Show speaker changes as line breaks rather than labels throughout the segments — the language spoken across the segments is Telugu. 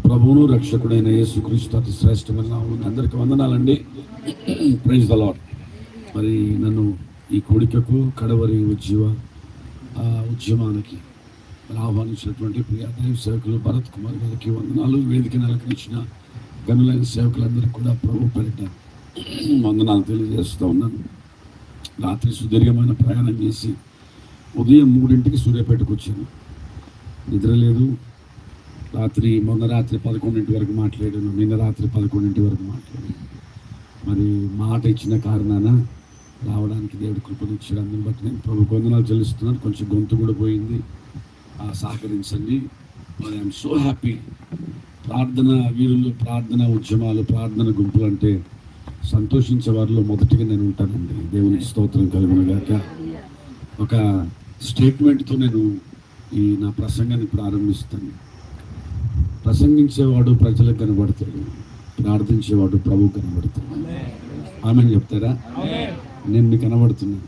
ప్రభువును రక్షకుడైన యేసుక్రీస్తు అతి శ్రేష్టమైన నామమున అందరికీ వందనాలండి. Praise the Lord. మరి నన్ను ఈ కోడికకు కడవరి ఉద్యమానికి ఆహ్వానించినటువంటి ప్రియ దైవ సేవకులు భరత్ కుమార్ గారికి వందనాలు. వేదికను అలంకరించిన గనులైన సేవకులందరికీ కూడా ప్రభు పేరిట వందనాలు తెలియజేస్తూ ఉన్నాను. రాత్రి సుదీర్ఘమైన ప్రయాణం చేసి ఉదయం 3ంటికి సూర్యాపేటకు వచ్చాను. నిద్ర లేదు. మొన్న రాత్రి 11 వరకు మాట్లాడాను. నిన్న రాత్రి 11 వరకు మాట్లాడాను. మరి మాట ఇచ్చిన కారణాన రావడానికి దేవుడు కృపనిచ్చాడు. అందుని బట్టి నేను ప్రభు వందనాలు చెల్లిస్తున్నాను. కొంచెం గొంతు కూడా పోయింది, సహకరించండి. మరి ఐఎమ్ సో హ్యాపీ. ప్రార్థన వీరులు, ప్రార్థన ఉద్యమాలు, ప్రార్థన గుంపులు అంటే సంతోషించే వారిలో మొదటిగా నేను ఉంటానండి. దేవునికి స్తోత్రం కలుగునుగాక. ఒక స్టేట్మెంట్తో నేను ఈ నా ప్రసంగాన్ని ప్రారంభిస్తాను. ప్రసంగించేవాడు ప్రజలకు కనబడతాడు, ప్రార్థించేవాడు ప్రభు కనబడతాడు. ఆమెను చెప్తారా? నేను మీకు కనబడుతున్నాను,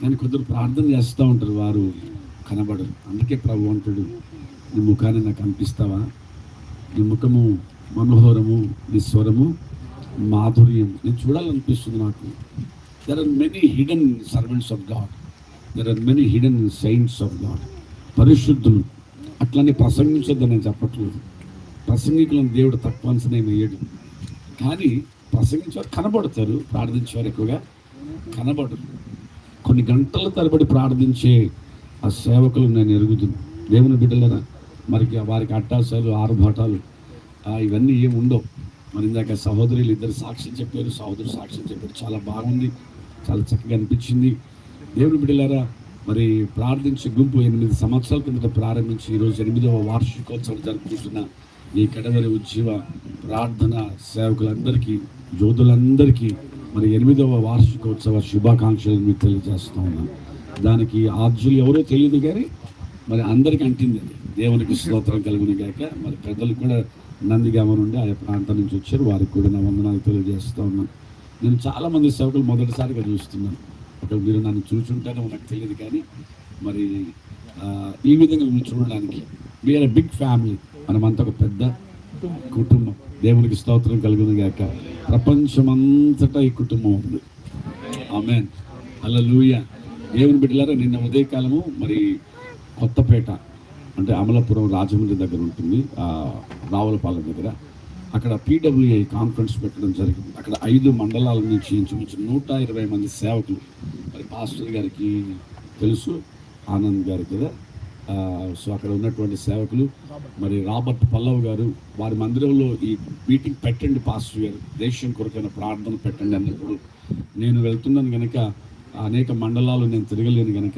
కానీ కొందరు ప్రార్థన చేస్తూ ఉంటారు, వారు కనబడరు. అందుకే ప్రభు అంటాడు, నీ ముఖాన్ని నాకు కనిపిస్తావా? నీ ముఖము మనోహరము, నీ స్వరము మాధుర్యం. నేను చూడాలనిపిస్తుంది నాకు. There are many hidden servants of God, there are many hidden saints of God. పరిశుద్ధులు. అట్లనే ప్రసంగించొద్దని నేను చెప్పట్లేదు. ప్రసంగికులను దేవుడు తక్కువ అంచనా వేయడు. కానీ ప్రసంగించేవారు కనబడతారు, ప్రార్థించేవారు ఎక్కువగా కనబడరు. కొన్ని గంటల తరబడి ప్రార్థించే ఆ సేవకులు నేను ఎరుగుతున్నాను. దేవుని బిడ్డలరా, వారికి అట్టాసాలు, ఆరుబాటాలు ఇవన్నీ ఏమి ఉండవు. మరి ఇందాక సహోదరులు ఇద్దరు సాక్ష్యం చెప్పారు, సహోదరు సాక్ష్యం చెప్పారు. చాలా బాగుంది, చాలా చక్కగా అనిపించింది. దేవుని బిడ్డలారా, మరి ప్రార్థించే గుంపు 8 సంవత్సరాల కిందట ప్రారంభించి ఈరోజు 8వ వార్షికోత్సవం జరుపుకుంటున్న ఈ కడవరి ఉజ్జీవ ప్రార్థన సేవకులందరికీ, యోధులందరికీ మరి 8వ వార్షికోత్సవ శుభాకాంక్షలను మీకు తెలియజేస్తూ ఉన్నాను. దానికి ఆద్యులు ఎవరో తెలియదు, కానీ మరి అందరికీ అంటింది. దేవునికి స్తోత్రం కలుగును గాక. మరి పెద్దలు కూడా నందిగామ నుండి ఆయా ప్రాంతం నుంచి వచ్చారు, వారికి కూడా నా వందనాలు తెలియజేస్తూ ఉన్నాను. నేను చాలామంది సేవకులు మొదటిసారిగా చూస్తున్నాను. ఒకవేళ మీరు నన్ను చూసుంటారో నాకు తెలియదు, కానీ మరి ఈ విధంగా మీరు చూడడానికి వీఆర్ బిగ్ ఫ్యామిలీ. మనమంతా ఒక పెద్ద కుటుంబం. దేవునికి స్తోత్రం కలుగును గాక. ప్రపంచమంతటా ఈ కుటుంబం ఉంది. ఆమేన్, హల్లెలూయా. దేవుని బిడ్డలారా, నిన్న ఉదయకాలము మరి కొత్తపేట అంటే అమలాపురం రాజమండ్రి దగ్గర ఉంటుంది, రావులపాలెం దగ్గర, అక్కడ PWI కాన్ఫరెన్స్ పెట్టడం జరిగింది. అక్కడ 5 మండలాల నుంచి ఇంచుమించు 120 మంది సేవకులు. మరి పాస్టర్ గారికి తెలుసు, ఆనంద్ గారికి కదా. సో అక్కడ ఉన్నటువంటి సేవకులు, మరి రాబర్ట్ పల్లవ్ గారు, వారి మందిరంలో ఈ మీటింగ్ పెట్టండి పాస్టర్ గారు, దేశం కొరకైన ప్రార్థన పెట్టండి అన్నప్పుడు నేను వెళ్తున్నాను కనుక అనేక మండలాలు నేను తిరగలేను కనుక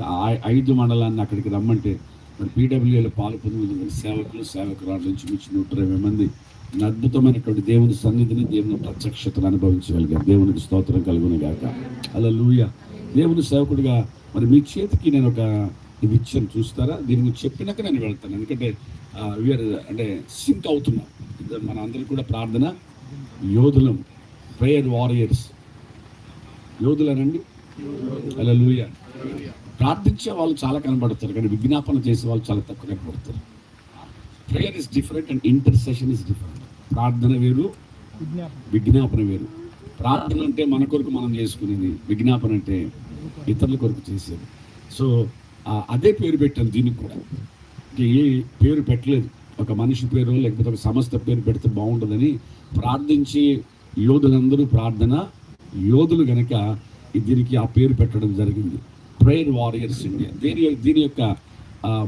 5 మండలాన్ని అక్కడికి రమ్మంటే మరి PWIలో పాల్పొందిన సేవకురాలు నుంచి 120 మంది అద్భుతమైనటువంటి దేవుని సన్నిధిని, దేవుని ప్రత్యక్షతను అనుభవించగలిగారు. దేవునికి స్తోత్రం కలుగును గాక. హల్లెలూయా. దేవుని సేవకుడిగా మరి మీ చేతికి నేను ఒక ఇది ఇచ్చాను, చూస్తారా? దీన్ని చెప్పినాక నేను వెళ్తాను. ఎందుకంటే అంటే సింక్ అవుతున్నాం. మన అందరం కూడా ప్రార్థన యోధులం, ప్రేయర్ వారియర్స్. యోధులనండి. హల్లెలూయా. ప్రార్థించే వాళ్ళు చాలా కనబడతారు, కానీ విజ్ఞాపన చేసే వాళ్ళు చాలా తక్కువ కనబడతారు. Prayer is different and intercession is different. ప్రార్థన వేరు, విజ్ఞాపన వేరు. ప్రార్థన అంటే మన కొరకు మనం చేసుకునేది, విజ్ఞాపన అంటే ఇతరుల కొరకు చేసేది. సో అదే పేరు పెట్టాను దీనికి కూడా. ఏ పేరు పెట్టలేదు, ఒక మనిషి పేరు లేకపోతే ఒక సంస్థ పేరు పెడితే బాగుంటుందని. ప్రార్థించే యోధులందరూ ప్రార్థన యోధులు గనక దీనికి ఆ పేరు పెట్టడం జరిగింది, ప్రేయర్ వారియర్స్ ఇండియా. దీని యొక్క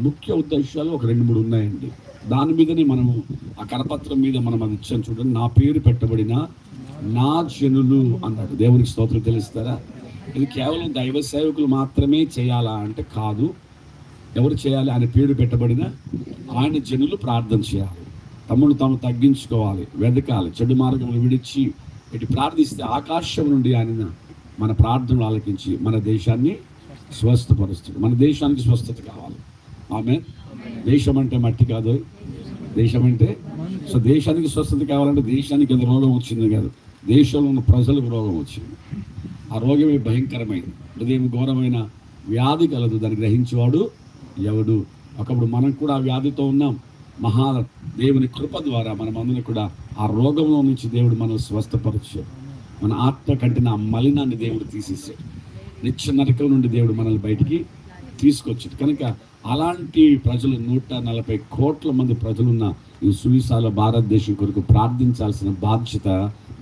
ముఖ్య ఉద్దేశాలు ఒక 2-3 ఉన్నాయండి. దాని మీదనే మనము ఆ కరపత్రం మీద మనం అది ఇచ్చాను చూడండి. నా పేరు పెట్టబడిన నా జనులు అన్నాడు. దేవునికి స్తోత్రం. తెలుస్తారా? ఇది కేవలం దైవ సేవకులు మాత్రమే చేయాలా అంటే కాదు. ఎవరు చేయాలి? ఆయన పేరు పెట్టబడిన ఆయన జనులు ప్రార్థన చేయాలి, తమను తాము తగ్గించుకోవాలి, వెతకాలి, చెడు మార్గములు విడిచి ఇటు ప్రార్థిస్తే ఆకాశం నుండి ఆయన మన ప్రార్థనలు ఆలకించి మన దేశాన్ని స్వస్థపరుస్తాడు. మన దేశానికి స్వస్థత కావాలి. ఆమేన్. దేశం అంటే మట్టి కాదు, దేశం అంటే సో దేశానికి స్వస్థత కావాలంటే దేశానికి ఎంత రోగం వచ్చింది కాదు, దేశంలో ఉన్న ప్రజలకు రోగం వచ్చింది. ఆ రోగమే భయంకరమైంది, హృదయం ఘోరమైన వ్యాధి కలదు, దాన్ని గ్రహించేవాడు ఎవడు? ఒకప్పుడు మనం కూడా ఆ వ్యాధితో ఉన్నాం. మహా దేవుని కృప ద్వారా మనం అందరం కూడా ఆ రోగంలో నుంచి దేవుడు మనం స్వస్థపరిచాడు. మన ఆత్మ కంటిన ఆ మలినాన్ని దేవుడు తీసేసాడు. నిత్య నరకం నుండి దేవుడు మనల్ని బయటికి తీసుకొచ్చాడు. కనుక అలాంటి ప్రజలు 140 కోట్ల మంది ప్రజలున్న ఈ సువిశాల భారతదేశం కొరకు ప్రార్థించాల్సిన బాధ్యత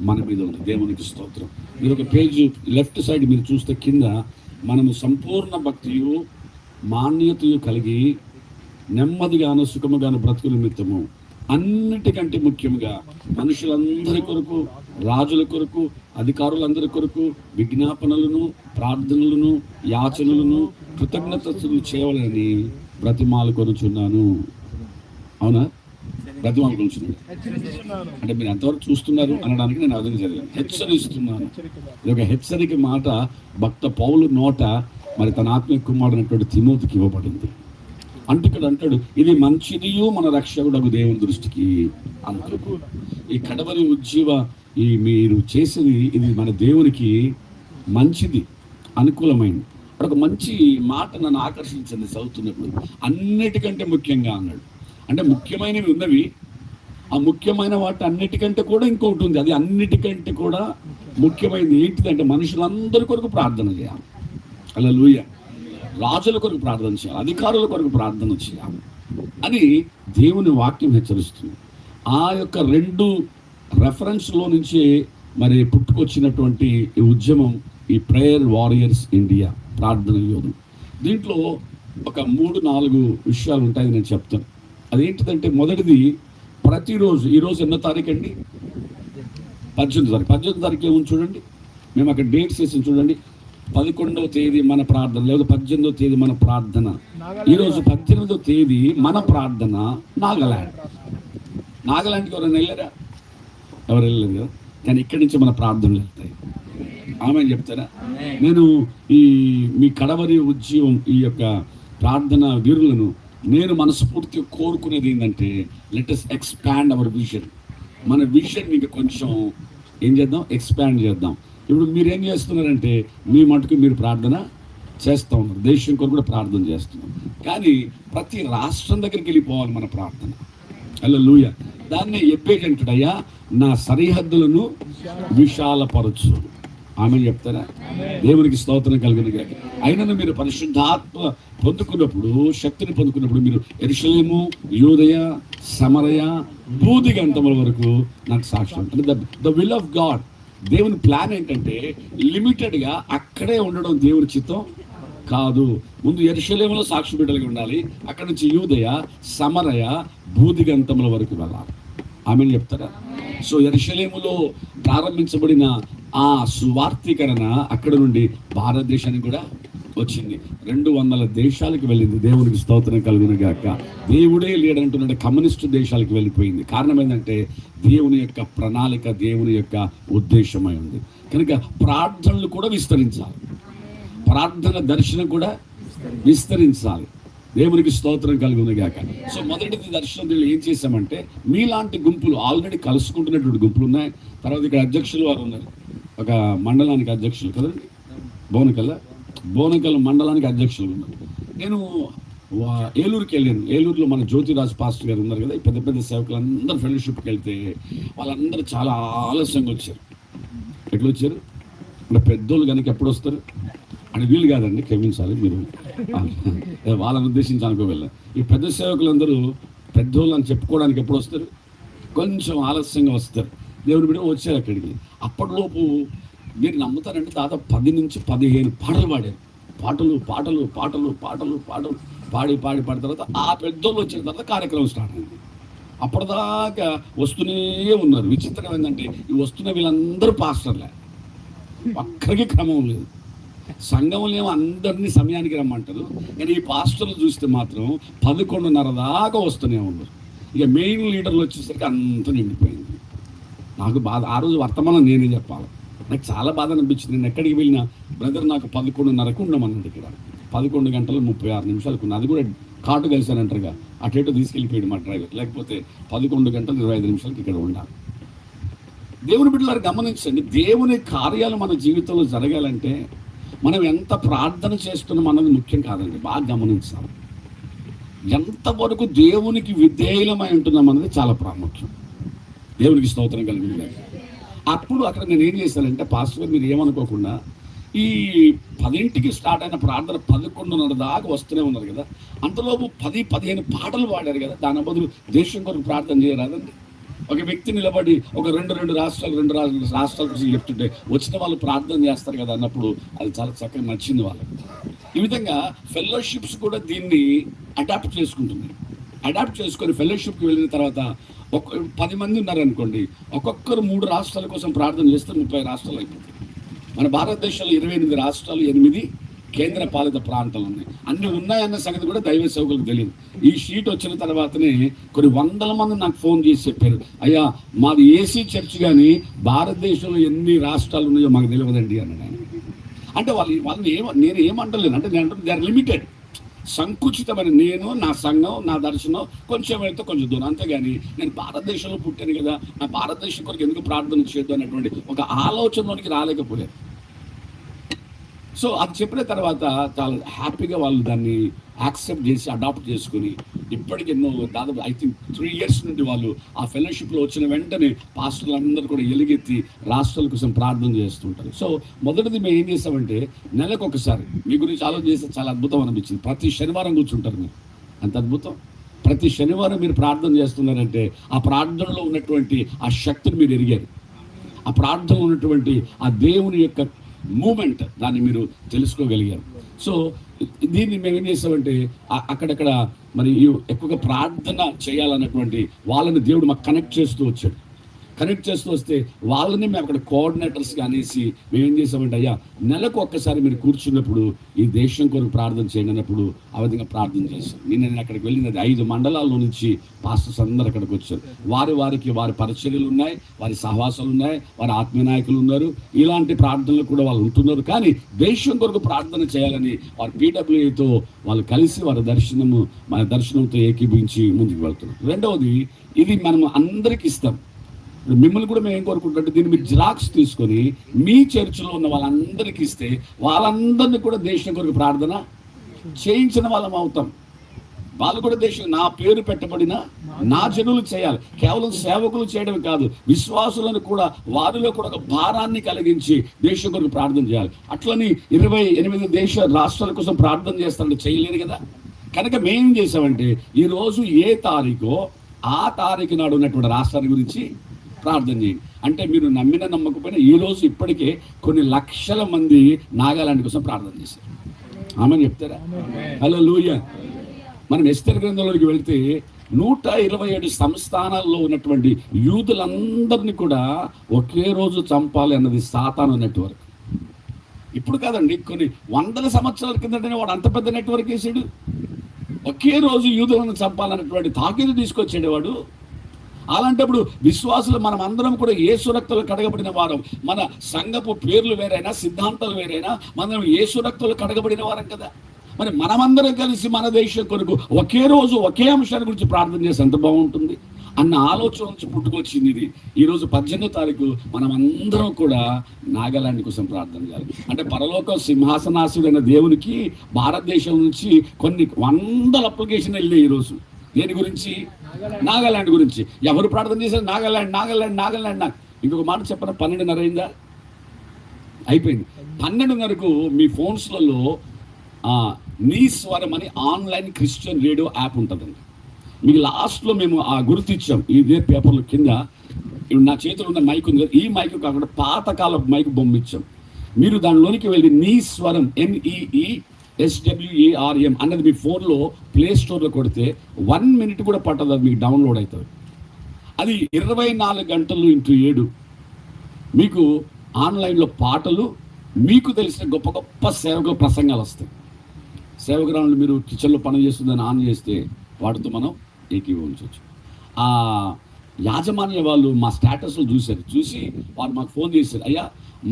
మన మీద ఉంది. దేవునికి స్తోత్రం. మీరు ఒక పేజీ లెఫ్ట్ సైడ్ మీరు చూస్తే కింద మనము సంపూర్ణ భక్తియు మాన్యతయు కలిగి నెమ్మదిగాను సుఖముగాను బ్రతుకు నిమిత్తము అన్నిటికంటే ముఖ్యంగా మనుషులందరి కొరకు, రాజుల కొరకు, అధికారులందరి కొరకు విజ్ఞాపనలను, ప్రార్థనలను, యాచనలను, కృతజ్ఞతలు చేయవాలని బ్రతిమాలుకొనుచున్నాను. అవునా? బ్రతిమాలుకొనుచున్నాడు అంటే మీరు ఎంతవరకు చూస్తున్నారు అనడానికి నేను అర్థం చదివాను. హెచ్చరిస్తున్నాను. ఇది ఒక హెచ్చరిక మాట భక్త పౌలు నోట మరి తన ఆత్మీయ కుమారుడైనటువంటి తిమోతికి ఇవ్వబడింది. అంటే ఇక్కడ అంటాడు, ఇది మంచిదియు మన రక్షకుడగు దేవుని దృష్టికి అనుకూలం. ఈ కడవరి ఉజ్జీవ ఈ మీరు చేసేది ఇది మన దేవునికి మంచిది, అనుకూలమైనది. ఒక మంచి మాట నన్ను ఆకర్షించింది చదువుతున్నప్పుడు. అన్నిటికంటే ముఖ్యంగా అన్నాడు. అంటే ముఖ్యమైనవి ఉన్నవి, ఆ ముఖ్యమైన వాటి అన్నిటికంటే కూడా ఇంకొకటి ఉంది. అది అన్నిటికంటే కూడా ముఖ్యమైనది ఏంటిదంటే మనుషులందరి కొరకు ప్రార్థన చేయాలి. హల్లెలూయా. రాజుల కొరకు ప్రార్థన చేయాలి, అధికారుల కొరకు ప్రార్థన చేయాలి అని దేవుని వాక్యం హెచ్చరిస్తుంది. ఆ యొక్క 2 రెఫరెన్స్లో నుంచి మరి పుట్టుకొచ్చినటువంటి ఈ ఉద్యమం ఈ ప్రేయర్ వారియర్స్ ఇండియా, ప్రార్థన యోధులు. దీంట్లో ఒక 3-4 విషయాలు ఉంటాయి నేను చెప్తాను. అదేంటిదంటే మొదటిది, ప్రతిరోజు, ఈరోజు ఎన్నో తారీఖు అండి? 18వ తారీఖు. 18వ తారీఖు ఏముంది చూడండి, మేము అక్కడ డేట్స్ వేసి చూడండి. 11వ తేదీ మన ప్రార్థన, లేదా 18వ తేదీ మన ప్రార్థన. ఈరోజు 18వ తేదీ మన ప్రార్థన నాగాలాండ్కి ఎవరైనా వెళ్ళారా? ఎవరు వెళ్ళలేదు కదా. కానీ ఇక్కడి నుంచి మన ప్రార్థనలు వెళ్తాయి. ఆమె చెప్తారా? నేను మీ కడవరి ఉద్యమం ఈ యొక్క ప్రార్థన వీరులను నేను మనస్ఫూర్తిగా కోరుకునేది ఏంటంటే, let us expand hour vision. మన విజన్ ఇంకా కొంచెం ఏం చేద్దాం, ఎక్స్పాండ్ చేద్దాం. ఇప్పుడు మీరు ఏం చేస్తున్నారంటే మీ మటుకు మీరు ప్రార్థన చేస్తూ ఉన్నారు, దేశం కొరకు కూడా ప్రార్థన చేస్తున్నారు. కానీ ప్రతి రాష్ట్రం దగ్గరికి వెళ్ళిపోవాలి మన ప్రార్థన. హల్లెలూయా. దాన్ని ఎప్పేజ్ అంటాడయ్యా, నా సరిహద్దులను విశాలపరచు. ఆమె చెప్తారా? దేవునికి స్తోత్రం కలుగును గాక. అయినను మీరు పరిశుద్ధాత్మ పొందుకున్నప్పుడు, శక్తిని పొందుకున్నప్పుడు మీరు యెరూషలేము, యూదయ, సమరయ, భూదిగంతముల వరకు నాకు సాక్ష్యం. అంటే ద విల్ ఆఫ్ గాడ్. దేవుని ప్లాన్ ఏంటంటే లిమిటెడ్గా అక్కడే ఉండడం దేవుని చిత్తం కాదు. ముందు యెరూషలేములో సాక్షి బిడ్డలుగా ఉండాలి, అక్కడ నుంచి యూదయ, సమరయ, భూదిగంతముల వరకు వెళ్ళాలి. ఆమెను చెప్తారా? సో యెరూషలేములో ప్రారంభించబడిన ఆ సువార్తీకరణ అక్కడ నుండి భారతదేశానికి కూడా వచ్చింది. 200 దేశాలకు వెళ్ళింది. దేవునికి స్తోత్రం కలుగును గాక. దేవుడే లేడంటున్నట్టు కమ్యూనిస్టు దేశాలకు వెళ్ళిపోయింది. కారణం ఏంటంటే దేవుని యొక్క ప్రణాళిక, దేవుని యొక్క ఉద్దేశమై ఉంది. కనుక ప్రార్థనలు కూడా విస్తరించాలి, ప్రార్థన దర్శనం కూడా విస్తరించాలి. దేవునికి స్తోత్రం కలుగును గాక. సో మొదటిది దర్శనం ఏం చేశామంటే, మీలాంటి గుంపులు ఆల్రెడీ కలుసుకుంటున్నటువంటి గుంపులు ఉన్నాయి. తర్వాత ఇక్కడ అధ్యక్షులు వారు ఉన్నారు, ఒక మండలానికి అధ్యక్షులు కదండి, బోనకల్ మండలానికి అధ్యక్షులు ఉన్నారు. నేను ఏలూరుకి వెళ్ళాను. ఏలూరులో మన జ్యోతిరాజ్ పాస్టర్ గారు ఉన్నారు కదా, ఈ పెద్ద పెద్ద సేవకులు అందరూ ఫెలోషిప్కి వెళ్తే వాళ్ళందరూ చాలా ఆలస్యంగా వచ్చారు. ఎట్లా వచ్చారు అంటే, పెద్దోళ్ళు కనుక ఎప్పుడు వస్తారు అని వీళ్ళు కాదండి, క్షమించాలి మీరు, వాళ్ళని ఉద్దేశించి అనుకోవాలి. ఈ పెద్ద సేవకులందరూ పెద్దోళ్ళు అని చెప్పుకోవడానికి ఎప్పుడు వస్తారు? కొంచెం ఆలస్యంగా వస్తారు. దేవుని బిడ్డ వచ్చారు అక్కడికి. అప్పటిలోపు మీరు నమ్ముతారంటే దాదాపు 10 నుంచి 15 పాటలు పాడారు. పాటలు పాటలు పాటలు పాటలు పాటలు పాడి తర్వాత ఆ పెద్దోళ్ళు వచ్చిన తర్వాత కార్యక్రమం స్టార్ట్ అయింది. అప్పటిదాకా వస్తూనే ఉన్నారు. విచిత్రం ఏంటంటే ఈ వస్తున్న వీళ్ళందరూ పాస్టర్లే, ఒక్కరికి క్రమం లేదు. సంఘంలో ఏమో అందరినీ సమయానికి రమ్మంటారు, కానీ ఈ పాస్టర్లు చూస్తే మాత్రం 11:30 దాకా వస్తూనే ఉన్నారు. ఇక మెయిన్ లీడర్లు వచ్చేసరికి అంతా నిండిపోయింది. నాకు బాధ. ఆ రోజు వర్తమానం నేనే చెప్పాలి. నాకు చాలా బాధ అనిపించింది. నేను ఎక్కడికి వెళ్ళినా బ్రదర్ నాకు 11:30కు ఉండమన్నాడు. ఇక్కడ 11 గంటల 36 నిమిషాలకు ఉన్న, అది కూడా కాటు కలిసానంటారుగా, అటేటో తీసుకెళ్ళిపోయాడు మా డ్రైవర్. లేకపోతే 11 గంటల 25 నిమిషాలకి ఇక్కడ ఉండాలి. దేవుని బిడ్డలారు గమనించండి, దేవుని కార్యాలు మన జీవితంలో జరగాలంటే మనం ఎంత ప్రార్థన చేస్తున్నాం అన్నది ముఖ్యం కాదండి. బాగా గమనించాలి. ఎంతవరకు దేవునికి విధేయులమై ఉంటున్నాం అన్నది చాలా ప్రాముఖ్యం. దేవునికి స్తోత్రం కలిగింది. అప్పుడు అక్కడ నేను ఏం చేశానంటే, పాస్టర్ గారు మీరు ఏమనుకోకుండా, ఈ 10ంటికి స్టార్ట్ అయిన ప్రార్థన 11:30 దాకా వస్తూనే ఉన్నారు కదా, అంతలోపు 10-15 పాటలు పాడారు కదా, దాని బదులు దేశం కొరకు ప్రార్థన చేయరాదండి? ఒక వ్యక్తి నిలబడి ఒక రెండు రాష్ట్రాల గురించి చెప్తుంటే వచ్చిన వాళ్ళు ప్రార్థన చేస్తారు కదా అన్నప్పుడు అది చాలా చక్కగా నచ్చింది వాళ్ళకి. ఈ విధంగా ఫెలోషిప్స్ కూడా దీన్ని అడాప్ట్ చేసుకుంటున్నాయి. అడాప్ట్ చేసుకొని ఫెలోషిప్కి వెళ్ళిన తర్వాత 10 మంది ఉన్నారనుకోండి, ఒక్కొక్కరు 3 రాష్ట్రాల కోసం ప్రార్థన చేస్తే 30 రాష్ట్రాలు అయిపోతాయి. మన భారతదేశంలో 28 రాష్ట్రాలు, 8 కేంద్ర పాలిత ప్రాంతాలు ఉన్నాయి. అన్ని ఉన్నాయన్న సంగతి కూడా దైవ సేవకులకు తెలియదు. ఈ షీట్ వచ్చిన తర్వాతనే కొన్ని 100 మంది నాకు ఫోన్ చేసి చెప్పారు, అయ్యా మాది ఏసీ చర్చ్ కానీ భారతదేశంలో ఎన్ని రాష్ట్రాలు ఉన్నాయో మాకు తెలియదండి అన్నాడు. అంటే వాళ్ళని నేను ఏమంటలేను, అంటే నేను అంటే దే ఆర్ లిమిటెడ్, సంకుచితమైన నేను, నా సంఘం, నా దర్శనం కొంచెం అయితే కొంచెం దూరం, అంతేగాని నేను భారతదేశంలో పుట్టాను కదా, నా భారతదేశం కొరకు ఎందుకు ప్రార్థన చేయొద్దు అనేటువంటి ఒక ఆలోచనలోనికి రాలేకపోయారు. సో అది చెప్పిన తర్వాత చాలా హ్యాపీగా వాళ్ళు దాన్ని యాక్సెప్ట్ చేసి అడాప్ట్ చేసుకుని ఇప్పటికి దాదాపు ఐ థింక్ 3 years నుండి వాళ్ళు ఆ ఫెలోషిప్లో వచ్చిన వెంటనే పాస్టర్లు అందరూ కూడా ఎలుగెత్తి రాష్ట్రాల కోసం ప్రార్థన చేస్తుంటారు. సో మొదటిది మేము ఏం చేస్తామంటే, నెలకు ఒకసారి మీ గురించి ఆలోచన చేస్తే చాలా అద్భుతం అనిపించింది. ప్రతి శనివారం కూర్చుంటారు మీరు, అంత అద్భుతం. ప్రతి శనివారం మీరు ప్రార్థన చేస్తున్నారంటే ఆ ప్రార్థనలో ఉన్నటువంటి ఆ శక్తిని మీరు ఎరిగారు, ఆ ప్రార్థనలో ఉన్నటువంటి ఆ దేవుని యొక్క మూమెంట్ దాన్ని మీరు తెలుసుకోగలిగారు. సో దీన్ని మేము ఏం చేస్తామంటే, అక్కడక్కడ మరి ఎక్కువగా ప్రార్థన చేయాలన్నటువంటి వాళ్ళని దేవుడు మాకు కనెక్ట్ చేస్తూ వచ్చాడు. కనెక్ట్ చేస్తూ వస్తే వాళ్ళని మేము అక్కడ కోఆర్డినేటర్స్గా అనేసి మేము ఏం చేసామంటే, అయ్యా నెలకు ఒక్కసారి మీరు కూర్చున్నప్పుడు ఈ దేశం కొరకు ప్రార్థన చేయండి అన్నప్పుడు ఆ విధంగా ప్రార్థన చేశాను. నేను అక్కడికి వెళ్ళినది 5 మండలాల నుంచి పాస్టర్స్ అందరూ అక్కడికి వచ్చారు. వారికి వారి పరిచర్యలు ఉన్నాయి, వారి సహవాసాలు ఉన్నాయి, వారి ఆత్మీయ నాయకులు ఉన్నారు, ఇలాంటి ప్రార్థనలు కూడా వాళ్ళు ఉంటున్నారు. కానీ దేశం కొరకు ప్రార్థన చేయాలని వారి PWAతో వాళ్ళు కలిసి వారి మన దర్శనంతో ఏకీభించి ముందుకు వెళ్తున్నారు. రెండవది, ఇది మనం అందరికి ఇస్తాం. మిమ్మల్ని కూడా మేము ఏం కోరుకుంటుంటే, దీన్ని మీరు జిరాక్స్ తీసుకొని మీ చర్చిలో ఉన్న వాళ్ళందరికీ ఇస్తే వాళ్ళందరినీ కూడా దేశం కొరకు ప్రార్థన చేయించిన వాళ్ళం అవుతాం. వాళ్ళు కూడా దేశం, నా పేరు పెట్టబడిన నా జనులు చేయాలి. కేవలం సేవకులు చేయడం కాదు, విశ్వాసులను కూడా వారిలో కూడా ఒక భారాన్ని కలిగించి దేశం కొరకు ప్రార్థన చేయాలి. అట్లని 28 రాష్ట్రాల కోసం ప్రార్థన చేస్తారంటే చేయలేరు కదా. కనుక మేమేం చేసామంటే, ఈరోజు ఏ తారీఖో ఆ తారీఖు నాడు ఉన్నటువంటి రాష్ట్రాల గురించి ప్రార్థన చేయండి. అంటే మీరు నమ్మిన నమ్మకపోయినా ఈరోజు ఇప్పటికే కొన్ని లక్షల మంది నాగాలాండ్ కోసం ప్రార్థన చేశారు. ఆమెను చెప్తారా? హల్లెలూయా. మనం ఎస్తేరు గ్రంథంలోకి వెళ్తే 127 సంస్థానాల్లో ఉన్నటువంటి యూదులందరినీ కూడా ఒకే రోజు చంపాలి అన్నది సాతాను నెట్వర్క్. ఇప్పుడు కాదండి, కొన్ని 100 సంవత్సరాల కిందటనే వాడు అంత పెద్ద నెట్వర్క్ వేసాడు. ఒకే రోజు యూదులను చంపాలన్నటువంటి తాకీదు తీసుకొచ్చాడు వాడు. అలాంటప్పుడు విశ్వాసులు మనం అందరం కూడా యేసు రక్తంలో కడగబడిన వారం. మన సంఘపు పేర్లు వేరైనా, సిద్ధాంతాలు వేరైనా, మనం యేసు రక్తంలో కడగబడిన వారం కదా. మరి మనమందరం కలిసి మన దేశం కొరకు ఒకే రోజు ఒకే అంశాన్ని గురించి ప్రార్థన చేసి ఎంత బాగుంటుంది అన్న ఆలోచన నుంచి పుట్టుకొచ్చింది ఇది. ఈరోజు 18వ తారీఖు మనం అందరం కూడా నాగాలాండ్ కోసం ప్రార్థన చేయాలి. అంటే పరలోక సింహాసనాసుడైన దేవునికి భారతదేశం నుంచి కొన్ని 100 అప్లికేషన్ వెళ్ళాయి ఈరోజు. దేని గురించి? నాగాలాండ్ గురించి. ఎవరు ప్రార్థన చేశారు? నాగాలాండ్. ఇంకొక మాట చెప్పిన 12:30 అయిందా? అయిపోయింది. 12:30కు మీ ఫోన్స్లలో నీ స్వరం అని ఆన్లైన్ క్రిస్టియన్ రేడియో యాప్ ఉంటుందండి. మీకు లాస్ట్లో మేము ఆ గుర్తు ఇచ్చాం. ఇదే పేపర్ల కింద నా చేతిలో ఉన్న మైక్ ఉంది కదా, ఈ మైక్ కాకుండా పాతకాల మైక్ బొమ్మ ఇచ్చాం. మీరు దానిలోనికి వెళ్ళి నీ స్వరం NEESWARM అన్నది మీ ఫోన్లో ప్లే స్టోర్లో కొడితే 1 minute కూడా పట్టదు, అది మీకు డౌన్లోడ్ అవుతుంది. అది 24 గంటలు × 7 మీకు ఆన్లైన్లో పాటలు, మీకు తెలిసిన గొప్ప గొప్ప సేవకుల ప్రసంగాలు వస్తాయి. సేవకురాలు మీరు కిచెన్లో పని చేస్తుందని ఆన్ చేస్తే వాటితో మనం ఏకీభవించవచ్చు. ఆ యాజమాన్య వాళ్ళు మా స్టేటస్లో చూసి వారు మాకు ఫోన్ చేశారు, అయ్యా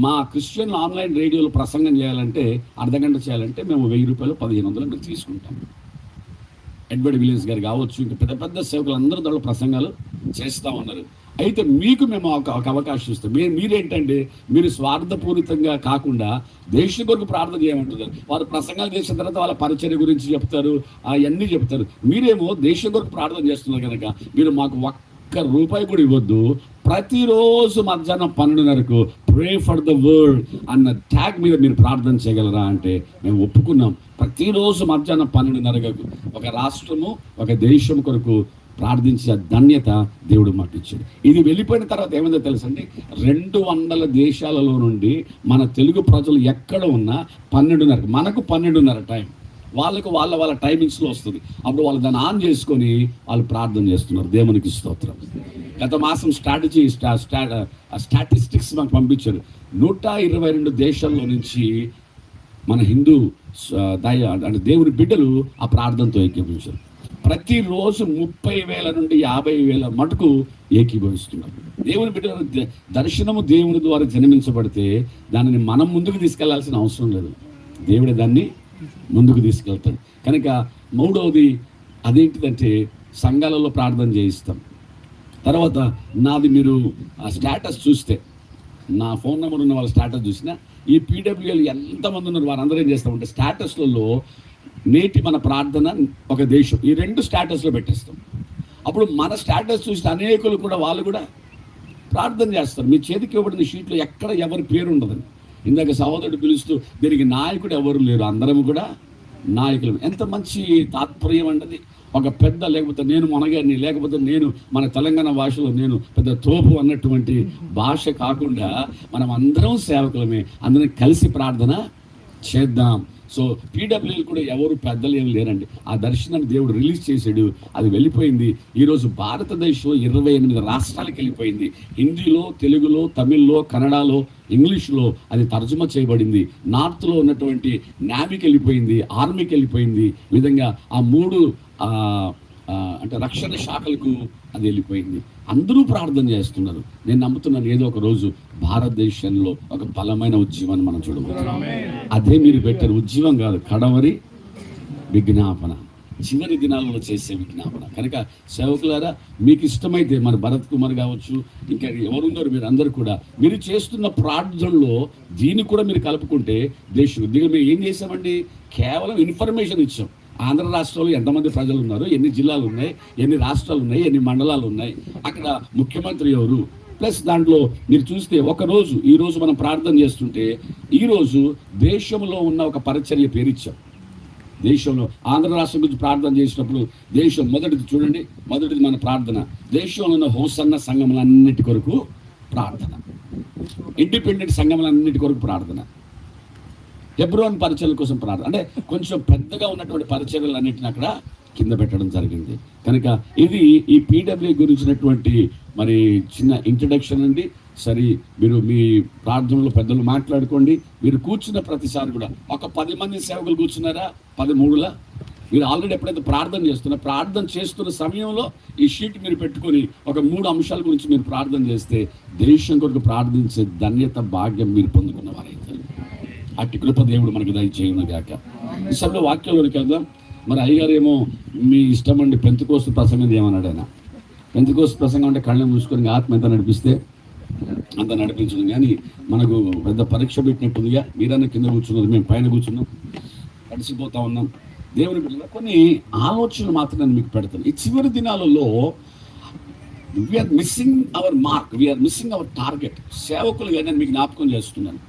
మా క్రిస్టియన్ ఆన్లైన్ రేడియోలో ప్రసంగం చేయాలంటే అర్ధగంట చేయాలంటే మేము 1000 రూపాయలు 1500 తీసుకుంటాం. ఎడ్వర్డ్ విలియమ్స్ గారు కావచ్చు, ఇంకా పెద్ద పెద్ద సేవకులు అందరూ దాంట్లో ప్రసంగాలు చేస్తూ ఉన్నారు. అయితే మీకు మేము ఒక అవకాశం ఇస్తాం. మీరేంటంటే మీరు స్వార్థపూరితంగా కాకుండా దేశం కొరకు ప్రార్థన చేయమంటున్నారు. వారు ప్రసంగాలు చేసిన తర్వాత వాళ్ళ పరిచర్య గురించి చెప్తారు, అవన్నీ చెప్తారు. మీరేమో దేశం కొరకు ప్రార్థన చేస్తున్నారు కనుక మీరు మాకు ఒక్క రూపాయి కూడా ఇవ్వద్దు. ప్రతిరోజు మధ్యాహ్నం 12:30 ప్రే ఫర్ ద వరల్డ్ అన్న ట్యాగ్ మీద మీరు ప్రార్థన చేయగలరా అంటే మేము ఒప్పుకున్నాం. ప్రతిరోజు మధ్యాహ్నం 12:30 ఒక రాష్ట్రము ఒక దేశం కొరకు ప్రార్థించే ధన్యత దేవుడు మాకు ఇచ్చాడు. ఇది వెళ్ళిపోయిన తర్వాత ఏమైందో తెలుసండి, 200 దేశాలలో నుండి మన తెలుగు ప్రజలు ఎక్కడ ఉన్నా 12:30, మనకు 12:30 టైం, వాళ్ళకు వాళ్ళ టైమింగ్స్లో వస్తుంది. అప్పుడు వాళ్ళు దాన్ని ఆన్ చేసుకొని వాళ్ళు ప్రార్థన చేస్తున్నారు. దేవునికి స్తోత్రం. గత మాసం స్టాటిస్టిక్స్ మాకు పంపించారు. 122 దేశాల్లో నుంచి మన హిందూ అంటే దేవుని బిడ్డలు ఆ ప్రార్థనతో ఏకీభవించారు. ప్రతిరోజు 30,000 నుండి 50,000 మటుకు ఏకీభవిస్తున్నారు. దేవుని బిడ్డల దర్శనము దేవుని ద్వారా జన్మించబడితే దానిని మనం ముందుకు తీసుకెళ్లాల్సిన అవసరం లేదు. దేవుడే దాన్ని ముందుకు తీసుకెళ్తాడు. కనుక మూడవది అదేంటిదంటే సంఘాలలో ప్రార్థన చేయిస్తాం. తర్వాత నాది మీరు ఆ స్టేటస్ చూస్తే, నా ఫోన్ నెంబర్ ఉన్న వాళ్ళ స్టేటస్ చూసినా ఈ పీడబ్ల్యూఎల్ ఎంతమంది ఉన్నారు వారందరూ ఏం చేస్తామంటే స్టేటస్లలో నేటి మన ప్రార్థన ఒక దేశం, ఈ 2 స్టేటస్లో పెట్టేస్తాం. అప్పుడు మన స్టేటస్ చూసిన అనేకులు కూడా వాళ్ళు కూడా ప్రార్థన చేస్తారు. మీ చేతికి ఇవ్వబడిన షీట్లో ఎక్కడ ఎవరి పేరు ఉండదని. ఇందాక సహోదరుడు పిలుస్తూ దీనికి నాయకుడు ఎవరు లేరు, అందరం కూడా నాయకులు. ఎంత మంచి తాత్పర్యం అంటది. ఒక పెద్ద లేకపోతే నేను మనగాన్ని, లేకపోతే నేను మన తెలంగాణ భాషలో నేను పెద్ద తోపు అన్నటువంటి భాష కాకుండా మనం అందరం సేవకులమే, అందరం కలిసి ప్రార్థన చేద్దాం. సో పీడబ్ల్యూఎల్ కూడా ఎవరు పెద్దలు ఏమి లేరండి. ఆ దర్శనాన్ని దేవుడు రిలీజ్ చేశాడు, అది వెళ్ళిపోయింది. ఈరోజు భారతదేశంలో 28 రాష్ట్రాలకు వెళ్ళిపోయింది. హిందీలో, తెలుగులో, తమిళ్లో, కన్నడలో, ఇంగ్లీష్లో అది తర్జుమా చేయబడింది. నార్త్లో ఉన్నటువంటి నేవీకి వెళ్ళిపోయింది, ఆర్మీకి వెళ్ళిపోయింది. ఈ విధంగా ఆ 3 అంటే రక్షణ శాఖలకు అది వెళ్ళిపోయింది. అందరూ ప్రార్థన చేస్తున్నారు. నేను నమ్ముతున్నాను ఏదో ఒక రోజు భారతదేశంలో ఒక బలమైన ఉద్యమాన్ని మనం చూడబోతున్నాం. అదే మీరు పెట్టారు, ఉద్యమం కాదు, కడవరి విజ్ఞాపన, చివరి దినాలలో చేసే విజ్ఞాపన. కనుక సేవకులారా, మీకు ఇష్టమైతే మన భరత్ కుమార్ కావచ్చు, ఇంకా ఎవరున్నారు మీరు అందరూ కూడా మీరు చేస్తున్న ప్రార్థనలో దీన్ని కూడా మీరు కలుపుకుంటే దేశం మేము ఏం చేసామండి, కేవలం ఇన్ఫర్మేషన్ ఇచ్చాం. ఆంధ్ర రాష్ట్రంలో ఎంతమంది ప్రజలు ఉన్నారు, ఎన్ని జిల్లాలు ఉన్నాయి, ఎన్ని రాష్ట్రాలు ఉన్నాయి, ఎన్ని మండలాలు ఉన్నాయి, అక్కడ ముఖ్యమంత్రి ఎవరు, ప్లస్ దాంట్లో మీరు చూస్తే ఈరోజు మనం ప్రార్థన చేస్తుంటే ఈరోజు దేశంలో ఉన్న ఒక పరిచర్య పేరు ఇచ్చాం. దేశంలో ఆంధ్ర రాష్ట్రం గురించి ప్రార్థన చేసినప్పుడు దేశం మొదటిది మన ప్రార్థన దేశంలో ఉన్న హోసన్న సంఘములన్నిటి కొరకు ప్రార్థన, ఇండిపెండెంట్ సంఘములన్నిటి కొరకు ప్రార్థన, హెబ్రోన్ పరిచర్యల కోసం ప్రార్థన. అంటే కొంచెం పెద్దగా ఉన్నటువంటి పరిచర్యలన్నింటినీ అక్కడ కింద పెట్టడం జరిగింది. కనుక ఇది ఈ పీడబ్ల్యూ గురించినటువంటి మరి చిన్న ఇంట్రడక్షన్ అండి. సరే, మీరు మీ ప్రార్థనలో పెద్దలు మాట్లాడుకోండి. మీరు కూర్చున్న ప్రతిసారి కూడా ఒక 10 మంది సేవకులు కూర్చున్నారా, 13లా మీరు ఆల్రెడీ ఎప్పుడైతే ప్రార్థన చేస్తున్న సమయంలో ఈ షీట్ మీరు పెట్టుకొని ఒక 3 అంశాల గురించి మీరు ప్రార్థన చేస్తే దేశం కొరకు ప్రార్థించే ధన్యత భాగ్యం మీరు పొందుకున్న వారైతే అట్టి కృప దేవుడు మనకు దయచేయును గాక. ఈ సమయంలో వాక్యంలోకి వెళ్దాం. మరి అయ్యగారు ఏమో మీ ఇష్టం అండి పెంతెకోస్తు ప్రసంగం ఏమన్నాడు ఆయన. పెంతెకోస్తు ప్రసంగం అంటే కళ్ళని మూసుకొని ఆత్మ ఎంత నడిపిస్తే అంత నడిపించడం. కానీ మనకు పెద్ద పరీక్ష పెట్టినట్టుందిగా. మీరన్నా కింద కూర్చున్నారు, మేము పైన కూర్చున్నాం, తడిసిపోతా ఉన్నాం. దేవుని బిడ్డలు కొన్ని ఆలోచనలు మాత్రం నేను మీకు పెడతాను. ఈ చివరి దినాలలో we're missing our mark, we're missing our target. సేవకులుగా నేను మీకు జ్ఞాపకం చేస్తున్నాను,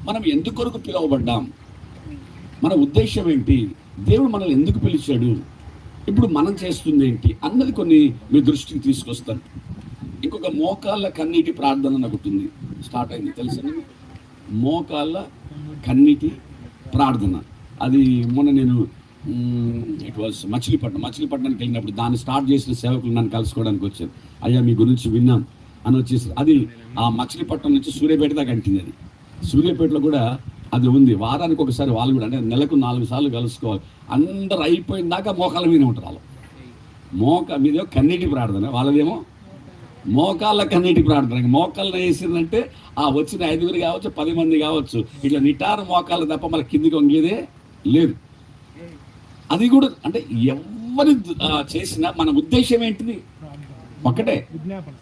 మనం ఎందుకొరకు పిలువబడ్డాం, మన ఉద్దేశం ఏంటి, దేవుడు మనల్ని ఎందుకు పిలిచాడు, ఇప్పుడు మనం చేస్తుంది ఏంటి అన్నది కొన్ని మీ దృష్టికి తీసుకొస్తాను. ఇంకొక మోకాళ్ళ కన్నీటి ప్రార్థన అని ఒకటి ఉంది, స్టార్ట్ అయింది తెలుసండి. మోకాళ్ళ కన్నీటి ప్రార్థన, అది మొన్న నేను ఇట్ వాజ్ మచిలీపట్నానికి వెళ్ళినప్పుడు దాన్ని స్టార్ట్ చేసిన సేవకులు నన్ను కలుసుకోవడానికి వచ్చారు. అయ్యా మీ గురించి విన్నాం అని వచ్చేసి, అది ఆ మచిలీపట్నం నుంచి సూర్యాపేట దాకా అంటుంది. అది సూర్యాపేటలో కూడా అది ఉంది. వారానికి ఒకసారి వాళ్ళు కూడా, అంటే నెలకు 4 సార్లు కలుసుకోవాలి. అందరు అయిపోయిన దాకా మోకాళ్ళ మీద ఉంటారు వాళ్ళు. మీదేమో కన్నీటి ప్రార్థన, వాళ్ళదేమో మోకాళ్ళ కన్నీటి ప్రార్థన. మోకాళ్ళ వేసిందంటే ఆ వచ్చిన 5 కావచ్చు, 10 మంది కావచ్చు, ఇట్లా నిటారు మోకాళ్ళు తప్ప మళ్ళీ కిందికి వంగేదే లేదు. అది కూడా అంటే ఎవరు చేసినా మన ఉద్దేశం ఏంటిది, ఒకటే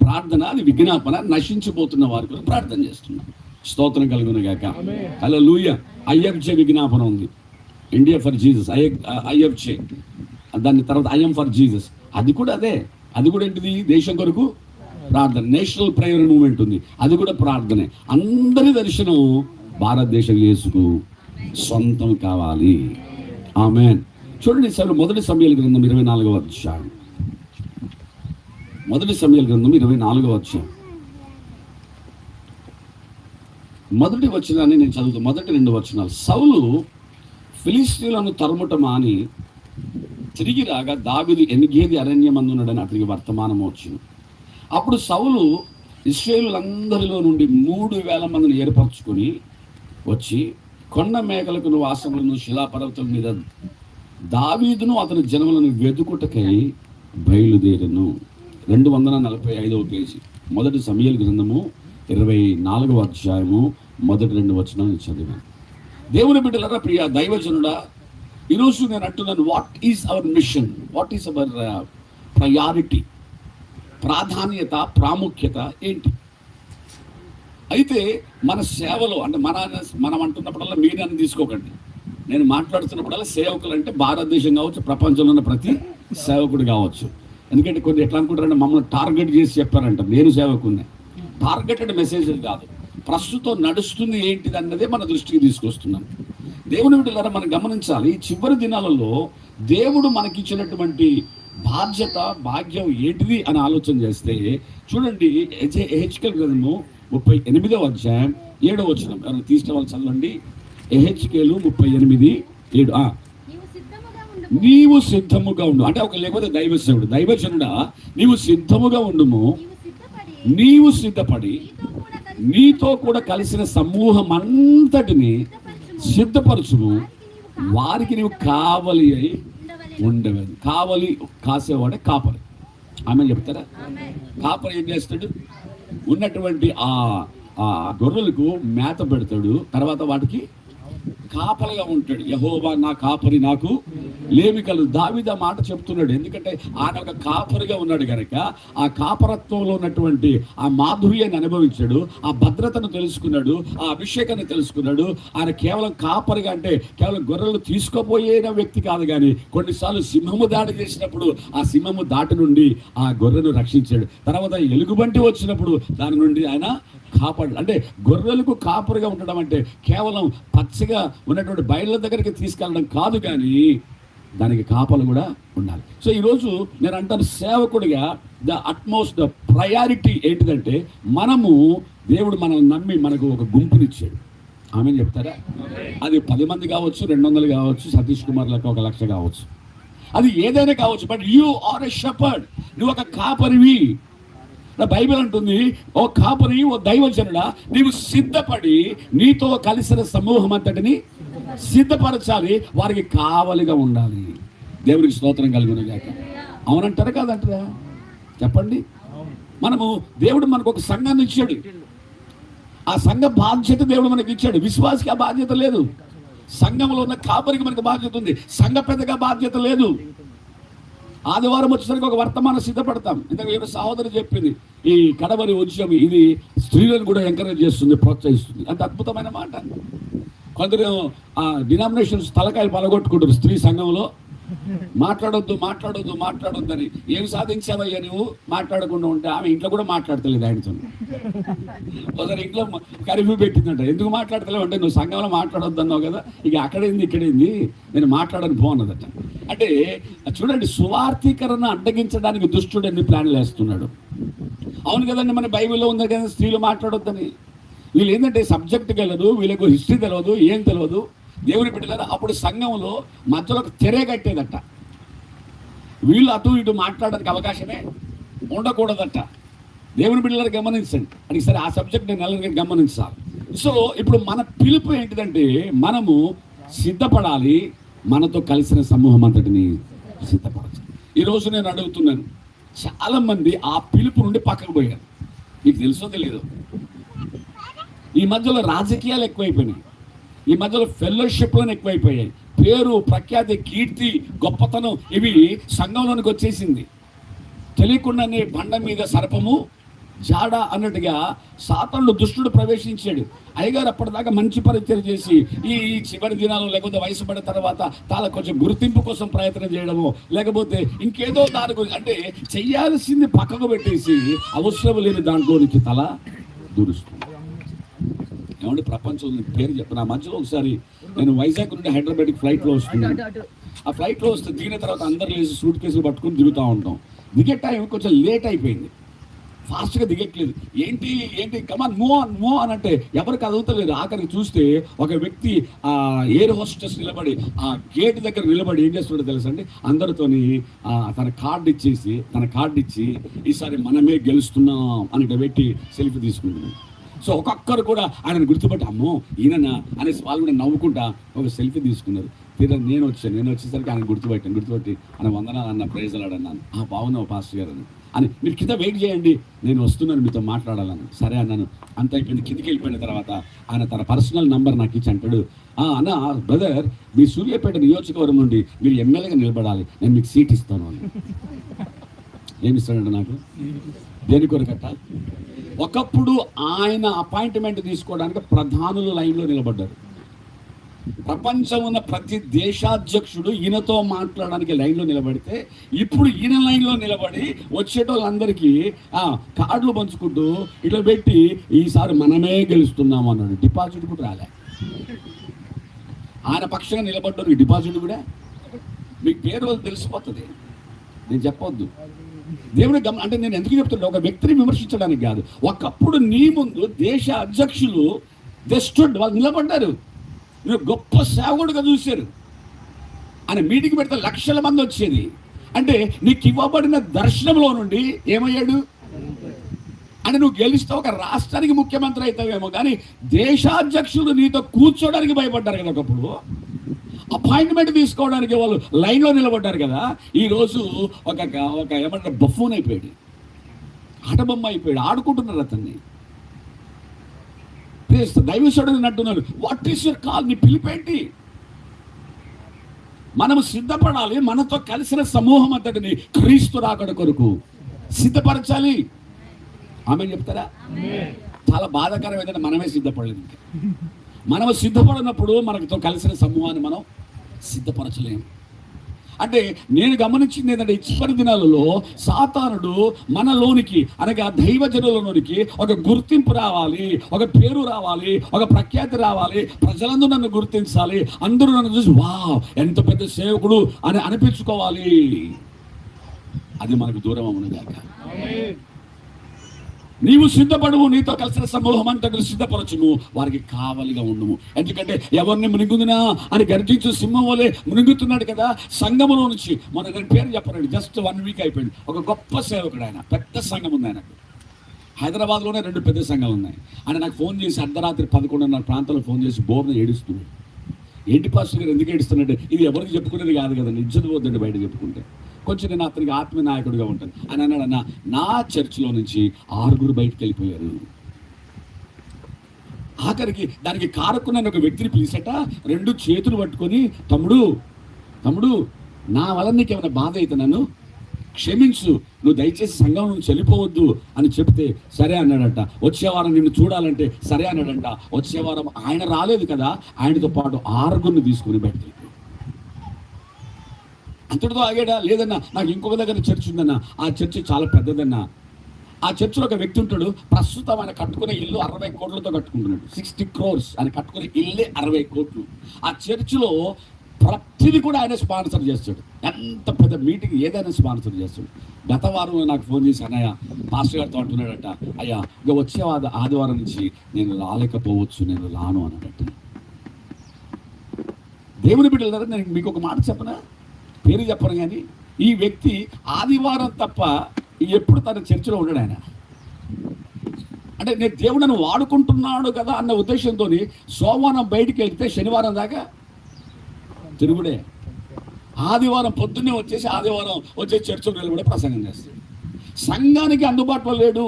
ప్రార్థన, అది విజ్ఞాపన. నశించిపోతున్న వారి కొరకు ప్రార్థన చేస్తున్నాం. స్తోత్రం కలుగును గాక. హల్లెలూయా. ఐఎఫ్జే విజ్ఞాపన ఉంది, ఇండియా ఫర్ జీసస్. ఐఎఫ్జే, దాని తర్వాత ఐఎం ఫర్ జీసస్. అది కూడా అదే. అది కూడా ఏంటిది? దేశం కొరకు ప్రార్థన. నేషనల్ ప్రేయర్ మూవ్మెంట్ ఉంది, అది కూడా ప్రార్థనే. అందరి దర్శనం భారతదేశం యేసుకు సొంతం కావాలి. ఆమేన్. చూడండి సార్, మొదటి సమూయేలు గ్రంథం 24వ అధ్యాయం. మొదటి సమూయేలు గ్రంథం 24వ అధ్యాయం మొదటి వచనాన్ని నేను చదువుతాను. మొదటి 2 వచనాలు. సౌలు ఫిలిష్తీయులను తరుముట మాని తిరిగి రాగా దావీదు ఎన్గేది అరణ్యమందున్నాడని అతనికి వర్తమానం వచ్చింది. అప్పుడు సౌలు ఇశ్రాయేలులందరిలో నుండి 3,000 మందిని ఏర్పరచుకొని వచ్చి కొండ మేకలకు వాసములను శిలాపర్వతం మీద దావీదును అతని జనములను వెతుకుటకై బయలుదేరను. 245వ పేజీ. మొదటి సమూయేలు గ్రంథము 24వ అధ్యాయము మొదటి 2 వచనాలు చదివాను. దేవుని బిడ్డలారా, ప్రియ దైవజనుడా, ఈరోజు నేను అంటున్నాను, what is our machine? What is our priority? ప్రాధాన్యత, ప్రాముఖ్యత ఏంటి? అయితే మన సేవలో, అంటే మనం అంటున్నప్పుడల్లా మీడియాని తీసుకోకండి. నేను మాట్లాడుతున్నప్పుడల్లా సేవకులు అంటే భారతదేశం కావచ్చు, ప్రపంచంలో ఉన్న ప్రతి సేవకుడు కావచ్చు. ఎందుకంటే కొన్ని ఎట్లా అనుకుంటారంటే మమ్మల్ని టార్గెట్ చేసి చెప్పారంట. నేను సేవకునే. టార్గెటెడ్ మెసేజ్ కాదు, ప్రస్తుతం నడుస్తుంది ఏంటిది అన్నదే మన దృష్టికి తీసుకొస్తున్నాం. దేవుని బిడ్డలారా, మనం గమనించాలి, చివరి దినాలలో దేవుడు మనకిచ్చినటువంటి బాధ్యత, భాగ్యం ఏంటిది అని ఆలోచన చేస్తే చూడండి, ఎహెచ్కేలు గ్రంథము 38వ అధ్యాయం 7వ వచనం. ఎవరైనా తీసుకున్న వాళ్ళు చదవండి. ఎహెచ్కేలు 38:7. నీవు సిద్ధముగా ఉండు. అంటే ఒక లేకపోతే దైవజనుడు, దైవజనుడా నీవు సిద్ధముగా ఉండుము. నీవు సిద్ధపడి నీతో కూడా కలిసిన సమూహం అంతటిని సిద్ధపరచుము. వారికి నీవు కావలి అయి ఉండవేది. కావలి కాసేవాడే కాపరి. ఆమె చెప్తారా? కాపరి ఏం చేస్తాడు? ఉన్నటువంటి ఆ గొర్రెలకు మేత పెడతాడు, తర్వాత వాటికి కాపలిగా ఉంటాడు. యెహోవా నా కాపరి, నాకు లేమి కలదు. దావీదు ఆ మాట చెప్తున్నాడు. ఎందుకంటే ఆయన ఒక కాపరిగా ఉన్నాడు కనుక ఆ కాపరత్వంలో ఉన్నటువంటి ఆ మాధుర్యాన్ని అనుభవించాడు, ఆ భద్రతను తెలుసుకున్నాడు, ఆ అభిషేకాన్ని తెలుసుకున్నాడు. ఆయన కేవలం కాపరిగా అంటే కేవలం గొర్రెలు తీసుకోపోయిన వ్యక్తి కాదు, కానీ కొన్నిసార్లు సింహము దాడి చేసినప్పుడు ఆ సింహము దాటి నుండి ఆ గొర్రెను రక్షించాడు. తర్వాత ఎలుగుబంటి వచ్చినప్పుడు దాని నుండి ఆయన కాపాడు. అంటే గొర్రెలకు కాపరిగా ఉండడం అంటే కేవలం పచ్చగా ఉన్నటువంటి బయళ్ళ దగ్గరికి తీసుకెళ్ళడం కాదు, కానీ దానికి కాపలు కూడా ఉండాలి. సో ఈరోజు నేను అంటాను, సేవకుడిగా ద ప్రయారిటీ ఏంటిదంటే, మనము దేవుడు మనం నమ్మి మనకు ఒక గుంపునిచ్చాడు. ఆమె చెప్తారా? అది 10 మంది కావచ్చు, 200 కావచ్చు, సతీష్ కుమార్ లెక్క 1,00,000 కావచ్చు, అది ఏదైనా కావచ్చు. But you are a shepherd. నువ్వు ఒక కాపరివి. బైబిల్ అంటుంది, ఓ కాపరి, ఓ దైవజనుడా, నీవు సిద్ధపడి నీతో కలిసిన సమూహం అంతటిని సిద్ధపరచాలి, వారికి కావలిగా ఉండాలి. దేవునికి స్తోత్రం కలుగును గాక. అవునంటారా కాదంటారా? చెప్పండి. దేవుడు మనకు ఒక సంఘాన్ని ఇచ్చాడు. ఆ సంఘ బాధ్యత దేవుడు మనకి ఇచ్చాడు. విశ్వాసికి ఆ బాధ్యత లేదు. సంఘంలో ఉన్న కాపరికి మనకు బాధ్యత ఉంది. సంఘ పెద్దగా బాధ్యత లేదు. ఆదివారం వచ్చేసరికి ఒక వర్తమానం సిద్ధపడతాం. ఇంతకు ఏదో సహోదరు చెప్పింది, ఈ కడవరి ఉద్యమం ఇది స్త్రీలను కూడా ఎంకరేజ్ చేస్తుంది, ప్రోత్సహిస్తుంది. అంత అద్భుతమైన మాట. కొందరు ఆ డినామినేషన్స్ తలకాయలు పలగొట్టుకుంటారు స్త్రీ సంఘంలో. మాట్లాడొద్దు అని. ఏమి సాధించావయ్యా నువ్వు మాట్లాడకుండా ఉంటే? ఆమె ఇంట్లో కూడా మాట్లాడతలేదు ఆయనతో. ఒకసారి ఇంట్లో కరిఫ్యూ పెట్టిందంట. ఎందుకు మాట్లాడతలేవు అంటే, నువ్వు సంఘంలో మాట్లాడొద్దు అన్నావు కదా, ఇక ఇక్కడేంది నేను మాట్లాడని పోన్నదట. అంటే చూడండి, సువార్థీకరణ అడ్డగించడానికి దుష్టుడు ఎన్ని ప్లాన్లు వేస్తున్నాడు. అవును కదండి, మన బైబిల్లో ఉంది కదా స్త్రీలు మాట్లాడొద్దని. వీళ్ళు ఏంటంటే సబ్జెక్ట్ తెలియదు, వీళ్ళకు హిస్టరీ తెలియదు, ఏం తెలియదు. దేవుని బిడ్డలారా, అప్పుడు సంఘంలో మధ్యలో ఒక తెరే కట్టేదట. వీళ్ళు అటు ఇటు మాట్లాడడానికి అవకాశమే ఉండకూడదట. దేవుని బిడ్డలారా గమనించండి. అది సరే, ఆ సబ్జెక్ట్ నేను నెలగా గమనించాలి. సో ఇప్పుడు మన పిలుపు ఏంటిదంటే, మనము సిద్ధపడాలి, మనతో కలిసిన సమూహం అంతటిని సిద్ధపడాలి. ఈరోజు నేను అడుగుతున్నాను, చాలామంది ఆ పిలుపు నుండి పక్కకు పోయారు. మీకు తెలుసో తెలీదు, ఈ మధ్యలో రాజకీయాలు ఎక్కువైపోయినాయి. ఈ మధ్యలో ఫెలోషిప్లను ఎక్కువైపోయాయి. పేరు, ప్రఖ్యాతి, కీర్తి, గొప్పతనం ఇవి సంఘంలోనికి వచ్చేసింది. తెలియకుండానే బండ మీద సర్పము జాడ అన్నట్టుగా సాతానుడు దుష్టుడు ప్రవేశించాడు. అయ్యగారు అప్పటిదాకా మంచి పరిచయం చేసి ఈ చివరి దినాలు లేకపోతే వయసు పడిన తర్వాత తాను కొంచెం గుర్తింపు కోసం ప్రయత్నం చేయడము, లేకపోతే ఇంకేదో దాని గురించి అంటే చెయ్యాల్సింది పక్కకు పెట్టేసి అవసరం లేని దాంట్లోనికి తల దూరుస్తుంది. ఏమంటే ప్రపంచం పేరు చెప్పిన మధ్యలో ఒకసారి నేను వైజాగ్ నుండి హైదరాబాద్కి ఫ్లైట్లో వస్తున్నాను. ఆ ఫ్లైట్లో వస్తే దిగిన తర్వాత అందరు లేచి సూట్ కేసులు పట్టుకుని దిగుతూ ఉంటాం. దిగే టైం కొంచెం లేట్ అయిపోయింది, ఫాస్ట్గా దిగట్లేదు. ఏంటి కమాన్ మూవ్ అని అంటే ఎవరికి అదుగుతలేదు. ఆఖరికి చూస్తే ఒక వ్యక్తి ఆ ఎయిర్ హోస్టెస్ నిలబడి ఆ గేట్ దగ్గర నిలబడి ఏం చేస్తున్నాడో తెలుసా అండి, అందరితోని తన కార్డు ఇచ్చి ఈసారి మనమే గెలుస్తున్నాం అని పెట్టి సెల్ఫీ తీసుకుంటున్నాం. సో ఒక్కొక్కరు కూడా ఆయనను గుర్తుపట్టి అమ్మో ఈయన అనేసి వాళ్ళు కూడా నవ్వుకుంటా ఒక సెల్ఫీ తీసుకున్నారు. తీరా నేను వచ్చేసరికి ఆయన గుర్తుపట్టి ఆయన వందనాలు అన్న ప్రైజలాడన్నాను. బాగున్నావు పాస్టర్ గారు అని మీరు కింద వెయిట్ చేయండి, నేను వస్తున్నాను మీతో మాట్లాడాలని. సరే అన్నాను. అంత అయిపోయింది. కిందికి వెళ్ళిపోయిన తర్వాత ఆయన తన పర్సనల్ నంబర్ నాకు ఇచ్చి అంటాడు, అన్న బ్రదర్ మీ సూర్యాపేట నియోజకవర్గం నుండి మీరు ఎమ్మెల్యేగా నిలబడాలి, నేను మీకు సీట్ ఇస్తాను అని. ఏమిస్తాడంట నాకు? దేని కొరకట్ట? ఒకప్పుడు ఆయన అపాయింట్మెంట్ తీసుకోవడానికి ప్రధానులు లైన్లో నిలబడ్డారు. ప్రపంచం ఉన్న ప్రతి దేశాధ్యక్షుడు ఈయనతో మాట్లాడడానికి లైన్లో నిలబడితే ఇప్పుడు ఈయన లైన్లో నిలబడి వచ్చేటోళ్ళందరికీ కార్డులు పంచుకుంటూ ఇట్లా పెట్టి ఈసారి మనమే గెలుస్తున్నాము అన్నాడు. డిపాజిట్ కూడా రాలే. ఆయన పక్షంగా నిలబడ్డారు. ఈ డిపాజిట్ కూడా మీకు పేరు తెలిసిపోతుంది, నేను చెప్పొద్దు. దేవుని అంటే నేను ఎందుకు చెప్తున్నా, ఒక వ్యక్తిని విమర్శించడానికి కాదు. ఒకప్పుడు నీ ముందు దేశ అధ్యక్షులు వాళ్ళు నిలబడ్డారు, మీరు గొప్ప సేవకుడుగా చూశారు. ఆయన మీటింగ్ పెడితే లక్షల మంది వచ్చేది. అంటే నీకు ఇవ్వబడిన దర్శనంలో నుండి ఏమయ్యాడు అంటే నువ్వు గెలిస్తే ఒక రాష్ట్రానికి ముఖ్యమంత్రి అవుతావేమో, కానీ దేశాధ్యక్షులు నీతో కూర్చోడానికి భయపడ్డారు కదా. ఒకప్పుడు అపాయింట్మెంట్ తీసుకోవడానికి వాళ్ళు లైన్లో నిలబడ్డారు కదా. ఈరోజు ఒక ఏమంటారు బఫూన్ అయిపోయాడు, ఆటబొమ్మ అయిపోయాడు, ఆడుకుంటున్నారు అతన్ని. దైవశుడు అంటున్నాడు, వాట్ ఈస్ యువర్ కాల్? నీ పిలిపేంటి? మనము సిద్ధపడాలి. మనతో కలిసిన సమూహం అంతటిని క్రీస్తు రాకడ కొరకు సిద్ధపరచాలి. ఆమె చెప్తారా? చాలా బాధాకరం ఏంటంటే మనమే సిద్ధపడలేదు. మనము సిద్ధపడినప్పుడు మనతో కలిసిన సమూహాన్ని మనం సిద్ధపరచలేము. అంటే నేను గమనించింది ఏంటంటే చివరి దినాలలో సాతానుడు మనలోనికి అనగా దైవజనులలోనికి ఒక గుర్తింపు రావాలి, ఒక పేరు రావాలి, ఒక ప్రఖ్యాతి రావాలి, ప్రజలందరూ నన్ను గుర్తించాలి, అందరూ నన్ను చూసి వావ్ ఎంత పెద్ద సేవకుడు అని అనిపించుకోవాలి. అది మనకు దూరం అవునుగాక. నీవు సిద్ధపడువు, నీతో కలిసిన సమూహం అంతా సిద్ధపరచుము, వారికి కావలిగా ఉండుము. ఎందుకంటే ఎవరిని మునిగుందినా అని గర్జించు సింహం వలె మునిగుతున్నాడు కదా సంఘములో నుంచి. మన దాని పేరు చెప్పరండి, జస్ట్ 1 వీక్ అయిపోయింది. ఒక గొప్ప సేవకుడు, ఆయన పెద్ద సంఘం ఉంది. ఆయనకు హైదరాబాద్లోనే 2 పెద్ద సంఘాలు ఉన్నాయి. ఆయన నాకు ఫోన్ చేసి అర్ధరాత్రి 11:30 ప్రాంతంలో ఫోన్ చేసి బోర్ని ఏడుస్తున్నాడు. ఏంటి పాస్టర్ గారు ఎందుకు ఏడుస్తున్నట్టు? ఇది ఎవరికి చెప్పుకునేది కాదు కదండి, ఇజ్జత్ పోద్దండి బయట చెప్పుకుంటే. కొంచెం నేను అతనికి ఆత్మీయ నాయకుడిగా ఉంటాను అని అన్నాడు. అన్న నా చర్చిలో నుంచి 6 బయటకు వెళ్ళిపోయారు. ఆఖరికి దానికి కారకున్న ఒక వ్యక్తిని పిలిచట 2 చేతులు పట్టుకొని, తమ్ముడు నా వల్ల నీకు ఏమైనా బాధ అయితే నన్ను క్షమించు, నువ్వు దయచేసి సంఘం నుంచి వెళ్ళిపోవద్దు అని చెప్తే సరే అన్నాడంట. వచ్చే వారం నిన్ను చూడాలంటే సరే అన్నాడంట. వచ్చే వారం ఆయన రాలేదు కదా, ఆయనతో పాటు 6 తీసుకుని బయటకు. అంతటితో ఆగాడా? లేదన్నా నాకు ఇంకొక దగ్గర చర్చ్ ఉందన్నా, ఆ చర్చి చాలా పెద్దదన్నా. ఆ చర్చిలో ఒక వ్యక్తి ఉంటాడు, ప్రస్తుతం ఆయన కట్టుకునే ఇల్లు 60 కోట్లతో కట్టుకుంటున్నాడు. 60 crores ఆయన కట్టుకునే ఇల్లే 60 కోట్లు. ఆ చర్చిలో ప్రతిదీ కూడా ఆయన స్పాన్సర్ చేస్తాడు. ఎంత పెద్ద మీటింగ్ ఏదైనా స్పాన్సర్ చేస్తాడు. గత వారం నాకు ఫోన్ చేసి అన్నయ్య మాస్టర్ గారితో అంటున్నాడట, అయ్యా ఇక వచ్చే ఆదివారం నుంచి నేను రాలేకపోవచ్చు, నేను రాను అన్నాడట. దేవుని బిడ్డలారా, నేను మీకు ఒక మాట చెప్పనా, పేరు చెప్పను కానీ ఈ వ్యక్తి ఆదివారం తప్ప ఎప్పుడు తన చర్చిలో ఉండడు. ఆయన అంటే నేను దేవుడిని వాడుకుంటున్నాడు కదా అన్న ఉద్దేశంతో సోమవారం బయటికి వెళ్తే శనివారం దాకా తిరుగుడే. ఆదివారం పొద్దున్నే వచ్చేసి ఆదివారం వచ్చే చర్చిలో నిలబడే ప్రసంగం చేస్తాడు. సంఘానికి అందుబాటులో లేడు.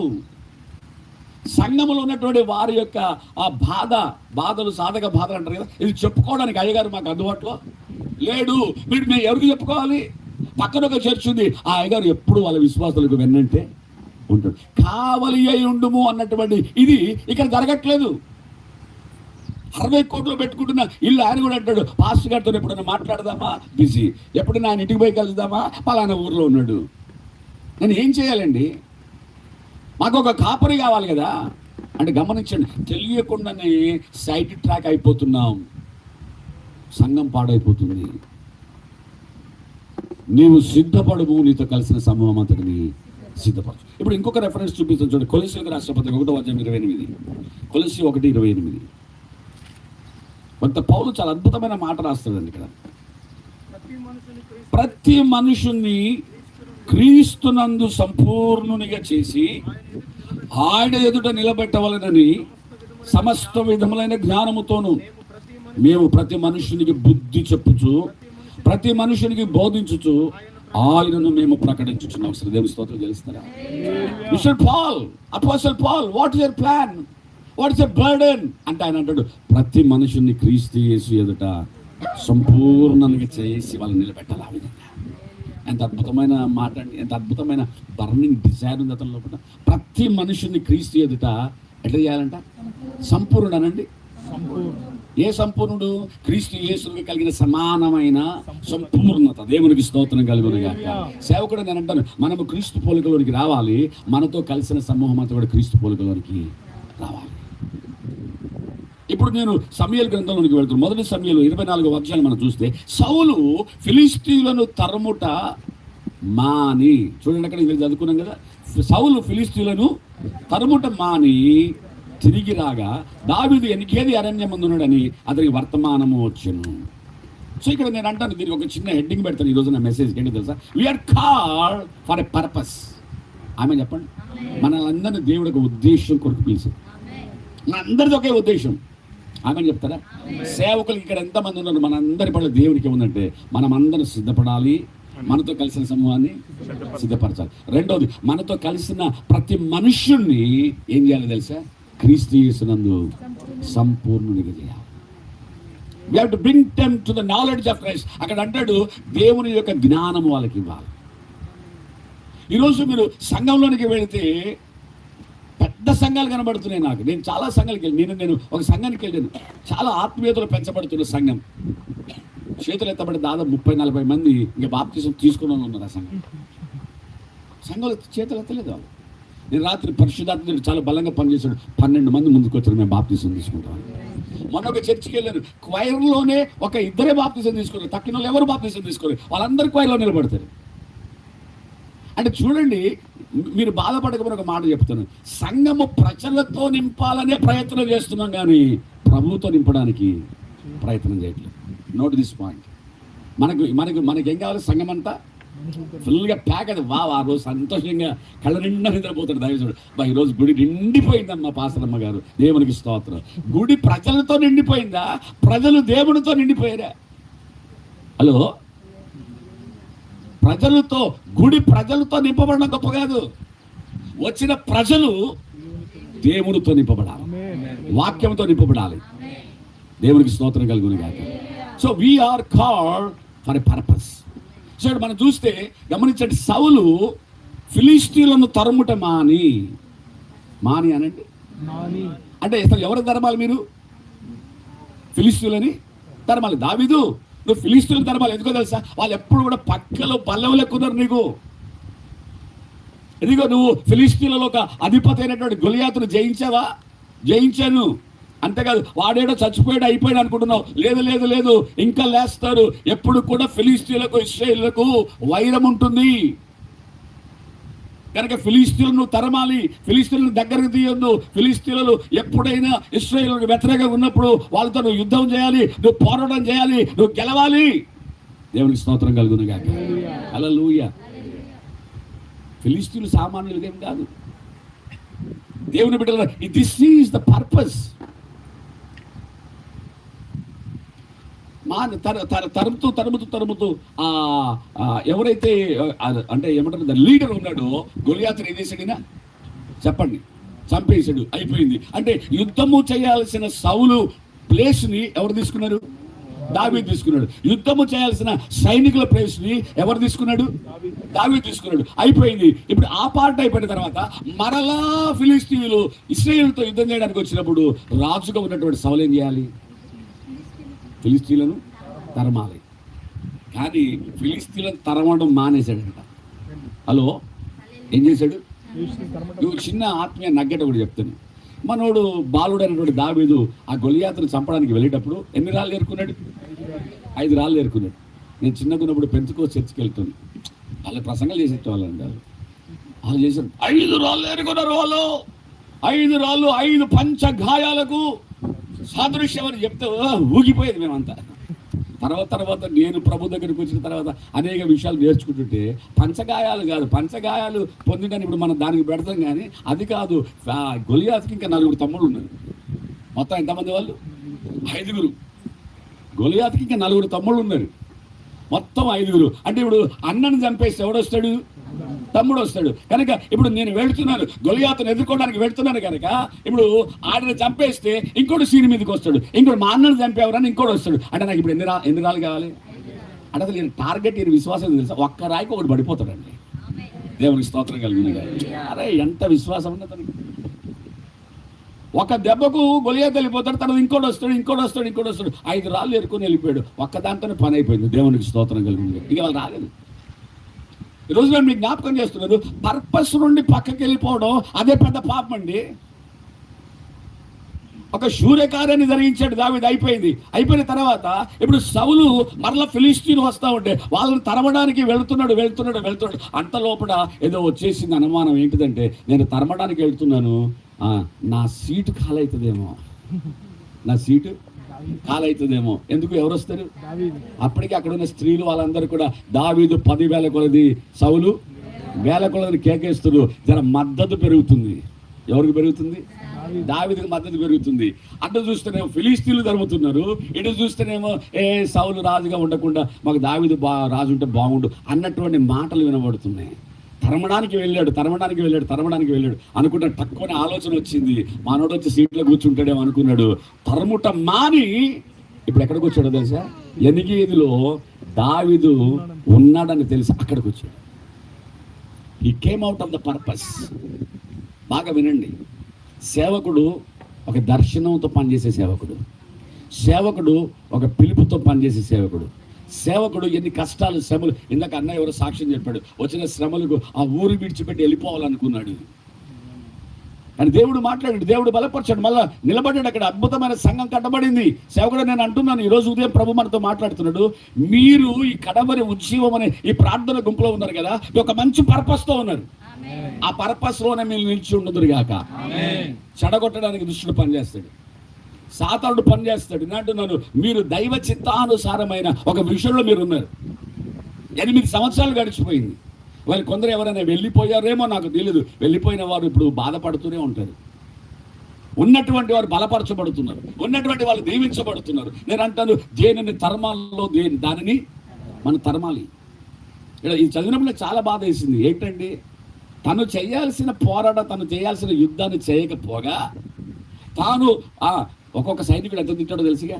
సంఘంలో ఉన్నటువంటి వారి యొక్క ఆ బాధలు సాధక బాధలు అంటారు కదా, ఇది చెప్పుకోవడానికి అయ్యగారు మాకు అందుబాటులో లేడు. మీరు మేము ఎవరికి చెప్పుకోవాలి? పక్కన ఒక చర్చ్ ఉంది, ఆ అయ్యగారు ఎప్పుడు వాళ్ళ విశ్వాసాలకు వెన్నంటే ఉంటాడు. కావలి అయి ఉండుము అన్నటువంటి ఇది ఇక్కడ జరగట్లేదు. 60 కోట్లు పెట్టుకుంటున్న ఇల్లు ఆయన కూడా అంటాడు, పాస్టర్ గారితో ఎప్పుడైనా మాట్లాడదామా, బిజీ, ఎప్పుడైనా ఆయన ఇంటికి పోయి కలుద్దామా, పలానా ఊర్లో ఉన్నాడు. నేను ఏం చేయాలండి? మాకు ఒక కాపరి కావాలి కదా. అంటే గమనించండి, తెలియకుండానే సైడ్ ట్రాక్ అయిపోతున్నాం, సంఘం పాడైపోతుంది. నీవు సిద్ధపడము, నీతో కలిసిన సమూహం అంతటిని సిద్ధపడచ్చు. ఇప్పుడు ఇంకొక రెఫరెన్స్ చూపిస్తాను చూడండి, కొలస్సీలకు రాసిన పత్రిక 1:28. కొలస్సీ 1:28. కొంత పౌలు చాలా అద్భుతమైన మాట రాస్తాడండి ఇక్కడ. ప్రతి మనుషుని క్రీస్తునందు సంపూర్ణునిగా చేసి ఆయన ఎదుట నిలబెట్టవలనని సమస్త విధములైన జ్ఞానముతోను మేము ప్రతి మనుషునికి బుద్ధి చెప్పుచు, ప్రతి మనుషునికి బోధించుచు ఆయనను మేము ప్రకటించుచున్నాం. దేవుని స్తోత్రం. తెలుస్తారా? Mister Paul, apostle Paul, what is your plan, what is your burden అంటే ఆయన అంటాడు, ప్రతి మనుషుని క్రీస్తు యేసు ఎదుట సంపూర్ణంగా చేసి వాళ్ళని నిలబెట్టాలి. ఆ విధంగా ఎంత అద్భుతమైన మాట అండి, ఎంత అద్భుతమైన బర్నింగ్ డిజైర్ ఉంది అతని లోపల. ప్రతి మనుషుని క్రీస్తు ఎదుట ఎట్లా చేయాలంట? సంపూర్ణనండి. ఏ సంపూర్ణుడు? క్రీస్తు యేసుకి కలిగిన సమానమైన సంపూర్ణత. దేవునికి స్తోత్రం కలుగునుగాక. సేవకుడు నేను అంటాను, మనము క్రీస్తు పోలికలోనికి రావాలి, మనతో కలిసిన సమూహం అంతా కూడా క్రీస్తు పోలికలోనికి రావాలి. ఇప్పుడు నేను సమూయేలు గ్రంథంలోనికి వెళ్తున్నాను. 1 సమూయేలు 24వ అధ్యాయం మనం చూస్తే, సౌలు ఫిలిష్తీయులను తరుముట మాని, చూడండి అక్కడ వీళ్ళు చదువుకున్నాం కదా, సౌలు ఫిలిష్తీయులను తరుముట మాని తిరిగి రాగా దావీదు ఎనికేది అరణ్యమందున్నాడని అతనికి వర్తమానము వచ్చెను. సో ఇక్కడ నేను అంటాను, దీనికి ఒక చిన్న హెడ్డింగ్ పెడతాను ఈరోజు నా మెసేజ్. ఏంటో తెలుసా? We're called for a purpose. ఆమె చెప్పండి. మనల్ని దేవుడు ఒక ఉద్దేశం కొరకు పిలిచి, మనందరిది ఒకే ఉద్దేశం. ఆమె చెప్తారా? సేవకులు ఇక్కడ ఎంతమంది ఉన్నారు, మనందరి పట్ల దేవునికి ఏముందంటే మనం అందరం సిద్ధపడాలి, మనతో కలిసిన సమూహాన్ని సిద్ధపరచాలి. రెండోది, మనతో కలిసిన ప్రతి మనుష్యుణ్ణి ఏం చేయాలి తెలుసా? క్రీస్తు యేసునందు సంపూర్ణునిగా చేయాలి. We have to bring them to the knowledge of Christ. అక్కడ అంటాడు, దేవుని యొక్క జ్ఞానం వాళ్ళకి ఇవ్వాలి. ఈరోజు మీరు సంఘంలోనికి వెళితే పెద్ద సంఘాలు కనబడుతున్నాయి నాకు. నేను చాలా సంఘాలకి వెళ్ళి నేను ఒక సంఘానికి వెళ్ళాను, చాలా ఆత్మీయతలు పెంచబడుతున్న సంఘం. చేతులు ఎత్తబడి దాదాపు 30-40 మంది ఇంకా బాప్తిజం తీసుకుని ఉన్నారు. ఆ సంఘంలో చేతులు ఎత్తలేదు వాళ్ళు. నేను రాత్రి పరిశుద్ధాత్మ చాలా బలంగా పనిచేశాడు. 12 మంది ముందుకు వచ్చారు, మేము బాప్తిజం తీసుకుంటాం. మొన్న ఒక చర్చికి వెళ్ళాను, క్వైర్లోనే ఒక 2 బాప్తిజం తీసుకున్నారు. తక్కిన వాళ్ళు ఎవరు బాప్తిజం తీసుకోరు, వాళ్ళందరూ క్వైర్లో నిలబడతారు. అంటే చూడండి, మీరు బాధపడకపోయిన ఒక మాట చెప్తాను, సంఘము ప్రజలతో నింపాలనే ప్రయత్నం చేస్తున్నాం కానీ ప్రభువుతో నింపడానికి ప్రయత్నం చేయట్లేదు. Note this point. మనకేం కావాలి? సంఘం అంతా ఫుల్గా ప్యాక్. అది ఆ రోజు సంతోషంగా కళ్ళ నిండా నిద్రపోతాడు దైవజనుడు. ఈరోజు గుడి నిండిపోయిందమ్మా పాస్టరమ్మ గారు, దేవునికి స్తోత్రం. గుడి ప్రజలతో నిండిపోయిందా? ప్రజలు దేవునితో నిండిపోయారా? హలో, ప్రజలతో, గుడి ప్రజలతో నింపబడడం గొప్ప కాదు. వచ్చిన ప్రజలు దేవునితో నింపబడాలి, వాక్యంతో నింపబడాలి. దేవునికి స్తోత్రం కలుగునుగాక. So we're called for a purpose. So మనం చూస్తే గమనించండి, సౌలు ఫిలిష్తీయులను తరుముట మాని అనండి అంటే అసలు ఎవరు తరమాలి? మీరు ఫిలిష్తీయులని తరమాలి. దావీదు, నువ్వు ఫిలిష్తీయులను తరమాలి. ఎందుకో తెలుసా? వాళ్ళు ఎప్పుడు కూడా పక్కలో పల్లెవులు ఎక్కుతారు నీకు. ఇదిగో నువ్వు ఫిలిష్తీయులలో ఒక అధిపతి అయినటువంటి గొలియాతును జయించావా? జయించాను. అంతేకాదు, వాడేడో చచ్చిపోయాడు అయిపోయాడు అనుకుంటున్నావు. లేదు లేదు లేదు, ఇంకా లేస్తారు. ఎప్పుడు కూడా ఫిలిష్తీయులకు ఇశ్రాయేలులకు వైరం ఉంటుంది కనుక ఫిలిష్తీయులను నువ్వు తరమాలి, ఫిలిష్తీయులను దగ్గరకు తీయొద్దు. ఫిలిష్తీయులు ఎప్పుడైనా ఇశ్రాయేలుకు వ్యతిరేకంగా ఉన్నప్పుడు వాళ్ళతో నువ్వు యుద్ధం చేయాలి, నువ్వు పోరాటం చేయాలి, నువ్వు గెలవాలి. దేవునికి స్తోత్రం కలుగునుగాక. హల్లెలూయా. ఫిలిష్తీయులు సామాన్యులుగా ఏం కాదు. దేవుని బిడ్డల, దిస్ ఈజ్ ద పర్పస్. తరుముతూ ఎవరైతే అంటే ఏమంటారు లీడర్ ఉన్నాడో గొలియాతును ఏం చేశాడినా చెప్పండి, చంపేశాడు, అయిపోయింది. అంటే యుద్ధము చేయాల్సిన సౌలు ప్లేస్ని ఎవరు తీసుకున్నారు? దావీదు తీసుకున్నాడు. యుద్ధము చేయాల్సిన సైనికుల ప్లేస్ ని ఎవరు తీసుకున్నాడు? దావీదు తీసుకున్నాడు. అయిపోయింది. ఇప్పుడు ఆ పార్ట్ అయిపోయిన తర్వాత మరలా ఫిలిస్తీయులు ఇశ్రాయేలుతో యుద్ధం చేయడానికి వచ్చినప్పుడు రాజుగా ఉన్నటువంటి సౌలు ఏం చేయాలి? ఫిలిస్తీయులను తరమాలి. కానీ ఫిలిస్తీయులను తరమడం మానేశాడంట. హలో, ఏం చేశాడు? నువ్వు చిన్న ఆత్మీయ నగ్గట కూడా చెప్తాను. మనోడు బాలుడు అయినటువంటి దావీదు ఆ గొలియాతును చంపడానికి వెళ్ళేటప్పుడు ఎన్ని రాళ్ళు ఏరుకున్నాడు? 5 రాళ్ళు ఏరుకున్నాడు. నేను చిన్నగా ఉన్నప్పుడు పెంచుకోసి చర్చికి వెళ్తాను. వాళ్ళ ప్రసంగాలు చేసేటవాళ్ళండి. వాళ్ళు చేశారు. 5 రాళ్ళు ఏరుకున్నారు వాళ్ళు. 5 రాళ్ళు 5 పంచగాయాలకు సాదృశ్యం అని చెప్తే ఊగిపోయేది మేమంతా. తర్వాత నేను ప్రభు దగ్గరికి వచ్చిన తర్వాత అనేక విషయాలు నేర్చుకుంటుంటే పంచగాయాలు కాదు, పంచగాయాలు పొందినని ఇప్పుడు మనం దానికి పెడతాం. కానీ అది కాదు. గొలియాతుకి ఇంకా 4 తమ్ముళ్ళు ఉన్నారు. మొత్తం ఎంతమంది వాళ్ళు? 5. గొలియాతుకి ఇంకా 4 తమ్ముళ్ళు ఉన్నారు. మొత్తం 5. అంటే ఇప్పుడు అన్నని చంపేస్తే ఎవడొస్తాడు? తమ్ముడు వస్తాడు. కనుక ఇప్పుడు నేను వెళ్తున్నాను, గొలియాతును ఎదుర్కోవడానికి వెళ్తున్నాను. కనుక ఇప్పుడు ఆడిని చంపేస్తే ఇంకోటి సీని మీదకి వస్తాడు. ఇంకోటి మా అన్నను చంపేవరని ఇంకోటి వస్తాడు. అంటే నాకు ఇప్పుడు ఎన్ని రాళ్ళు కావాలి? అంటే అసలు నేను టార్గెట్ ఈయన విశ్వాసం తెలుసా? ఒక్క రాయికి ఒకటి పడిపోతాడండి. దేవునికి స్తోత్రం కలిగింది. అరే ఎంత విశ్వాసం ఉంది అతనికి. ఒక దెబ్బకు గొలియాతు వెళ్ళిపోతాడు. తర్వాత ఇంకోటి వస్తాడు. 5 రాళ్ళు ఎరుకొని వెళ్ళిపోయాడు. ఒక్క దాంతోనే పని అయిపోయింది. దేవునికి స్తోత్రం కలిగింది. ఇక వాళ్ళు రాలేదు. ఈరోజు నేను మీకు జ్ఞాపకం చేస్తున్నాను, పర్పస్ నుండి పక్కకి వెళ్ళిపోవడం అదే పెద్ద పాపం అండి. ఒక శూర్యకార్యాన్ని జరిగించాడు దావీదు. అయిపోయిన తర్వాత ఇప్పుడు సౌలు మరలా ఫిలిస్తీయులు వస్తూ ఉంటే వాళ్ళని తరమడానికి వెళ్తున్నాడు. అంత లోపల ఏదో వచ్చేసింది అనుమానం. ఏంటిదంటే, నేను తరమడానికి వెళ్తున్నాను, నా సీటు ఖాళవుతుందేమో, ఎందుకు? ఎవరు వస్తారు? అప్పటికి అక్కడ ఉన్న స్త్రీలు వాళ్ళందరూ కూడా దావీదు 10,000 కొలది, సౌలు 1,000 కొలది కేకేస్తున్నారు. జర మద్దతు పెరుగుతుంది. ఎవరికి పెరుగుతుంది? దావీదుకి మద్దతు పెరుగుతుంది. అటు చూస్తేనేమో ఫిలిస్తీన్లు తరుముతున్నారు, ఇటు చూస్తేనేమో సౌలు రాజుగా ఉండకుండా మాకు దావీదు రాజు ఉంటే బాగుండు అన్నటువంటి మాటలు వినబడుతున్నాయి. తరమడానికి వెళ్ళాడు అనుకుంటే తక్కువ ఆలోచన వచ్చింది. మనోడు వచ్చి సీట్లో కూర్చుంటాడేమో అనుకున్నాడు. తరముట మాని ఇప్పుడు ఎక్కడికి వచ్చాడో తెలుసా? ఎనిగేదిలో దావీదు ఉన్నాడని తెలిసి అక్కడికి వచ్చాడు. He came out of the purpose. బాగా వినండి. సేవకుడు ఒక దర్శనంతో పనిచేసే సేవకుడు ఒక పిలుపుతో పనిచేసే సేవకుడు ఎన్ని కష్టాలు, శ్రమలు. ఇందాక అన్న ఎవరో సాక్ష్యం చెప్పాడు, వచ్చిన శ్రమలకు ఆ ఊరు విడిచిపెట్టి వెళ్ళిపోవాలనుకున్నాడు. కానీ దేవుడు మాట్లాడాడు, దేవుడు బలపరిచాడు, మళ్ళా నిలబడ్డాడు. అక్కడ అద్భుతమైన సంఘం కట్టబడింది. సేవకుడు నేను అంటున్నాను, ఈరోజు ఉదయం ప్రభు మనతో మాట్లాడుతున్నాడు. మీరు ఈ కడవరి ఉజ్జీవం అనే ఈ ప్రార్థన గుంపులో ఉన్నారు కదా, ఒక మంచి పర్పస్తో ఉన్నారు. ఆ పర్పస్ లోనే మీరు నిలిచి ఉండదురు గాక. చెడగొట్టడానికి దుష్టుడు పనిచేస్తాడు, సాతానుడు పనిచేస్తాడు. నేను అంటున్నాను, మీరు దైవ చిత్తానుసారమైన ఒక విషయంలో మీరు ఉన్నారు. 8 సంవత్సరాలు గడిచిపోయింది. వాళ్ళు కొందరు ఎవరైనా వెళ్ళిపోయారేమో నాకు తెలియదు. వెళ్ళిపోయిన వారు ఇప్పుడు బాధపడుతూనే ఉంటారు. ఉన్నటువంటి వారు బలపరచబడుతున్నారు, ఉన్నటువంటి వాళ్ళు దీవించబడుతున్నారు. నేను అంటాను, దేనిని తరమాల్లో దానిని మనం తరమాలి. ఇక్కడ ఈ చదివినప్పుడు చాలా బాధ వేసింది. ఏంటండి, తను చేయాల్సిన పోరాటం, తను చేయాల్సిన యుద్ధాన్ని చేయకపోగా తాను ఒక్కొక్క సైనికుడు ఎంత తింటాడో తెలుసుగా,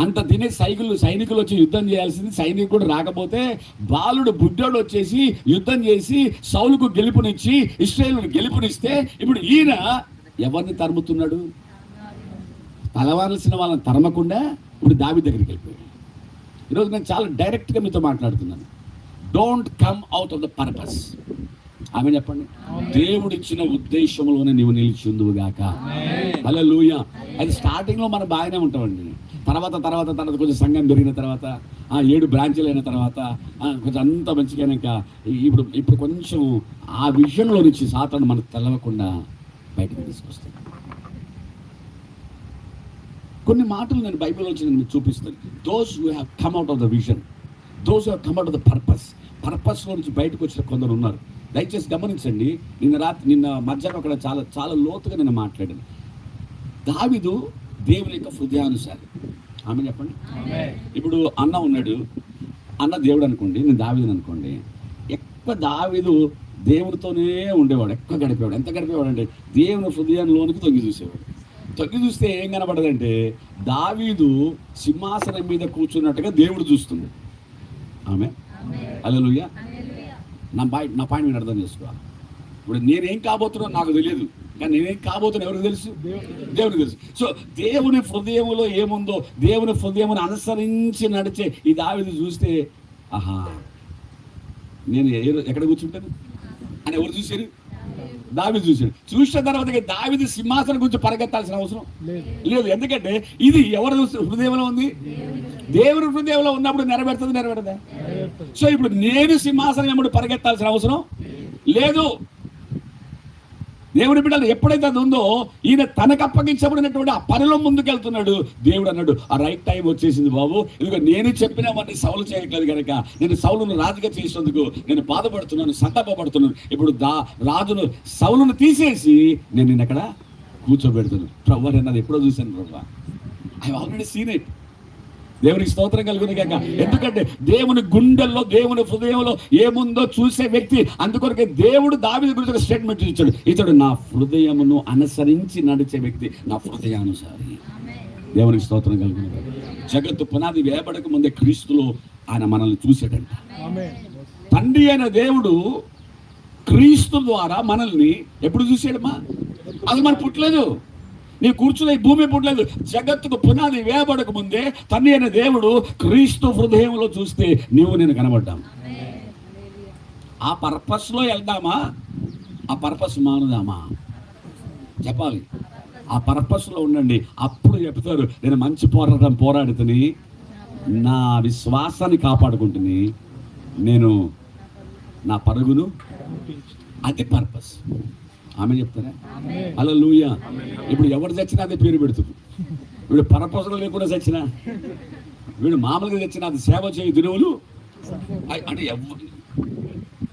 అంత తినే సైనికులు వచ్చి యుద్ధం చేయాల్సింది. సైనికుడు రాకపోతే బాలుడు బుడ్డోడు వచ్చేసి యుద్ధం చేసి సౌలుకు గెలుపునిచ్చి ఇశ్రాయేలును గెలుపునిస్తే ఇప్పుడు ఈయన ఎవరిని తరుముతున్నాడు? తలవాల్సిన వాళ్ళని తరమకుండా ఇప్పుడు దావీదు దగ్గరికి వెళ్ళిపోయాడు. ఈరోజు నేను చాలా డైరెక్ట్గా మీతో మాట్లాడుతున్నాను. Don't come out of the purpose. ఆమె చెప్పండి. దేవుడిచ్చిన ఉద్దేశంలోనే నీవు నిలిచి ఉందువుగాక. హల్లెలూయా. అది స్టార్టింగ్లో మనం బాగానే ఉంటామండి. తర్వాత కొంచెం సంఘం పెరిగిన తర్వాత 7 బ్రాంచ్లు అయిన తర్వాత కొంచెం అంత మంచిగా ఇప్పుడు కొంచెం ఆ విషయంలో నుంచి సాతాను మనకు తెలవకుండా బయటకు తీసుకొస్తాడు. కొన్ని మాటలు నేను బైబిల్ నుంచి నేను మీకు చూపిస్తాను. Those who have come out of the vision, those who have come out of the పర్పస్లో నుంచి బయటకు వచ్చిన కొందరు ఉన్నారు. దయచేసి గమనించండి. నిన్న మధ్యాహ్నం అక్కడ చాలా చాలా లోతుగా నేను మాట్లాడాను. దావీదు దేవుని యొక్క హృదయానుసారి. ఆమె చెప్పండి. ఇప్పుడు అన్న ఉన్నాడు, అన్న దేవుడు అనుకోండి, నేను దావీదుని అనుకోండి. ఎక్కువ దావీదు దేవుడితోనే ఉండేవాడు, ఎక్కువ గడిపేవాడు. ఎంత గడిపేవాడు అంటే దేవుని హృదయంలోనికి తొంగి చూసేవాడు. తొంగి చూస్తే ఏం కనబడదంటే దావీదు సింహాసనం మీద కూర్చున్నట్టుగా దేవుడు చూస్తుంది. ఆమె హల్లెలూయా. నా పాయింట్ మీరు అర్థం చేసుకోవాలి. ఇప్పుడు నేనేం కాబోతున్నానో నాకు తెలియదు, కానీ నేనేం కాబోతున్నా ఎవరికి తెలుసు? దేవునికి తెలుసు. సో దేవుని హృదయంలో ఏముందో, దేవుని హృదయమును అనుసరించి నడిచే ఈ దావీదు చూస్తే, ఆహా నేను ఎక్కడ కూర్చుంటాను అని ఎవరు చూశారు? దావీదు చూశాడు. చూసిన తర్వాత దావీదు సింహాసనం గురించి పరిగెత్తాల్సిన అవసరం లేదు. ఎందుకంటే ఇది ఎవరి హృదయంలో ఉంది? దేవుని హృదయంలో ఉన్నప్పుడు నెరవేరుతుందా? సో ఇప్పుడు నేను సింహాసనం ఎప్పుడు పరిగెత్తాల్సిన అవసరం లేదు. దేవుడి బిడ్డలు ఎప్పుడైతే అది ఉందో, ఈయన తనకు అప్పగించబడినటువంటి ఆ పనిలో ముందుకెళ్తున్నాడు. దేవుడు అన్నాడు, ఆ రైట్ టైం వచ్చేసింది బాబు, ఇదిగో నేను చెప్పినవన్నీ సౌలు చేయట్లేదు కనుక నేను సౌలును రాజుగా చేసినందుకు నేను బాధపడుతున్నాను, సంతాపపడుతున్నాను. ఇప్పుడు రాజును సౌలును తీసేసి నేను నిన్న అక్కడ కూర్చోబెడుతున్నాను. ప్రభు అన్నది ఎప్పుడో చూశాను ప్రభు. I already seen it. దేవునికి స్తోత్రం కలుగును గాక. ఎందుకంటే దేవుని గుండెల్లో, దేవుని హృదయంలో ఏముందో చూసే వ్యక్తి. అందుకొరకే దేవుడు దావీదు గురించి ఒక స్టేట్మెంట్ ఇచ్చాడు. ఇతడు నా హృదయమును అనుసరించి నడిచే వ్యక్తి, నా హృదయానుసారి. దేవునికి స్తోత్రం కలుగును గాక. జగత్తు పునాది వేయబడక ముందే క్రీస్తులో ఆయన మనల్ని చూశాడంట. తండ్రి అయిన దేవుడు క్రీస్తు ద్వారా మనల్ని ఎప్పుడు చూశాడమ్మా? అది మనం పుట్టలేదు, నీ కూర్చున్న ఈ భూమి పుట్టలేదు. జగత్తుకు పునాది వేయబడక ముందే తండ్రి అయిన దేవుడు క్రీస్తు హృదయంలో చూస్తే నీవు నేను కనబడ్డాము. ఆ పర్పస్లో వెళ్దామా? ఆ పర్పస్ మానుదామా? చెప్పాలి. ఆ పర్పస్లో ఉండండి. అప్పుడు చెప్తారు, నేను మంచి పోరాటం పోరాడుతుని నా విశ్వాసాన్ని కాపాడుకుంటుని నేను నా పరుగును. అది పర్పస్. ఆమె చెప్తారా? హల్లెలూయా. ఇప్పుడు ఎవరు చచ్చినా అదే పేరు పెడుతుంది. వీడు పరపసలు లేకుండా చచ్చినా, వీడు మామూలుగా చచ్చినా అది సేవ చేయి దినువులు అంటే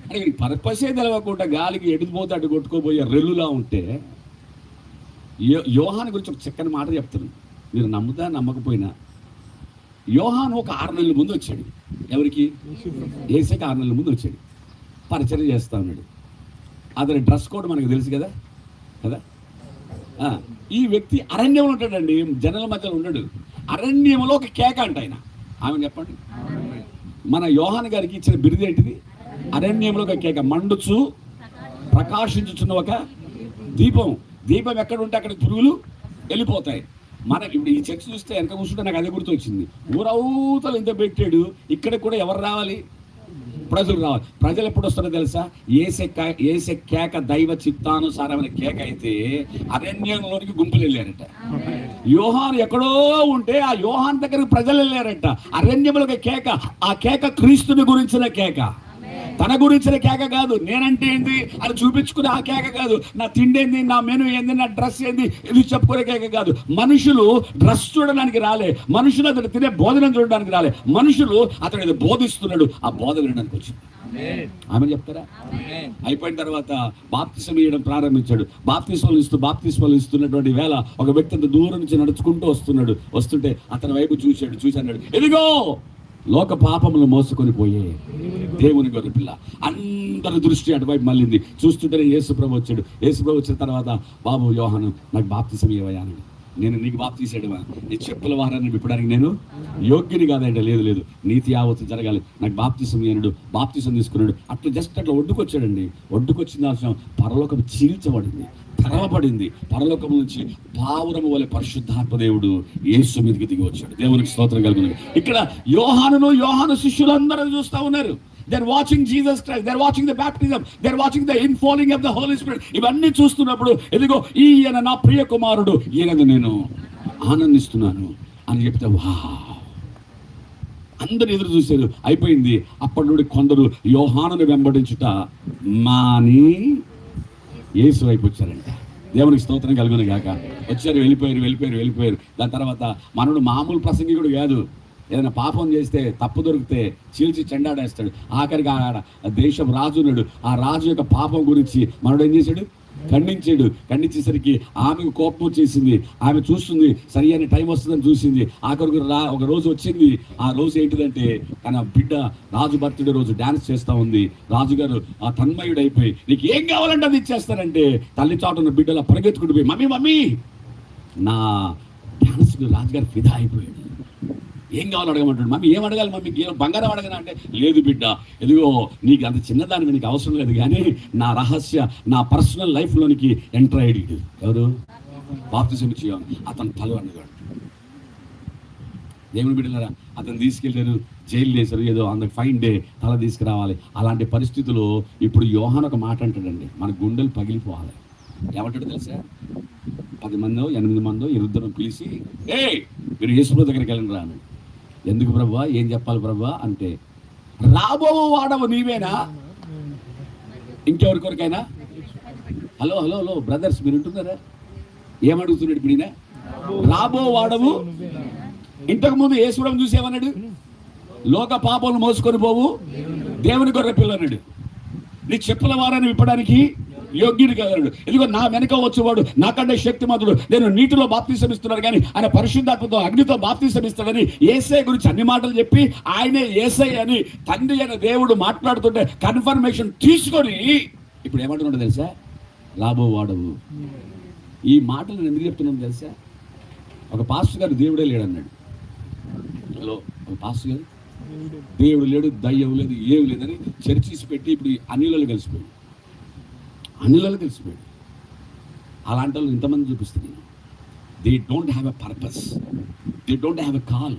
అంటే వీడికి పర్పసే తెలవకుండా గాలికి ఎడిపోతే అటు కొట్టుకోబోయే రెల్లులా ఉంటే. యోహాను గురించి ఒక చక్కని మాట చెప్తాను, మీరు నమ్ముతా నమ్మకపోయినా. యోహాను ఒక 6 నెలల ముందు వచ్చాడు. ఎవరికి? యేసుకి 6 నెలల ముందు వచ్చాడు. పరిచయం చేస్తా ఉన్నాడు. అతని డ్రెస్ కోడ్ మనకు తెలుసు కదా. ఈ వ్యక్తి అరణ్యంలో ఉంటాడండి, జనాల మధ్యలో ఉండడు. అరణ్యంలో ఒక కేక అంట ఆయన. ఆమె చెప్పండి. మన యోహాను గారికి ఇచ్చిన బిరుదు ఏంటిది? అరణ్యంలో ఒక కేక, మండుచు ప్రకాశించుచున్న ఒక దీపం. దీపం ఎక్కడ ఉంటే అక్కడ పురుగులు వెళ్ళిపోతాయి. మనకి ఇప్పుడు ఈ చర్చ చూస్తే వెనక కూర్చుంటే నాకు అదే గుర్తు వచ్చింది. ఊరవుతలు ఇంత పెట్టాడు, ఇక్కడ కూడా ఎవరు రావాలి? ప్రజలు రావాలి. ప్రజలు ఎప్పుడు వస్తారో తెలుసా? ఏసే కేక దైవ చిత్తానుసారమైన కేక అయితే అరణ్యంలోనికి గుంపులు వెళ్ళారట. యోహాను ఎక్కడో ఉంటే ఆ యోహాన్ దగ్గరకు ప్రజలు వెళ్ళారట. అరణ్యంలో కేక, ఆ కేక క్రీస్తుని గురించిన కేక, తన గురించిన కేక కాదు. నేనంటే ఏంది అని చూపించుకునే ఆ కేక కాదు. నా తిండి ఏంది, నా మెను ఏంది, నా డ్రెస్ ఏంది, ఇది చెప్పుకునే కేక కాదు. మనుషులు డ్రెస్ చూడడానికి రాలే, మనుషులు అతడు తినే భోజనం చూడడానికి రాలే, మనుషులు అతడు ఏదో బోధిస్తున్నాడు, ఆ బోధ వినడానికి వచ్చింది. ఆమె చెప్తారా? అయిపోయిన తర్వాత బాప్తిసం ఇవ్వడం ప్రారంభించాడు. బాప్తిస్మాలు ఇస్తున్నటువంటి వేళ ఒక వ్యక్తి అంత దూరం నుంచి నడుచుకుంటూ వస్తుంటే అతని వైపు చూశాడు. ఎదిగో లోక పాపములు మోసుకొని పోయే దేవుని గొర్రె పిల్ల. అందరి దృష్టి అటువైపు మళ్ళింది. చూస్తుంటేనే యేసుప్రభు వచ్చాడు. యేసుప్రభు వచ్చిన తర్వాత, బాబు యోహాను నాకు బాప్తిసం ఇవ్వయ్యా అన్నాడు. నేను నీకు బాప్తీసాడువా? నీ చెప్పుల వారాన్ని విప్పడానికి నేను యోగ్యుని కాదంటే, లేదు నీతి యావత్తు జరగాలి, నాకు బాప్తిసం ఇయ్యనుడు. బాప్తిసం తీసుకున్నాడు. అట్లా ఒడ్డుకొచ్చాడండి. ఒడ్డుకొచ్చిన పరలోకం చీల్చబడింది, తెరవబడింది. పరలోకం నుంచి పావురము వలె పరిశుద్ధాత్మ దేవుడు యేసు మీదకి దిగి వచ్చాడు. దేవునికి స్తోత్రం కలుగును. ఇక్కడ యోహాను శిష్యులందరూ చూస్తా ఉన్నారు. They're watching Jesus Christ. They're watching the baptism. They're watching the infalling of the Holy Spirit. ఇవన్నీ చూస్తున్నప్పుడు, ఎదిగో ఈయన నా ప్రియ కుమారుడు, ఈయనను నేను ఆనందిస్తున్నాను అని చెప్తే, వా అందరు ఎదురు చూశారు. అయిపోయింది. అప్పటి నుండి కొందరు యోహానుని వెంబడించుట మాని యేసు వైపు వచ్చారంట. దేవునికి స్తోత్రం కలుగును గాక. వచ్చారు, వెళ్ళిపోయారు. దాని తర్వాత మనడు మామూలు ప్రసంగికుడు కాదు. ఏదైనా పాపం చేస్తే, తప్పు దొరికితే చీల్చి చెండాడేస్తాడు. ఆఖరికి ఆ దేశం రాజున్నాడు. ఆ రాజు యొక్క పాపం గురించి మనడు ఏం చేశాడు? ఖండించేసరికి ఆమెకు కోపం వచ్చేసింది. ఆమె చూస్తుంది, సరి అయిన టైం వస్తుందని చూసింది. ఆఖరికి ఒక రోజు వచ్చింది. ఆ రోజు ఏంటిదంటే, తన బిడ్డ రాజు బర్త్డే రోజు డాన్స్ చేస్తూ ఉంది. రాజుగారు ఆ తన్మయుడు అయిపోయి, నీకు ఏం కావాలంటే అది ఇచ్చేస్తానంటే, తల్లి చాటున్న బిడ్డలా పరిగెత్తుకుంటూ పోయి, మమ్మీ నా డ్యాన్స్కి రాజుగారు ఫిదా అయిపోయాడు. ఏం కావాలో అడగమంటాడు. మమ్మీ ఏం అడగాలి మమ్మీ, బంగారం అడగనా అంటే, లేదు బిడ్డ, ఎదుగో నీకు అంత చిన్నదానికి నీకు అవసరం లేదు, కానీ నా రహస్య, నా పర్సనల్ లైఫ్లోనికి ఎంటర్ అయ్యాడు. ఎవరు? బాప్తిసం ఇచ్చేవాడు. అతను తల అన్నగాడు. దేవుని బిడ్డలారా, అతను తీసుకెళ్ళారు, జైలు వేశారు, ఏదో అందుకు ఫైన్ డే, తల తీసుకురావాలి. అలాంటి పరిస్థితుల్లో ఇప్పుడు యోహాను ఒక మాట అంటాడండి, మన గుండెలు పగిలిపోవాలి. ఏమంటాడు తెలుసా? 10 మందో 8 మందో 20 పిలిచి, మీరు యేసుప్రభు దగ్గరికి వెళ్ళండి రా అని. ఎందుకు ప్రభువా, ఏం చెప్పాలి ప్రభువా అంటే, రాబో వాడవు నీవేనా, ఇంకెవరి కొరకైనా? హలో హలో హలో బ్రదర్స్, మీరు ఉంటున్నారా? ఏమడుగుతున్నాడు ఇప్పుడు ఈయన? రాబో వాడవు. ఇంతకుముందు యేసుప్రభుని చూసి ఏమన్నాడు? లోక పాపములు మోసుకొని పోవు దేవుని గొర్రె పిల్ల అన్నాడు. నీ చెప్పుల వారాన్ని విప్పడానికి యోగ్యుడు కాదన్నాడు. ఇదిగో నా వెనక వచ్చేవాడు నాకంటే శక్తిమంతుడు, నేను నీటిలో బాప్తిసం ఇస్తున్నాను కానీ ఆయన పరిశుద్ధాత్మతో అగ్నితో బాప్తిసం ఇస్తాడని యేసయ్య గురించి అన్ని మాటలు చెప్పి, ఆయనే యేసయ్య అని తండ్రి అయిన దేవుడు మాట్లాడుతుంటే కన్ఫర్మేషన్ తీసుకొని ఇప్పుడు ఏమంటున్నాడు తెలుసా? లాభో వాడవు. ఈ మాటలు నేను ఎందుకు చెప్తున్నాను తెలుసా? ఒక పాస్టర్ గారు దేవుడే లేడన్నాడు. హలో, ఒక పాస్టర్ గారు దేవుడు లేడు, దయ్యం లేదు, ఏమి లేదని చర్చిస్ పెట్టి ఇప్పుడు అన్నిలలో కలిసిపోయాడు. అలాంటి వాళ్ళు ఇంతమంది చూపిస్తున్నాను. They don't have a purpose, they don't have a call.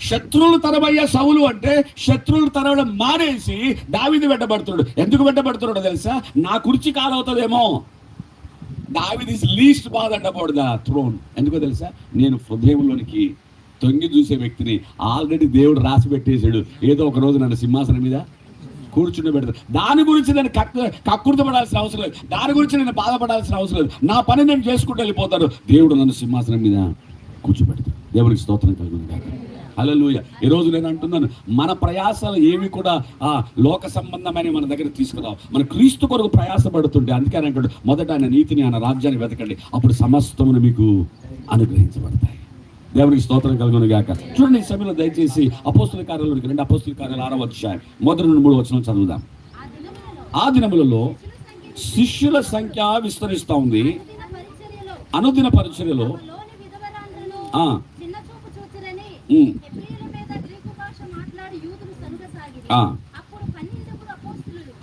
శత్రువులు తరమయ్యే సౌలు అంటే శత్రువులు తరవడం మానేసి దావీదు వెంటబడుతున్నాడు. ఎందుకు వెంటబడుతున్నాడో తెలుసా? నా కుర్చీ కాలవుతుందేమో. దావీదు is least bothered about the throne. ఎందుకో తెలుసా? నేను హృదయంలోనికి తొంగి చూసే వ్యక్తిని. ఆల్రెడీ దేవుడు రాసి పెట్టేశాడు, ఏదో ఒక రోజు నన్ను సింహాసనం మీద కూర్చుండబెడతాడు. దాని గురించి నేను కక్కుర్తపడాల్సిన అవసరం లేదు, దాని గురించి నేను బాధపడాల్సిన అవసరం లేదు. నా పని నేను చేసుకుంటూ వెళ్ళిపోతాను. దేవుడు నన్ను సింహాసనం మీద కూర్చోబెడతాడు. దేవుడికి స్తోత్రం కలుగును గాక. హల్లెలూయా. ఈరోజు నేను అంటున్నాను, మన ప్రయాసాలు ఏవి కూడా లోక సంబంధమైన మన దగ్గర తీసుకురావు. మన క్రీస్తు కొరకు ప్రయాసపడుతుంటే, అందుకే అని అంటాడు, మొదట ఆయన నీతిని, ఆయన రాజ్యాన్ని వెతకండి, అప్పుడు సమస్తమును మీకు అనుగ్రహించబడతాయి. దేవునికి స్తోత్రం కలుగును గాక. చూడండి, ఈ సమయంలో దయచేసి అపోస్తుల కార్యాలలోకి రండి. అపోస్తుల కార్యాలు 6వ అధ్యాయం 1-3 వచనం చదువుదాం. ఆ దినములలో శిష్యుల సంఖ్య విస్తరిస్తూ ఉంది. అనుదిన పరిచర్యలో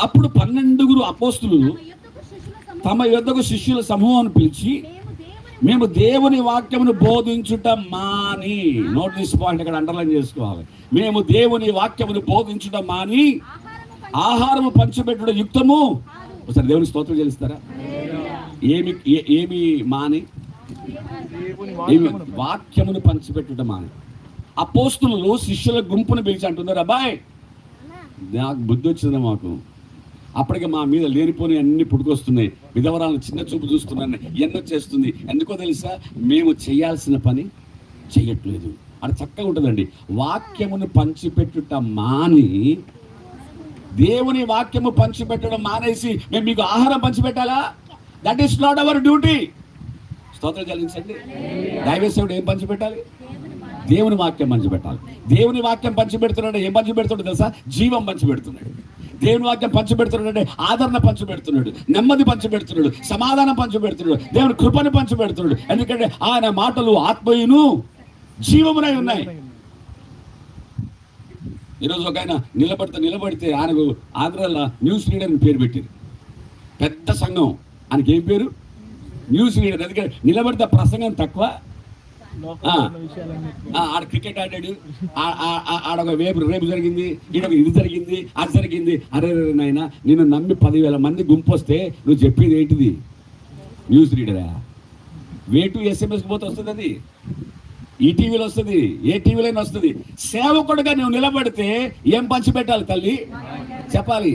అప్పుడు 12 అపోస్తులు తమ యొద్దకు శిష్యుల సమూహాన్ని పిలిచి, మేము దేవుని వాక్యమును బోధించుట మాని, నోట్ దిస్ పాయింట్ ఇక్కడ అండర్లైన్ చేసుకోవాలి, మేము దేవుని వాక్యమును బోధించుట మాని ఆహారము పంచిపెట్టుట యుక్తము. ఒకసారి దేవుని స్తోత్రం చెల్లిస్తారా? ఏమి మాని? వాక్యమును పంచిపెట్టుట మాని. అపోస్తులు శిష్యుల గుంపును పిలిచి అంటున్నారు, అబ్బాయి నాకు బుద్ధి వచ్చిందా, మాకు అప్పటికే మా మీద లేనిపోని అన్ని పుట్టుకొస్తున్నాయి, విధవరాలను చిన్న చూపు చూస్తున్నాను, ఎన్నో చేస్తుంది. ఎందుకో తెలుసా? మేము చేయాల్సిన పని చెయ్యట్లేదు. అది చక్కగా ఉంటుందండి. వాక్యమును పంచిపెట్టుట మాని, దేవుని వాక్యము పంచిపెట్టడం మానేసి మేము మీకు ఆహారం పంచిపెట్టాలా? That is not our duty. స్తోత్రం చెల్లించండి. దైవసేవుడు ఏం పంచిపెట్టాలి? దేవుని వాక్యం పంచిపెట్టాలి. దేవుని వాక్యం పంచిపెడుతున్నాడు. ఏం పంచిపెడుతున్నాడు తెలుసా? జీవం పంచిపెడుతున్నాడు. దేవుని వాక్యం పంచిపెడుతున్నాడు, ఆదరణ పంచిపెడుతున్నాడు, నెమ్మది పంచిపెడుతున్నాడు, సమాధానం పంచిపెడుతున్నాడు, దేవుని కృపను పంచిపెడుతున్నాడు. ఎందుకంటే ఆయన మాటలు ఆత్మయును జీవమునై ఉన్నాయి. ఈరోజు ఒక ఆయన నిలబడితే ఆయనకు ఆంధ్రాలో న్యూస్ రీడర్ అని పేరు పెట్టారు. పెద్ద సంఘం, ఆయనకి ఏం పేరు? News reader. ఎందుకంటే నిలబడితే ప్రసంగం తక్కువ. ఆడ క్రికెట్ ఆడాడు, ఆడొక రేపు జరిగింది, ఈడొక ఇది జరిగింది, అది జరిగింది. అరే నాయన, నేను నమ్మి 10,000 మంది గుంపు వస్తే నువ్వు చెప్పేది ఏంటిది? న్యూస్ రీడరా? వేటు SMS పోతే వస్తుంది, అది ఈటీవీలో వస్తుంది, ఏ టీవీలోనే వస్తుంది. సేవకుడుగా నువ్వు నిలబడితే ఏం పంచిపెట్టాలి తల్లి? చెప్పాలి.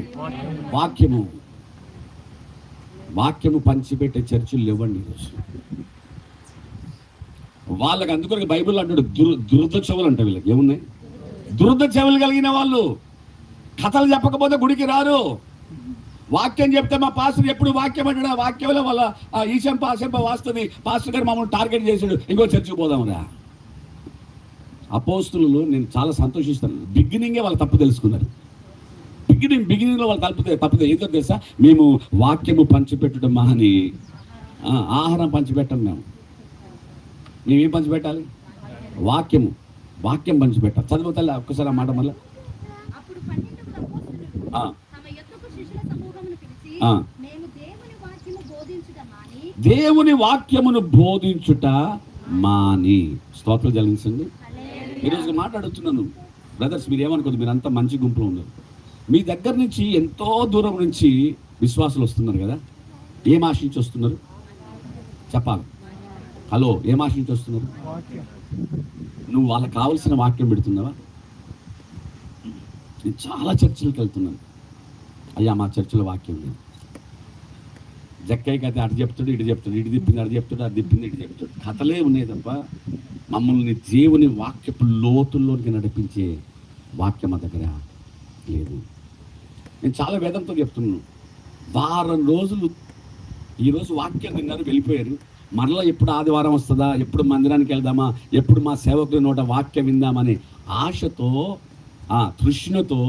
వాక్యము పంచిపెట్టే చర్చలు ఇవ్వండి ఈరోజు. వాళ్ళకి అందుకొరకు బైబిల్ అంటాడు దురద చెవులు అంట. వీళ్ళకి ఏమున్నాయి? దురద చెవులు కలిగిన వాళ్ళు. కథలు చెప్పకపోతే గుడికి రారు. వాక్యం చెప్తే మా పాస్టర్ ఎప్పుడు వాక్యం అంటాడు. ఆ వాక్యంలో వాళ్ళ ఈశంప వాస్తుంది. పాస్టర్ గారు మమ్మల్ని టార్గెట్ చేశాడు, ఇంకో చర్చికి పోదామరా. అపోస్తులు నేను చాలా సంతోషిస్తాను. బిగినింగే వాళ్ళు తప్పు తెలుసుకున్నారు. బిగినింగ్లో వాళ్ళు తప్పితే ఏదో తెలుసా? మేము వాక్యము పంచిపెట్టడం మాని ఆహారం పంచిపెట్టం. మేము మేమేం పంచిపెట్టాలి? వాక్యము. వాక్యం పంచిపెట్టాలి. చదువుతాలి ఒక్కసారి ఆ మాట మళ్ళీ.
అప్పుడు 12 అపోస్తలులు
ఆ,
తమ యొద్దకు శిష్యుల సమూహమును పిలిచి,
ఆ.
మేము దేవుని వాక్యము బోధించుట మాని
దేవుని వాక్యమును బోధించుట మాని. స్తోత్రాలు చెల్లించండి. ఈరోజు మాట్లాడుతున్నాను బ్రదర్స్, మీరు ఏమనుకోదు, మీరు అంతా మంచి గుంపులో ఉన్నారు. మీ దగ్గర నుంచి ఎంతో దూరం నుంచి విశ్వాసులు వస్తున్నారు కదా. ఏం ఆశించి వస్తున్నారు చెప్పాలి? హలో, ఏం ఆశించి వస్తున్నారు? నువ్వు వాళ్ళకి కావాల్సిన వాక్యం పెడుతున్నావా? నేను చాలా చర్చిలకు వెళ్తున్నాను. అయ్యా మా చర్చిలో వాక్యం లేదు. జక్కయ్యకి అయితే అటు చెప్తాడు, ఇటు చెప్తాడు, ఇటు తిప్పింది అటు చెప్తాడు, అటు తిప్పింది ఇటు చెప్తాడు. కథలే ఉన్నాయి తప్ప మమ్మల్ని దేవుని వాక్యపు లోతుల్లోనికి నడిపించే వాక్యం మా దగ్గర లేదు. నేను చాలా వేదంతో చెప్తున్నాను. వారం రోజులు ఈరోజు వాక్యం విన్నారు, వెళ్ళిపోయారు. మరలా ఎప్పుడు ఆదివారం వస్తుందా, ఎప్పుడు మందిరానికి వెళ్దామా, ఎప్పుడు మా సేవకుడి నోట వాక్యం విందామని ఆశతో, తృష్ణతో,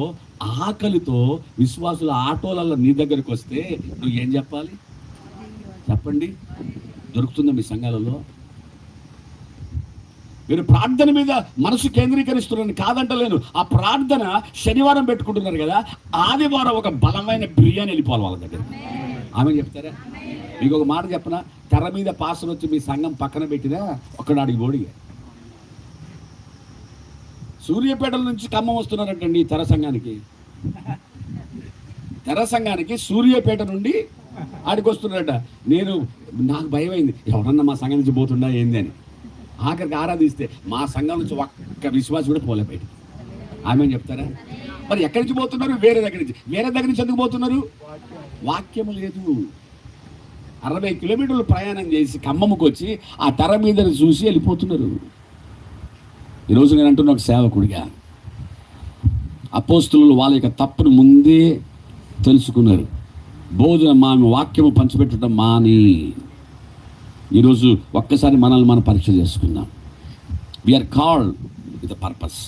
ఆకలితో విశ్వాసుల ఆటోలలో నీ దగ్గరికి వస్తే నువ్వు ఏం చెప్పాలి చెప్పండి? దొరుకుతుందా మీ సంఘాలలో? మీరు ప్రార్థన మీద మనసు కేంద్రీకరిస్తున్నారని కాదంటలేను. ఆ ప్రార్థన శనివారం పెట్టుకుంటున్నారు కదా, ఆదివారం ఒక బలమైన బిర్యానీ వెళ్ళిపోవాలి వాళ్ళ దగ్గర. ఆమె చెప్తారా? మీకు ఒక మాట చెప్పనా, తెర మీద పాసన వచ్చి మీ సంఘం పక్కన పెట్టినా ఒక్కడాడికి బోడిగా. సూర్యాపేటల నుంచి ఖమ్మం వస్తున్నారంటండి తెర సంఘానికి. తెర సంఘానికి సూర్యాపేట నుండి ఆడికి వస్తున్నారట. నాకు భయం అయింది, ఎవరన్నా మా సంఘం నుంచి పోతుండా ఏంది అని. ఆఖరికి ఆరాధిస్తే మా సంఘం నుంచి ఒక్క విశ్వాసం కూడా పోలే బయట. ఆమె చెప్తారా? మరి ఎక్కడి నుంచి పోతున్నారు? వేరే దగ్గర నుంచి ఎందుకు పోతున్నారు? వాక్యము లేదు. 60 కిలోమీటర్లు ప్రయాణం చేసి ఖమ్మముకు వచ్చి ఆ తెర మీద చూసి వెళ్ళిపోతున్నారు. ఈరోజు నేను అంటున్న ఒక సేవకుడిగా, అపోస్తులు వాళ్ళ యొక్క తప్పును ముందే తెలుసుకున్నారు. వాక్యము పంచిపెట్టడం మాని. ఈరోజు ఒక్కసారి మనల్ని మనం పరీక్ష చేసుకుందాం. We're called with a purpose.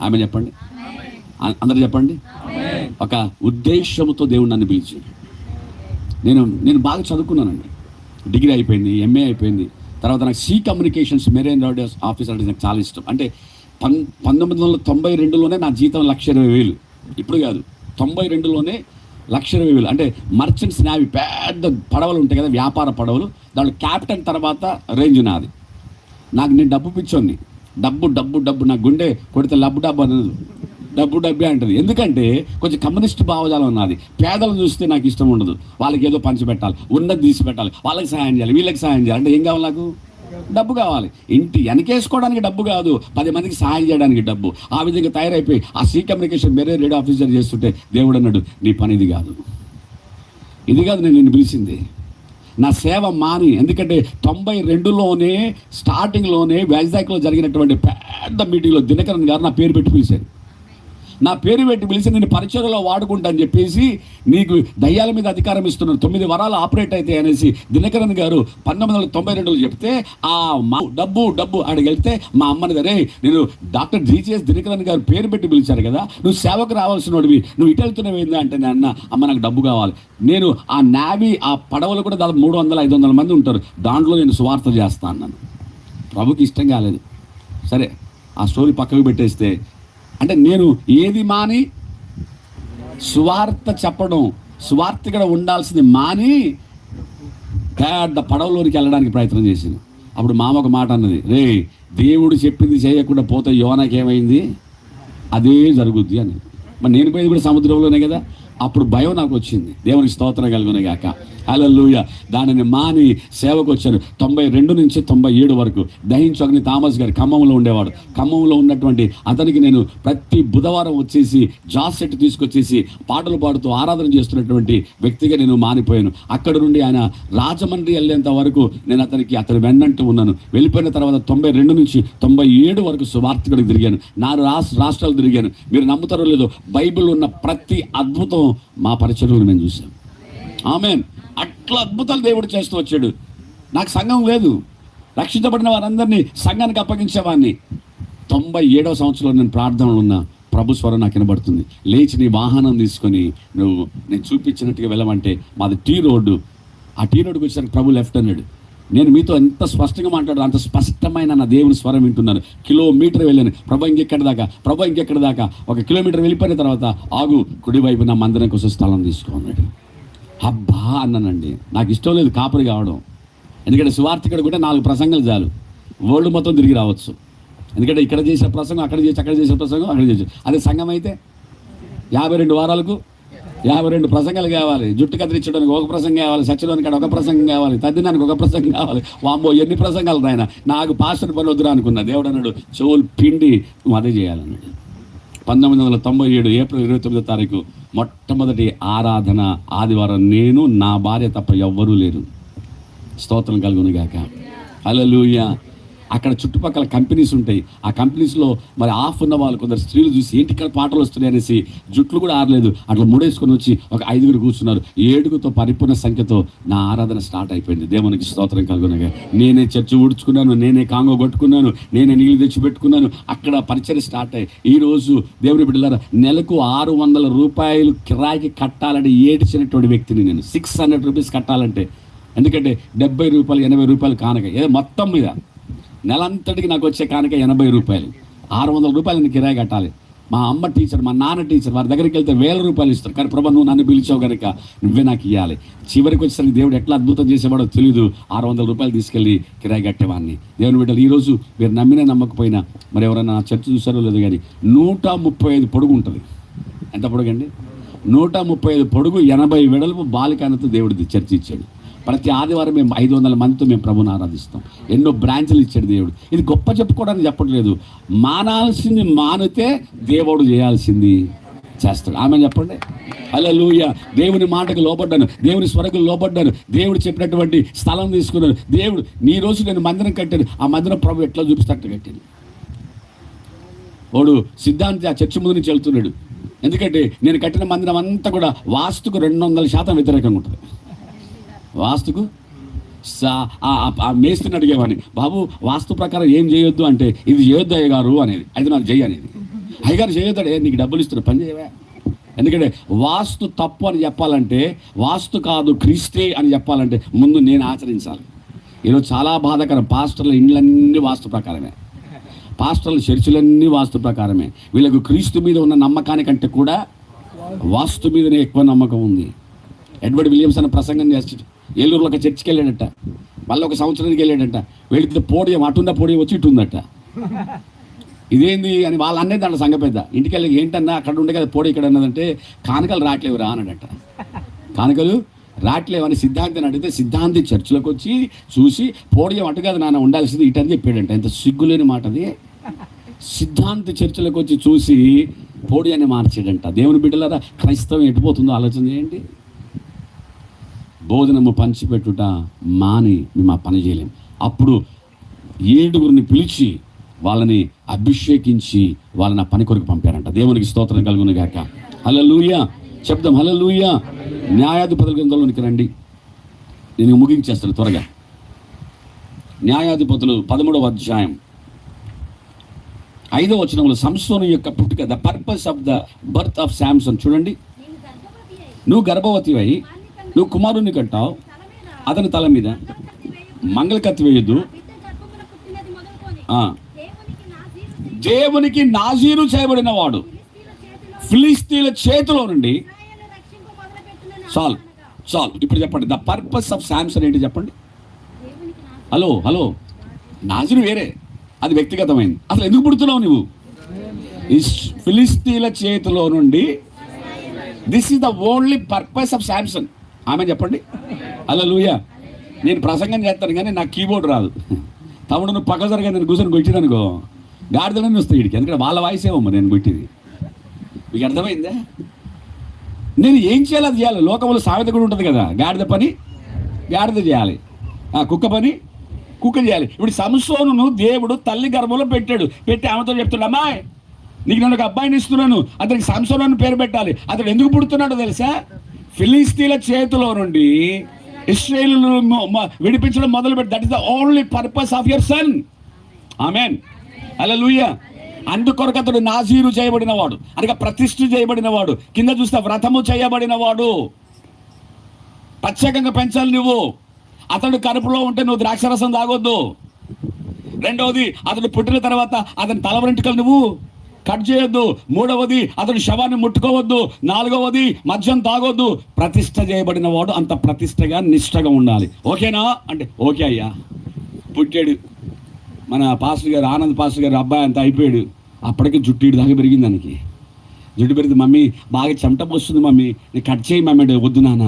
ఆమె చెప్పండి, అందరూ చెప్పండి. ఒక ఉద్దేశంతో దేవుడు నన్ను పిలిచాడు. నేను బాగా చదువుకున్నానండి. డిగ్రీ అయిపోయింది, ఎంఏ అయిపోయింది. తర్వాత నాకు sea communications marine road officer అంటే నాకు చాలా ఇష్టం. అంటే 1992లోనే నా జీతం 1,20,000. ఇప్పుడు కాదు, 92లోనే 1,20,000. అంటే మర్చెంట్స్ నేవీ పెద్ద పడవలు ఉంటాయి కదా, వ్యాపార పడవలు, దాంట్లో క్యాప్టెన్ తర్వాత రేంజ్ నాది. నేను డబ్బు పిచ్చోని. డబ్బు నా గుండె కొడితే డబ్బు అనేది డబ్బే అంటది. ఎందుకంటే కొంచెం కమ్యూనిస్ట్ భావజాలం ఉన్నది. పేదలను చూస్తే నాకు ఇష్టం ఉండదు. వాళ్ళకి ఏదో పంచిపెట్టాలి, ఉన్నది తీసి పెట్టాలి, వాళ్ళకి సహాయం చేయాలి, వీళ్ళకి సహాయం చేయాలి. అంటే ఏం కావాలి? నాకు డబ్బు కావాలి. ఇంటి వెనకేసుకోవడానికి డబ్బు కాదు, 10 మందికి సహాయం చేయడానికి డబ్బు. ఆ విధంగా తయారైపోయి ఆ sea communication marine radio officer చేస్తుంటే దేవుడు అన్నాడు, నీ పని ఇది కాదు నేను నిన్ను పిలిచింది. నా సేవ మాని. ఎందుకంటే 92లోనే స్టార్టింగ్లోనే వైజాగ్లో జరిగినటువంటి పెద్ద మీటింగ్లో దినకరన్ గారు నా పేరు పెట్టి పిలిచారు. నా పేరు పెట్టి పిలిచి నేను పరిచయలో వాడుకుంటా అని చెప్పేసి, నీకు దయ్యాల మీద అధికారం ఇస్తున్నారు, 9 వరాలు ఆపరేట్ అయితే అనేసి దినకరన్ గారు 1992లో చెప్తే, ఆ డబ్బు ఆడికి వెళ్తే మా అమ్మని రే, నేను డాక్టర్ జీజీఎస్ దినకరన్ గారు పేరు పెట్టి పిలిచారు కదా, నువ్వు సేవకు రావాల్సిన వాడివి, నువ్వు ఇటు వెళ్తున్నావు ఏందా అంటే, నేను అమ్మ నాకు డబ్బు కావాలి. నేను ఆ నావీ ఆ పడవలు కూడా దాదాపు 300-500 మంది ఉంటారు, దాంట్లో నేను సువార్త చేస్తా అన్నాను. ప్రభుకి ఇష్టం కాలేదు. సరే, ఆ స్టోరీ పక్కకు పెట్టేస్తే, అంటే నేను ఏది మాని సువార్త చెప్పడం, సువార్తగా ఉండాల్సింది మాని పెద్ద పడవలోనికి వెళ్ళడానికి ప్రయత్నం చేసింది. అప్పుడు మామ ఒక మాట అన్నది, రే దేవుడు చెప్పింది చేయకుండా పోతే యోనాకి ఏమైంది, అదే జరుగుద్ది అని. మరి నేను పోయేది కూడా సముద్రంలోనే కదా. అప్పుడు భయం నాకు వచ్చింది. దేవునికి స్తోత్రం కలుగునే గాక. హల్లెలూయా. దానిని మాని సేవకు వచ్చాను. 92 నుంచి 97 వరకు దహించొకని థామస్ గారు ఖమ్మంలో ఉండేవాడు. ఖమ్మంలో ఉన్నటువంటి అతనికి నేను ప్రతి బుధవారం వచ్చేసి జాస్ సెట్ తీసుకొచ్చేసి పాటలు పాడుతూ ఆరాధన చేస్తున్నటువంటి వ్యక్తిగా నేను మానిపోయాను. అక్కడ నుండి ఆయన రాజమండ్రి వెళ్ళేంత వరకు నేను అతని వెన్నంటూ ఉన్నాను. వెళ్ళిపోయిన తర్వాత 92 నుంచి 97 వరకు సువార్తకుడికి తిరిగాను. 4 రాష్ట్రాలు తిరిగాను. మీరు నమ్ముతారో లేదో, బైబిల్ ఉన్న ప్రతి అద్భుతం మా పరిచయంలో మేము చూసాం. ఆమేన్. అట్లా అద్భుతాలు దేవుడు చేస్తూ వచ్చాడు. నాకు సంఘం లేదు, రక్షించబడిన వారందరినీ సంఘానికి అప్పగించేవాడిని. 97వ సంవత్సరంలో నేను ప్రార్థనలు ఉన్నా, ప్రభు స్వరం నాకు వినబడుతుంది, లేచి నీ వాహనం తీసుకొని నేను చూపించినట్టుగా వెళ్ళమంటే, మాది టీ రోడ్డు. ఆ టీ రోడ్డుకి వచ్చేసరికి ప్రభు లెఫ్ట్ అన్నాడు. నేను మీతో ఎంత స్పష్టంగా మాట్లాడాను, అంత స్పష్టమైన నా దేవుని స్వరం వింటున్నాను. కిలోమీటర్ వెళ్ళాను, ప్రభా ఇంకెక్కడి దాకా, ప్రభా ఇంకెక్కడి దాకా. 1 కిలోమీటర్ వెళ్ళిపోయిన తర్వాత ఆగు, కుడివైపు నా మందిరం కోసం స్థలం తీసుకోన్నాడు. అబ్బా అన్నానండి. నాకు ఇష్టం లేదు కాపరి కావడం, ఎందుకంటే సువార్థికుడు కూడా 4 ప్రసంగాలు చాలు, వరల్డ్ మొత్తం తిరిగి రావచ్చు. ఎందుకంటే ఇక్కడ చేసే ప్రసంగం అక్కడ చేసే ప్రసంగం అక్కడ చేసే. అదే సంఘం అయితే 52 వారాలకు 52 ప్రసంగాలు కావాలి. జుట్టు కత్తిరించడానికి 1 ప్రసంగం కావాలి, సచ్చడానికి 1 ప్రసంగం కావాలి, తద్దినానికి 1 ప్రసంగం కావాలి. వామ్మో ఎన్ని ప్రసంగాలు నాయన. నాకు పాస్టర్ పని వద్దురా అనుకున్నా. దేవుడు అన్నాడు చెవులు పిండి నువ్వు అదే చేయాలన్నాడు. 1997 ఏప్రిల్ 29వ తారీఖు మొట్టమొదటి ఆరాధన ఆదివారం. నేను నా భార్య తప్ప ఎవ్వరూ లేరు. స్తోత్రం కలుగును గాక. హల్లెలూయా. అక్కడ చుట్టుపక్కల కంపెనీస్ ఉంటాయి. ఆ కంపెనీస్లో మరి ఆఫ్ ఉన్న వాళ్ళు కొందరు స్త్రీలు చూసి ఏంటి ఇక్కడ పాటలు వస్తున్నాయి అనేసి జుట్లు కూడా ఆరలేదు, అట్లా ముడేసుకొని వచ్చి ఒక 5గురు కూర్చున్నారు. 7గుతో పరిపూర్ణ సంఖ్యతో నా ఆరాధన స్టార్ట్ అయిపోయింది. దేవునికి స్తోత్రం కలుగునగా. నేనే చర్చి ఊడ్చుకున్నాను, నేనే కాంగో కొట్టుకున్నాను, నేనే నీళ్ళు తెచ్చి పెట్టుకున్నాను. అక్కడ పరిచయం స్టార్ట్ అయ్యి ఈరోజు దేవుని బిడ్డలారా నెలకు 600 రూపాయలు కిరాయికి కట్టాలని ఏడ్చినటువంటి వ్యక్తిని నేను. 600 రూపీస్ కట్టాలంటే, ఎందుకంటే 70 రూపాయలు 80 రూపాయలు కానక ఏదో మొత్తం మీద నెలంతటికి నాకు వచ్చే కానుక 80 రూపాయలు. 600 రూపాయలు నేను కిరాయి కట్టాలి. మా అమ్మ టీచర్, మా నాన్న టీచర్, వారి దగ్గరికి వెళ్తే 1000 రూపాయలు ఇస్తారు. కానీ ప్రభా నువ్వు నన్ను పిలిచావు కనుక నువ్వే నాకు ఇవ్వాలి. చివరికి వచ్చేసరికి దేవుడు ఎట్లా అద్భుతం చేసేవాడో తెలియదు. 600 రూపాయలు తీసుకెళ్ళి కిరాయి కట్టేవాడిని. దేవుని బిడ్డలు ఈరోజు మీరు నమ్మినా నమ్మకపోయినా, మరి ఎవరైనా నా చర్చ చూసారో లేదు కానీ 135 పొడుగు ఉంటుంది. ఎంత పొడుగు అండి? 135 పొడుగు, 80 వెడల్పు బాలికానతో దేవుడిది చర్చ ఇచ్చాడు. ప్రతి ఆదివారం మేము 500 మందితో మేము ప్రభుని ఆరాధిస్తాం. ఎన్నో బ్రాంచ్లు ఇచ్చాడు దేవుడు. ఇది గొప్ప చెప్పుకోవడానికి చెప్పట్లేదు. మానాల్సింది మానితే దేవుడు చేయాల్సింది చేస్తాడు. ఆమె చెప్పండి హల్లెలూయా. దేవుని మాటకు లోబడ్డాను, దేవుని స్వరకు లోబడ్డాను, దేవుడు చెప్పినటువంటి స్థలం తీసుకున్నాను. దేవుడు ఈ రోజు నేను మందిరం కట్టాను. ఆ మందిరం ప్రభు ఎట్లా చూపిస్తట్టు కట్టాను. వాడు సిద్ధాంతి ఆ చర్చి ముందు నుంచి వెళ్తున్నాడు. ఎందుకంటే నేను కట్టిన మందిరం అంతా కూడా వాస్తుకు 200% వ్యతిరేకంగా ఉంటుంది. వాస్తుకు ఆ మేస్త్రిని అడిగేవాడిని, బాబు వాస్తు ప్రకారం ఏం చేయొద్దు అంటే, ఇది చేయొద్దు అయ్యగారు అనేది. అయితే నాకు చెయ్యి అనేది. అయ్యగారు చేయొద్దాడే, నీకు డబ్బులు ఇస్తున్నా పని చేయవా. ఎందుకంటే వాస్తు తప్పు అని చెప్పాలంటే, వాస్తు కాదు క్రీస్తే అని చెప్పాలంటే ముందు నేను ఆచరించాలి. ఈరోజు చాలా బాధాకరం. పాస్టర్ల ఇండ్లన్నీ వాస్తు ప్రకారమే, పాస్టర్ల చర్చిలన్నీ వాస్తు ప్రకారమే. వీళ్ళకు క్రీస్తు మీద ఉన్న నమ్మకానికంటే కూడా వాస్తు మీదనే ఎక్కువ నమ్మకం ఉంది. ఎడ్వర్డ్ విలియమ్స్ అన్న ప్రసంగం చేస్తాడు. ఏలూరులో ఒక చర్చికి వెళ్ళాడట. మళ్ళీ 1 సంవత్సరానికి వెళ్ళాడట. వెళితే పోడియం అటున్న పోడియం వచ్చి ఇటు ఉందట. ఇదేంది అని వాళ్ళు అనేది దాంట్లో సంగ పెద్ద. ఇంటికి వెళ్ళి ఏంటన్నా అక్కడ ఉండే కదా పోడి ఇక్కడ అన్నదంటే, కానుకలు రావట్లేవురా అన్నాడట. కానుకలు రావట్లేవని సిద్ధాంతిని అడిగితే, సిద్ధాంతి చర్చిలోకి వచ్చి చూసి పోడియం అటు కదా నాన్న ఉండాల్సింది ఇటు అని చెప్పాడంట. ఎంత సిగ్గులేని మాట అది. సిద్ధాంతి చర్చిలోకి వచ్చి చూసి పోడియాన్ని మార్చాడంట. దేవుని బిడ్డలారా క్రైస్తవం ఎటుపోతుందో ఆలోచన చేయండి. భోజనము పంచిపెట్టుట మాని మేము ఆ పని చేయలేం. అప్పుడు 7గురిని పిలిచి వాళ్ళని అభిషేకించి వాళ్ళని ఆ పని కొరకు పంపారంట. దేవునికి స్తోత్రం కలుగును గాక. హల్లెలూయా చెప్దాం. హల్లెలూయా. న్యాయాధిపతుల గ్రంథంలోనికి రండి, నేను ముగించేస్తాను త్వరగా. న్యాయాధిపతులు 13వ అధ్యాయం 5వ వచనంలో సంసోను యొక్క పుట్టుక, the purpose of the birth of Samson. చూడండి, నువ్వు గర్భవతి అయి నువ్వు కుమారుని కంటావు, అతని తల మీద మంగళ కత్తి వేయద్దు, దేవునికి నాజీరు చేయబడిన వాడు ఫిలిస్తీన్ల చేతిలో నుండి. చాలు. ఇప్పుడు చెప్పండి, ద పర్పస్ ఆఫ్ శాంసన్ ఏంటి చెప్పండి. హలో నాజీరు వేరే, అది వ్యక్తిగతమైంది. అసలు ఎందుకు పుడుతున్నావు నువ్వు? ఫిలిస్తీన్ల చేతిలో నుండి. This is the only purpose of Samson. ఆమె చెప్పండి హల్లెలూయా. నేను ప్రసంగం చేస్తాను కానీ నాకు కీబోర్డ్ రాదు. తమ్ముడు నువ్వు పక్క జరగా నేను కూర్చొని కొట్టిదనుకో గాడిదలని వస్తాయి వీడికి. ఎందుకంటే వాళ్ళ వాయిస్ ఏమో నేను కొట్టింది. మీకు అర్థమైందా? నేను ఏం చేయాలి అది చేయాలి. లోకంలో సామెత కూడా ఉంటుంది కదా, గాడిద పని గాడిద చేయాలి, కుక్క పని కుక్క చేయాలి. ఇప్పుడు సంసోనును దేవుడు తల్లి గర్భంలో పెట్టి ఆమెతో చెప్తున్నాడు, అమ్మాయి నీకు నేను ఒక అబ్బాయిని ఇస్తున్నాను, అతనికి సంసోను అని పేరు పెట్టాలి. అతడు ఎందుకు పుడుతున్నాడో తెలుసా? ఫిలిస్తీన్ల చేతిలో నుండి ఇశ్రాయేలును విడిపించడం మొదలుపెట్టి. That is the only purpose of your son. ఆమేన్ హల్లెలూయా. అందుకొరకు అతడు నాజీరు చేయబడిన వాడు, అనగా ప్రతిష్ఠ చేయబడిన వాడు. కింద చూస్తే వ్రతము చేయబడిన వాడు. ప్రత్యేకంగా పెంచాలి నువ్వు. అతడు కడుపులో ఉంటే నువ్వు ద్రాక్షరసం తాగొద్దు. రెండవది, అతడు పుట్టిన తర్వాత అతని తల వెంట్రుకలు నువ్వు కట్ చేయొద్దు. మూడవది, అతడు శవాన్ని ముట్టుకోవద్దు. నాలుగవది, మద్యం తాగొద్దు. ప్రతిష్ట చేయబడిన వాడు అంత ప్రతిష్టగా నిష్టగా ఉండాలి. ఓకేనా అంటే ఓకే అయ్యా. పుట్టాడు, మన పాస్టర్ గారు, ఆనంద్ పాస్టర్ గారు అబ్బాయి అంతా అయిపోయాడు. అప్పటికి జుట్టు దాకా పెరిగింది. దానికి జుట్టు పెరిగింది. మమ్మీ బాగా చెమట పోస్తుంది మమ్మీ, నీ కట్ చేయి మమ్మీ అంటే, వద్దు నాన్న,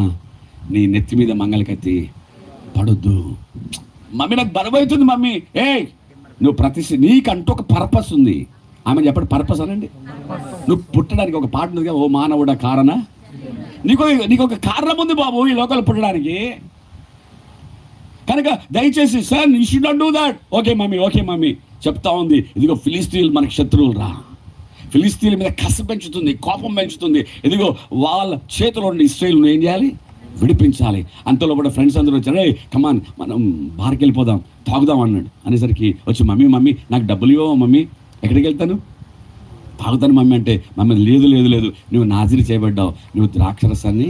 నీ నెత్తి మీద మంగళ కత్తి పడొద్దు మమ్మీ, నాకు బలమవుతుంది మమ్మీ. నువ్వు ప్రతిష్ట, నీకంటూ ఒక పర్పస్ ఉంది. ఆమె చెప్పండి, పర్పస్ అనండి. నువ్వు పుట్టడానికి ఒక పాట ఉంది, ఓ మానవుడా కారణ, నీకు ఒక కారణం ఉంది బాబు ఈ లోకల్ పుట్టడానికి. కనుక దయచేసి sir you should not do that. Okay mummy చెప్తా ఉంది. ఇదిగో ఫిలిస్తీన్లు మనకి శత్రువులు రా. ఫిలిస్తీన్ల మీద కసి పెంచుతుంది, కోపం పెంచుతుంది. ఇదిగో వాళ్ళ చేతిలో ఉండి ఇశ్రాయేలును ఏం చేయాలి, విడిపించాలి. అంతలో కూడా ఫ్రెండ్స్ అందరూ వచ్చారు, కమాన్ మనం బార్కి వెళ్ళిపోదాం, తాగుదాం అన్నాడు. అనేసరికి వచ్చి మమ్మీ నాకు డబ్బులు ఇవ్వవా మమ్మీ, ఎక్కడికి వెళ్తాను, తాగుతాను మమ్మీ అంటే, మమ్మీ లేదు నువ్వు నాజీరు చేయబడ్డావు, నువ్వు ద్రాక్షరసాన్ని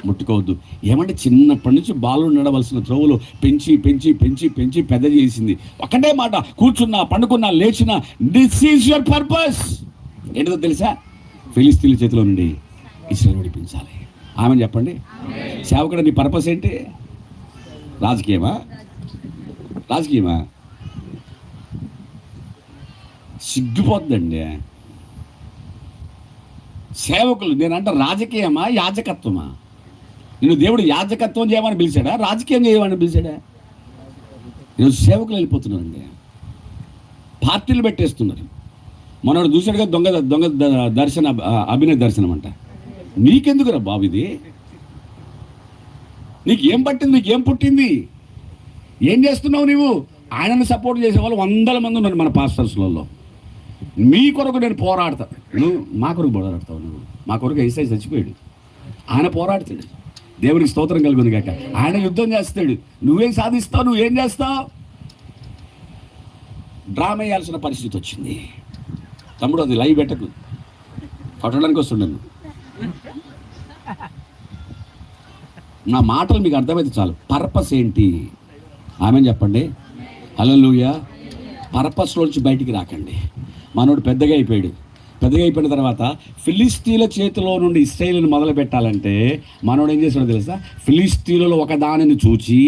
ముట్టుకోవద్దు. ఏమంటే చిన్నప్పటి నుంచి బాలు నడవలసిన త్రోవలు పెంచి పెంచి పెంచి పెంచి పెద్ద చేసింది. ఒకటే మాట, కూర్చున్నా పండుకున్నా లేచినా, దిస్ ఈజ్ యువర్ పర్పస్. ఏంటిదో తెలుసా, ఫిలిస్తీన్ల చేతిలో నుండి ఇశ్రాయేలు విడిపించాలి. ఆమెను చెప్పండి. సేవకుడు నీ పర్పస్ ఏంటి? రాజకీయమా? సిగ్గిపోతుందండి. సేవకులు నేనంట రాజకీయమా యాజకత్వమా? నేను దేవుడు యాజకత్వం చేయమని పిలిచాడా, రాజకీయం చేయమని పిలిచాడా? ఈరోజు సేవకులు వెళ్ళిపోతున్నారండి, పార్టీలు పెట్టేస్తున్నారు. మనోడు చూసాడుగా దొంగ దర్శన, అభినయ దర్శనం అంట. నీకెందుకురా బాబు ఇది? నీకేం పట్టింది, నీకేం పుట్టింది, ఏం చేస్తున్నావు నువ్వు? ఆయనను సపోర్ట్ చేసే వాళ్ళు 100 మంది ఉన్నారు మన పాస్టర్స్లలో. మీ కొరకు నేను పోరాడతా, నువ్వు మా కొరకు పోరాడతావు. నువ్వు మా కొరకు యేసయ్య చచ్చిపోయాడు, ఆయన పోరాడుతాడు. దేవునికి స్తోత్రం కలుగును కాక. ఆయన యుద్ధం చేస్తాడు, నువ్వేం సాధిస్తావు, నువ్వేం చేస్తావు? డ్రామా వేయాల్సిన పరిస్థితి వచ్చింది. తమ్ముడు అది లైవ్ పెట్టకు, కొట్టడానికి వస్తుండను. నా మాటలు మీకు అర్థమైతే చాలు. పర్పస్ ఏంటి? ఆమె చెప్పండి. హల్లెలూయా. పర్పస్లోంచి బయటికి రాకండి. మనోడు పెద్దగా అయిపోయిన తర్వాత ఫిలిస్తీన్ల చేతిలో నుండి ఇశ్రాయేలును మొదలు పెట్టాలంటే మనోడు ఏం చేశాడో తెలుసా? ఫిలిస్తీన్లలో ఒక దానిని చూచి,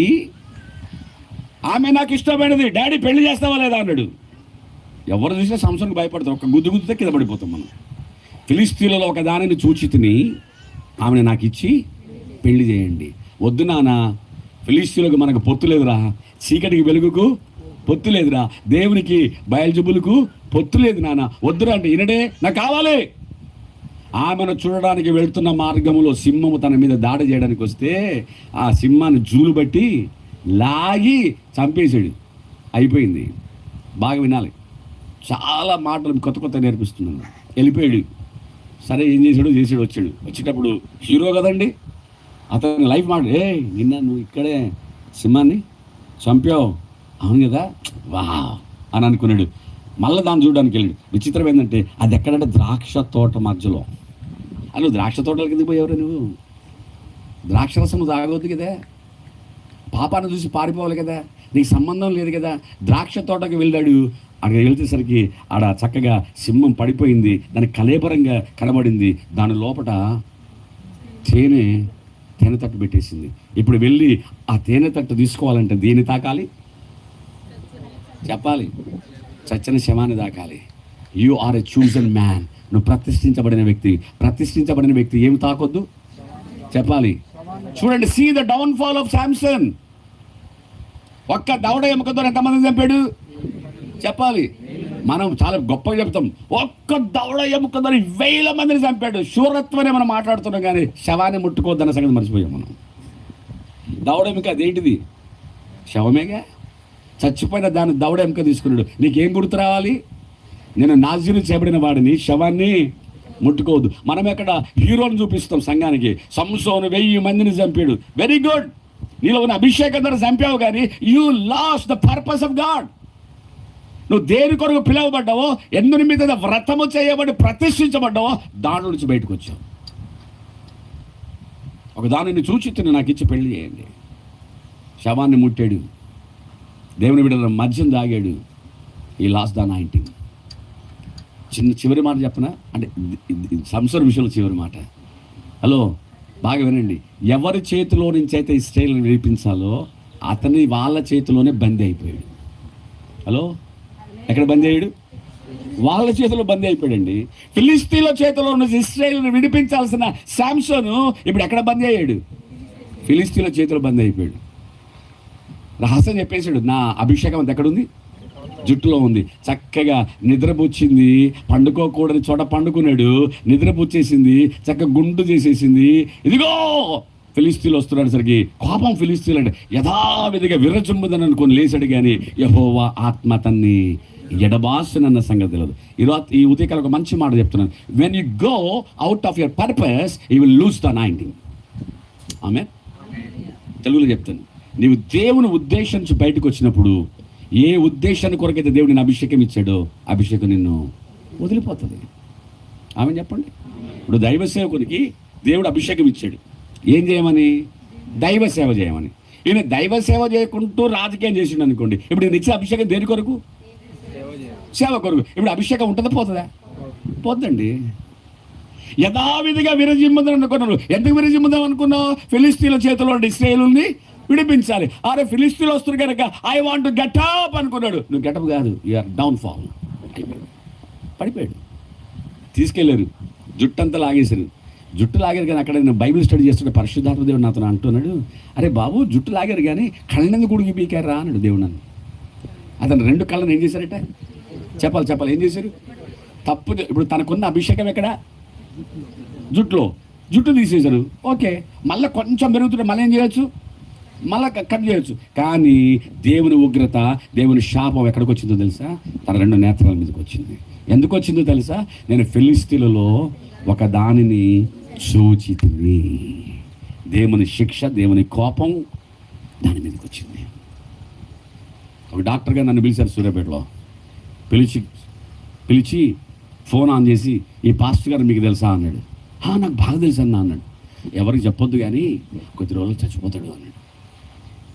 ఆమె నాకు ఇష్టమైనది, డాడీ పెళ్లి చేస్తావా లేదా అన్నాడు. ఎవరు చూసినా సంసారానికి భయపడతారు, ఒక గుద్దుతే కింద పడిపోతాం మనం. ఫిలిస్తీన్లలో ఒక దానిని చూచి తిని, ఆమెను నాకు ఇచ్చి పెళ్లి చేయండి. వద్దు నాన్న, ఫిలిస్తీన్లకు మనకు పొత్తు లేదురా, చీకటికి వెలుగుకు పొత్తు లేదురా, దేవునికి బయల్జబులకు పొత్తు లేదు నాన్న, వద్దురా అంటే ఈయనడే నాకు కావాలి. ఆమెను చూడడానికి వెళ్తున్న మార్గంలో సింహము తన మీద దాడి చేయడానికి వస్తే ఆ సింహాన్ని జూలు బట్టి లాగి చంపేశాడు. అయిపోయింది. బాగా వినాలి, చాలా మాటలు కొత్త నేర్పిస్తున్నాను. వెళ్ళిపోయాడు. సరే ఏం చేశాడు వచ్చాడు. వచ్చేటప్పుడు హీరో కదండి, అతని లైఫ్ మాట, నిన్న నువ్వు ఇక్కడే సింహాన్ని చంపావు, అవును కదా, వా అని అనుకున్నాడు. మళ్ళీ దాన్ని చూడడానికి వెళ్ళాడు. విచిత్రం ఏంటంటే అది ఎక్కడంటే ద్రాక్ష తోట మధ్యలో. నువ్వు ద్రాక్ష తోటలకి ఎందుకు పోయావురా? నువ్వు ద్రాక్షరసము తాగవద్దు కదా, పాపాన్ని చూసి పారిపోవాలి కదా, నీకు సంబంధం లేదు కదా. ద్రాక్ష తోటకి వెళ్ళాడు. అక్కడికి వెళ్తేసరికి ఆడ చక్కగా సింహం పడిపోయింది, దానికి కలేబరంగా కనబడింది. దాని లోపల తేనె తట్టు పెట్టేసింది. ఇప్పుడు వెళ్ళి ఆ తేనె తట్టు తీసుకోవాలంటే దేన్ని తాకాలి చెప్పాలి? చచ్చిన శవాన్ని తాకాలి. You are a chosen man. నువ్వు ప్రతిష్ఠించబడిన వ్యక్తి ఏమి తాకొద్దు చెప్పాలి? చూడండి, see the downfall of Samson. ఒక్క దవడ ఎముకతో ఎంతమంది చంపాడు చెప్పాలి? మనం చాలా గొప్పగా చెప్తాం, ఒక్క దవడ ఎముకతో 1000 మందిని చంపాడు. శూరత్వనే మనం మాట్లాడుతున్నాం, కానీ శవాన్ని ముట్టుకోవద్దన్న సంగతి మర్చిపోయాం మనం. దవడ ఎముక అదేంటిది? శవమేగా. చచ్చిపోయిన దాన్ని దవడ ఎముక తీసుకున్నాడు. నీకేం గుర్తు రావాలి? నేను నాజీరు చేయబడిన వాడిని, శవాన్ని ముట్టుకోవద్దు. మనం ఎక్కడ హీరోని చూపిస్తాం సంఘానికి. సంసోను 1000 మందిని చంపాడు. వెరీ గుడ్, నీలో ఉన్న అభిషేకం ద్వారా చంపావు, కానీ you last the purpose of God. నువ్వు దేని కొరకు పిలువబడ్డావో, ఎందుని మీద వ్రతము చేయబడి ప్రతిష్ఠించబడ్డావో దాని నుంచి బయటకు వచ్చావు. ఒక దానిని చూచి నాకు ఇచ్చి పెళ్లి చేయండి. శవాన్ని ముట్టాడు, దేవుని బిడ్డల మద్యం తాగాడు. ఈ లాస్ట్ ద 19. చివరి మాట చెప్పనా, అంటే సంసార విషయంలో చివరి మాట. హలో, బాగా వినండి. ఎవరి చేతిలో నుంచి అయితే ఇశ్రాయేలును విడిపించాలో అతని వాళ్ళ చేతిలోనే బందీ అయిపోయాడు. హలో, ఎక్కడ బందీ అయ్యాడు? వాళ్ళ చేతిలో బందీ అయిపోయాడండి. ఫిలిస్తీన్ల చేతిలో నుంచి ఇశ్రాయేలును విడిపించాల్సిన శాంసోను ఇప్పుడు ఎక్కడ బందీ అయ్యాడు? ఫిలిస్తీన్ల చేతిలో బందీ అయిపోయాడు. రహస్యం చెప్పేశాడు, నా అభిషేకం అంత ఎక్కడుంది? జుట్టులో ఉంది. చక్కగా నిద్రపుచ్చింది, పండుకోకూడని చోట పండుకున్నాడు, నిద్రపుచ్చేసింది, చక్కగా గుండు చేసేసింది. ఇదిగో ఫిలిస్తీన్లు వస్తున్నాడు సరికి కోపం ఫిలిస్తీన్లు అంటే యథావిధిగా విరచుంబుదని అనుకొని లేచాడు. కానీ యెహోవా ఆత్మ తన్ని ఎడబాసునన్న సంగతి తెలియదు. ఈ ఉదయకాలం ఒక మంచి మాట చెప్తున్నాను. When you go out of your purpose you will lose the 19. ఆమె తెలుగులో చెప్తాను. నీవు దేవుని ఉద్దేశం నుంచి బయటకు వచ్చినప్పుడు, ఏ ఉద్దేశాన్ని కొరకైతే దేవుడు నిన్ను అభిషేకం ఇచ్చాడో అభిషేకం నిన్ను వదిలిపోతుంది. ఆమె చెప్పండి. ఇప్పుడు దైవ సేవకునికి దేవుడు అభిషేకం ఇచ్చాడు. ఏం చేయమని? దైవ సేవ చేయమని. ఈయన దైవ సేవ చేయకుంటూ రాజకీయం చేసిండు అనుకోండి. ఇప్పుడు ఈయన ఇచ్చే అభిషేకం దేని కొరకు? సేవ కొరకు. ఇప్పుడు అభిషేకం ఉంటుందా పోతుందా? పోతుందండి. యథావిధిగా విరజిమ్ముదాం అనుకున్నాను. ఎందుకు విరజిమ్ముదాం అనుకున్నావు? ఫిలిస్తీన్ల చేతిలో ఇశ్రాయేలుని విడిపించాలి. అరే ఫిలిస్తీన్లు వస్తున్నారు కనుక I want to get up అనుకున్నాడు. నువ్వు గెటప్ కాదు, యూఆర్ డౌన్ ఫాల్. పడిపోయాడు. తీసుకెళ్ళారు, జుట్టంతా లాగేశారు. జుట్టు లాగారు కానీ అక్కడ నేను బైబిల్ స్టడీ చేస్తుంటే పరిశుద్ధాత్మ దేవుడు నాతో అంటున్నాడు, అరే బాబు జుట్టు లాగారు కానీ కళ్ళెందుకు గుడికి పీకారా అన్నాడు దేవుడు నన్ను. అతను 2 కళ్ళను ఏం చేశారట? చెప్పాలి ఏం చేశారు? తప్పు. ఇప్పుడు తనకున్న అభిషేకం ఎక్కడ? జుట్టులో. జుట్టు తీసేశారు. ఓకే, మళ్ళీ కొంచెం పెరుగుతుంటే మళ్ళీ ఏం చేయొచ్చు? మళ్ళీ కట్ చేయొచ్చు. కానీ దేవుని ఉగ్రత, దేవుని శాపం ఎక్కడికి వచ్చిందో తెలుసా? తన 2 నేత్రాల మీదకి వచ్చింది. ఎందుకు వచ్చిందో తెలుసా? నేను ఫిలిస్తీన్లలో ఒక దానిని చూచితిని. దేవుని శిక్ష, దేవుని కోపం దాని మీదకి వచ్చింది. ఒక డాక్టర్గా నన్ను పిలిచారు సూర్యాపేటలో. పిలిచి ఫోన్ ఆన్ చేసి, ఈ పాస్టర్ గారు మీకు తెలుసా అన్నాడు. నాకు బాగా తెలుసు అన్నాడు. ఎవరికి చెప్పొద్దు కానీ కొద్ది రోజులు చచ్చిపోతాడు అన్నాడు.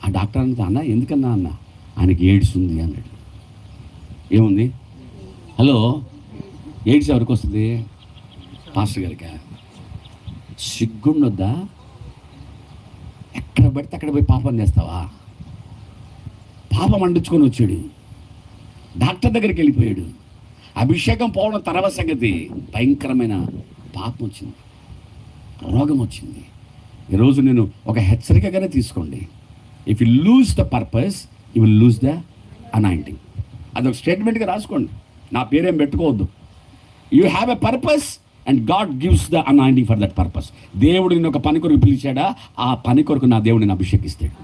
ఆ డాక్టర్ అన్న ఎందుకన్నా అన్న, ఆయనకి ఎయిడ్స్ ఉంది అన్నాడు. ఏముంది? హలో, ఎయిడ్స్ ఎవరికి వస్తుంది? పాస్టర్ గారికా? సిగ్గుండొద్దా? ఎక్కడ పడితే అక్కడ పోయి పాపం చేస్తావా? పాపం అండించుకొని వచ్చాడు, డాక్టర్ దగ్గరికి వెళ్ళిపోయాడు. అభిషేకం పోవడం తర్వాత సంగతి. భయంకరమైన పాపం వచ్చింది, రోగం వచ్చింది. ఈరోజు నేను ఒక హెచ్చరికగానే తీసుకోండి. If you lose the purpose you will lose the anointing. అదొక స్టేట్మెంట్గా రాసుకోండి, నా పేరేం పెట్టుకోవద్దు. You have a purpose and God gives the anointing for that purpose. దేవుడు నిన్ను ఒక పని కొరకు పిలిచాడా, ఆ పని కొరకు నా దేవుడు నిన్ను అభిషేకిస్తాడు.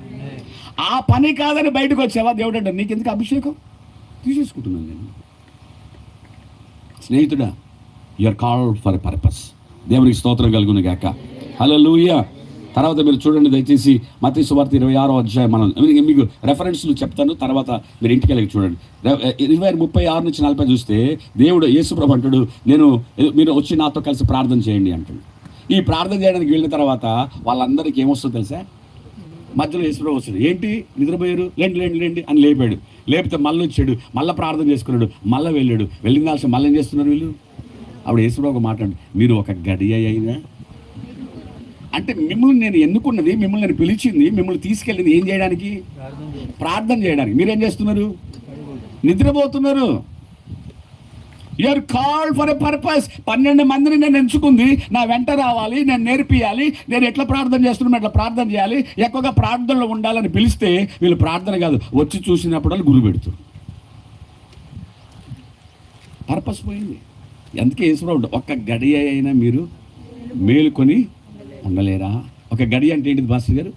ఆ పని కాదని బయటకు వచ్చావా, దేవుడు అంటే నీకెందుకు అభిషేకం? తీసేసుకుంటున్నాను నేను. స్నేహితుడా, you are called for a purpose. దేవునికి స్తోత్రం కలుగును గాక. హల్లెలూయా. తర్వాత మీరు చూడండి దయచేసి మత్తయి సువార్త 26వ అధ్యాయం. మనం మీకు రెఫరెన్స్లు చెప్తాను, తర్వాత మీరు ఇంటికి వెళ్ళి చూడండి. 36 నుంచి 40 చూస్తే దేవుడు యేసుప్రభు అంటాడు, మీరు వచ్చి నాతో కలిసి ప్రార్థన చేయండి అంటాడు. ఈ ప్రార్థన చేయడానికి వెళ్ళిన తర్వాత వాళ్ళందరికీ ఏమొస్తుందో తెలుసా? మధ్యలో యేసుప్రభు వస్తాడు. ఏంటి నిద్రపోయారు, లేండి అని లేపాడు. లేపితే మళ్ళీ వచ్చాడు, మళ్ళీ ప్రార్థన చేసుకున్నాడు, మళ్ళీ వెళ్ళాడు. వెళ్ళిన దాల్సిన మళ్ళీ ఏం చేస్తున్నారు వీళ్ళు? అప్పుడు యేసుప్రభు ఒక మాట, మీరు ఒక గడియ అయినా అంటే మిమ్మల్ని నేను ఎన్నుకున్నది, మిమ్మల్ని నేను పిలిచింది, మిమ్మల్ని తీసుకెళ్ళింది ఏం చేయడానికి? ప్రార్థన చేయడానికి. మీరేం చేస్తున్నారు? నిద్రపోతున్నారు. You are called for a purpose. 12 మందిని నేను ఎంచుకుంది, నా వెంట రావాలి, నేను నేర్పియాలి, నేను ఎట్లా ప్రార్థన చేస్తున్నాను ఎట్లా ప్రార్థన చేయాలి, ఎక్కువగా ప్రార్థనలో ఉండాలని పిలిస్తే వీళ్ళు ప్రార్థన కాదు, వచ్చి చూసినప్పుడు గురి పెడుతుంది. పర్పస్ పోయింది. అందుకే యేసుప్రభు ఒక్క గడియ అయినా మీరు మేలుకొని ఉండలేరా? ఒక గడి అంటే ఏంటిది భాస్కర్ గారు?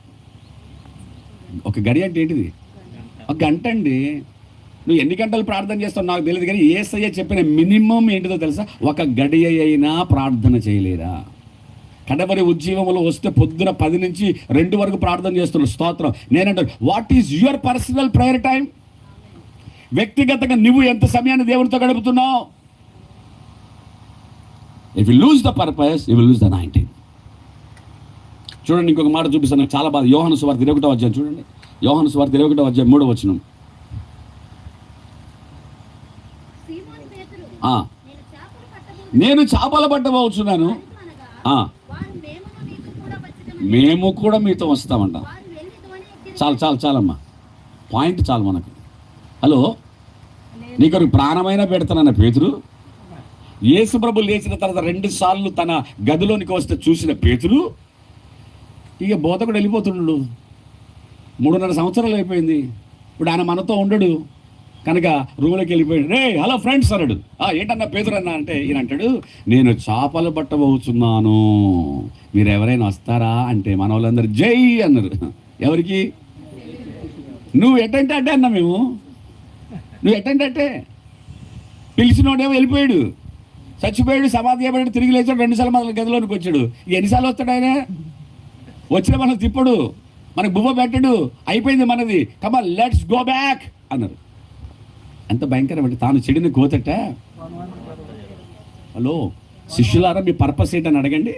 ఒక గడి అంటే ఏంటిది? 1 గంట అండి. నువ్వు ఎన్ని గంటలు ప్రార్థన చేస్తావు నాకు తెలియదు, కానీ యేసయ్య చెప్పిన మినిమం ఏంటిదో తెలుసా? 1 గడి అయినా ప్రార్థన చేయలేరా? కడవరి ఉజ్జీవంలో వస్తే పొద్దున 10 నుంచి 2 వరకు ప్రార్థన చేస్తున్నాడు. స్తోత్రం. నేనంటాను, what is your personal prayer time? వ్యక్తిగతంగా నువ్వు ఎంత సమయాన్ని దేవునితో గడుపుతున్నావు? If you lose the purpose you will lose the 19. చూడండి, ఇంకొక మాట చూపిస్తాను, నాకు చాలా బాధ. యోహాను సువార్త 21వ అధ్యాయం చూడండి. యోహాను సువార్త 21:3
సీమోను పేతురు
ఆ,
నేను చేపలు పట్టబోదు
నేను చేపలు పట్టబోచున్నాను.
అనగా
ఆ,
వారు మేమును నీతో కూడా వచ్చుదమని
మేము కూడా మీతో వస్తామంట.
వారు వెళ్ళి ధ్వని ఎత్తిరి.
చాలమ్మా, పాయింట్ చాలు మనకు. హలో, నీకు ప్రాణమైనా పెడతానన్న పేతురు, యేసు ప్రభు లేచిన తర్వాత 2 సార్లు తన గదిలోనికి వస్తే చూసిన పేతురు ఇక బోధకుడు వెళ్ళిపోతున్నాడు. 3.5 సంవత్సరాలు అయిపోయింది. ఇప్పుడు ఆయన మనతో ఉండడు కనుక రూమ్లోకి వెళ్ళిపోయాడు. రే హలో ఫ్రెండ్స్ అన్నాడు. ఏంటన్నా పేతురు అన్నా అంటే ఈయన అంటాడు, నేను చేపలు పట్టబోతున్నాను, మీరు ఎవరైనా వస్తారా అంటే మన వాళ్ళందరూ జై అన్నారు. ఎవరికి? నువ్వు ఎట్టంటే అంటే అన్నా మేము, నువ్వు ఎట్టంటే అంటే పిలిచినోడేమో వెళ్ళిపోయాడు, చచ్చిపోయాడు, సమాధి చేయబడి తిరిగి లేచాడు, 2 సార్లు మన గదిలోనికి వచ్చాడు. ఎన్నిసార్లు వస్తాడు ఆయన? వచ్చిన మనకు తిప్పడు, మనకు బువ్వ పెట్టడు, అయిపోయింది మనది, కమాన్ లెట్స్ గో బ్యాక్ అన్నారు. ఎంత భయంకరం అంటే తాను చెడిని కోతట. హలో శిష్యులారా, మీ పర్పస్ ఏంటని అడగండి.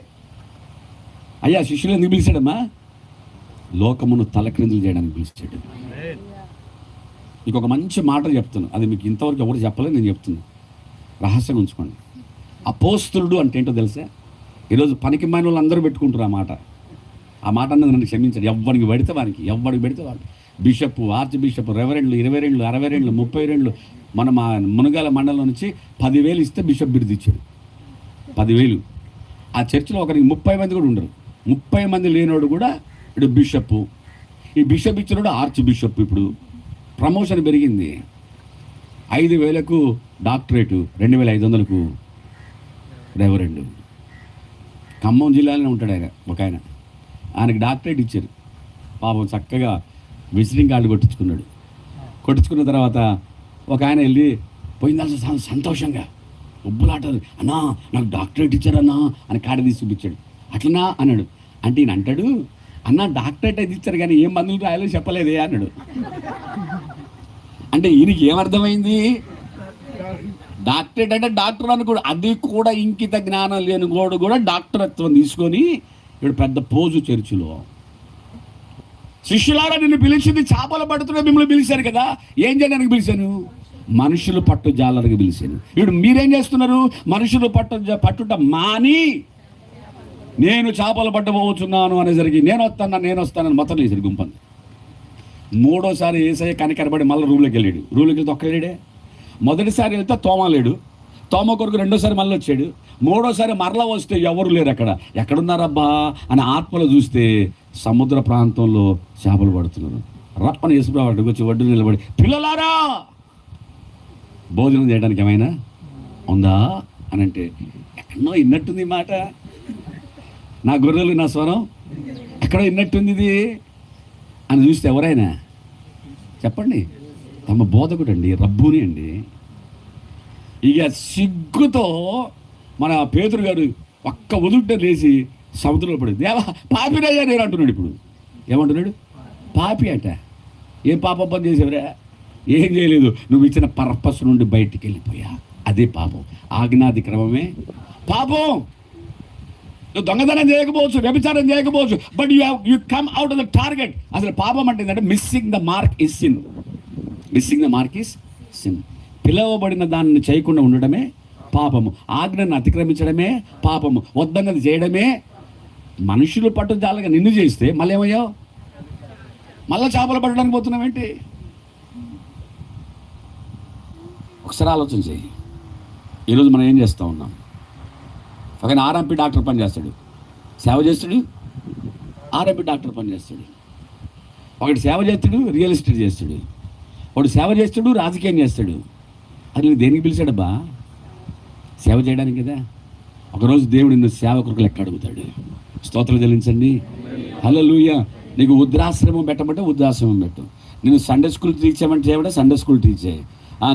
అయ్యా శిష్యులు ఎందుకు పిలిచాడమ్మా? లోకమును తలక్రిందులు చేయడానికి పిలిచాడు. మీకు ఒక మంచి మాట చెప్తాను, అది మీకు ఇంతవరకు ఎవరు చెప్పలేదు, నేను చెప్తున్నాను, రహస్యంగా ఉంచుకోండి. అపోస్తులుడు అంటే ఏంటో తెలుసా? ఈరోజు పనికి మాలిన వాళ్ళు అందరూ పెట్టుకుంటారు ఆ మాట అన్నది నన్ను క్షమించాడు. ఎవరికి పెడితే వానికి బిషప్, ఆర్చ్ బిషప్, రెవరెండ్లు 20 రెండ్లు 60 రెండ్లు 30 రెండ్లు. మన మా మునగాల మండలం నుంచి 10,000 ఇస్తే బిషప్ బిరుదు ఇచ్చాడు. 10,000. ఆ చర్చిలో ఒకరికి 30 మంది కూడా ఉండరు. 30 మంది లేనివాడు కూడా ఇప్పుడు బిషప్. ఈ బిషప్ ఇచ్చినోడు ఆర్చ్ బిషప్. ఇప్పుడు ప్రమోషన్ పెరిగింది. 5,000కు డాక్టరేటు, 2,500కు రెవరెండు. ఖమ్మం జిల్లాలోనే ఉంటాడు ఆయన, ఒక ఆయనకి డాక్టరేట్ ఇచ్చారు. పాపం చక్కగా విజిటింగ్ కార్డు కొట్టించుకున్న తర్వాత ఒక ఆయన వెళ్ళి పోయిందా సంతోషంగా ఉబ్బులాటది, అన్నా నాకు డాక్టరేట్ ఇచ్చారన్నా అని కార్డు తీసి చూపించాడు. అట్లనా అన్నాడు. అంటే ఈయన అంటాడు, అన్న డాక్టరేట్ అయితే ఇచ్చారు కానీ ఏం మందులు రాయాలో చెప్పలేదే అన్నాడు. అంటే ఈయనకి ఏమర్థమైంది? డాక్టరేట్ అంటే డాక్టర్ అనుకోడు, అది కూడా ఇంకిత జ్ఞానం లేని గోడు కూడా డాక్టరత్వం తీసుకొని ఇప్పుడు పెద్ద పోజు చర్చిలో. శిష్యులారా, నిన్ను పిలిచింది చేపలు పడుతున్నా మిమ్మల్ని పిలిచారు కదా, ఏం చేయడానికి పిలిచాను? మనుషులు పట్టు జాలరికి పిలిచాను. ఇప్పుడు మీరేం చేస్తున్నారు? మనుషులు పట్టుట మాని నేను చేపలు పట్టబోతున్నాను అనేసరికి నేను వస్తానని మొత్తం లేచారు గుంపంది. 3వసారి ఏసయ్య కనికరబడి మళ్ళీ రూమ్లోకి వెళ్ళాడు. రూమ్లోకి వెళ్తే ఒక్కలేడే. మొదటిసారి వెళ్తే తోమ లేడు, తోమ కొరకు 2వసారి మళ్ళీ వచ్చాడు. 3వసారి మరలా వస్తే ఎవరు లేరు. ఎక్కడున్నారబ్బా అని ఆత్మలో చూస్తే సముద్ర ప్రాంతంలో చేపలు పడుతున్నారు. రప్పని యేసుప్రభువు అక్కడికి వచ్చి ఒడ్డు నిలబడి, పిల్లలారా భోజనం చేయడానికి ఏమైనా ఉందా అని అంటే, ఎక్కడో విన్నట్టుంది ఈ మాట, నా గొర్రెలు నా స్వరం ఎక్కడో విన్నట్టుంది ఇది అని చూస్తే ఎవరైనా చెప్పండి, తమ బోధకుడు అండి, రబ్బూని అండి. ఇక సిగ్గుతో మన పేతురు గారు ఒక్క ఉదుట లేచి సముద్రంలో పడింది. దేవా పాపినయ్యా నేను అంటున్నాడు. ఇప్పుడు ఏమంటున్నాడు? పాపి అంట. ఏం పాపం పని చేసేవరా? ఏం చేయలేదు, నువ్వు ఇచ్చిన పర్పస్ నుండి బయటికి వెళ్ళిపోయా, అదే పాపం. ఆజ్ఞాతిక్రమమే పాపం. నువ్వు దొంగతనం చేయకపోవచ్చు, వ్యభిచారం చేయకపోవచ్చు, but you come out of the target. అసలు పాపం అంటే ఏంటంటే missing the mark is sin. Missing the mark is sin. పిలవబడిన దాన్ని చేయకుండా ఉండడమే పాపము. ఆజ్ఞను అతిక్రమించడమే పాపము. వద్దన్నది చేయడమే. మనుషులు పట్టుదలగా నిన్ను చేస్తే మళ్ళీ ఏమయ్యావు? మళ్ళీ చేపలు పట్టడానికి పోతున్నావేంటి? ఒకసారి ఆలోచన చేయి. ఈరోజు మనం ఏం చేస్తూ ఉన్నాం? ఒక ఆర్ఎంపీ డాక్టర్ పని చేస్తాడు, సేవ చేస్తాడు. ఆర్ఎంపీ డాక్టర్ పని చేస్తాడు. ఒకటి సేవ చేస్తాడు, రియల్ ఎస్టేట్ చేస్తాడు. ఒకటి సేవ చేస్తాడు, రాజకీయం చేస్తాడు. అది దేనికి పిలిచాడబ్బా? సేవ చేయడానికి కదా. ఒకరోజు దేవుడు నిన్ను సేవకులకు లెక్క అడుగుతాడు. స్తోత్రం చెల్లించండి. హల్లెలూయా. నీకు వృద్ధాశ్రమం పెట్టమంటే వృద్ధాశ్రమం పెట్టు. నిన్ను సండే స్కూల్ టీచ్ చేయమంటే చేయమంటే సండే స్కూల్ టీచ్ చేయి.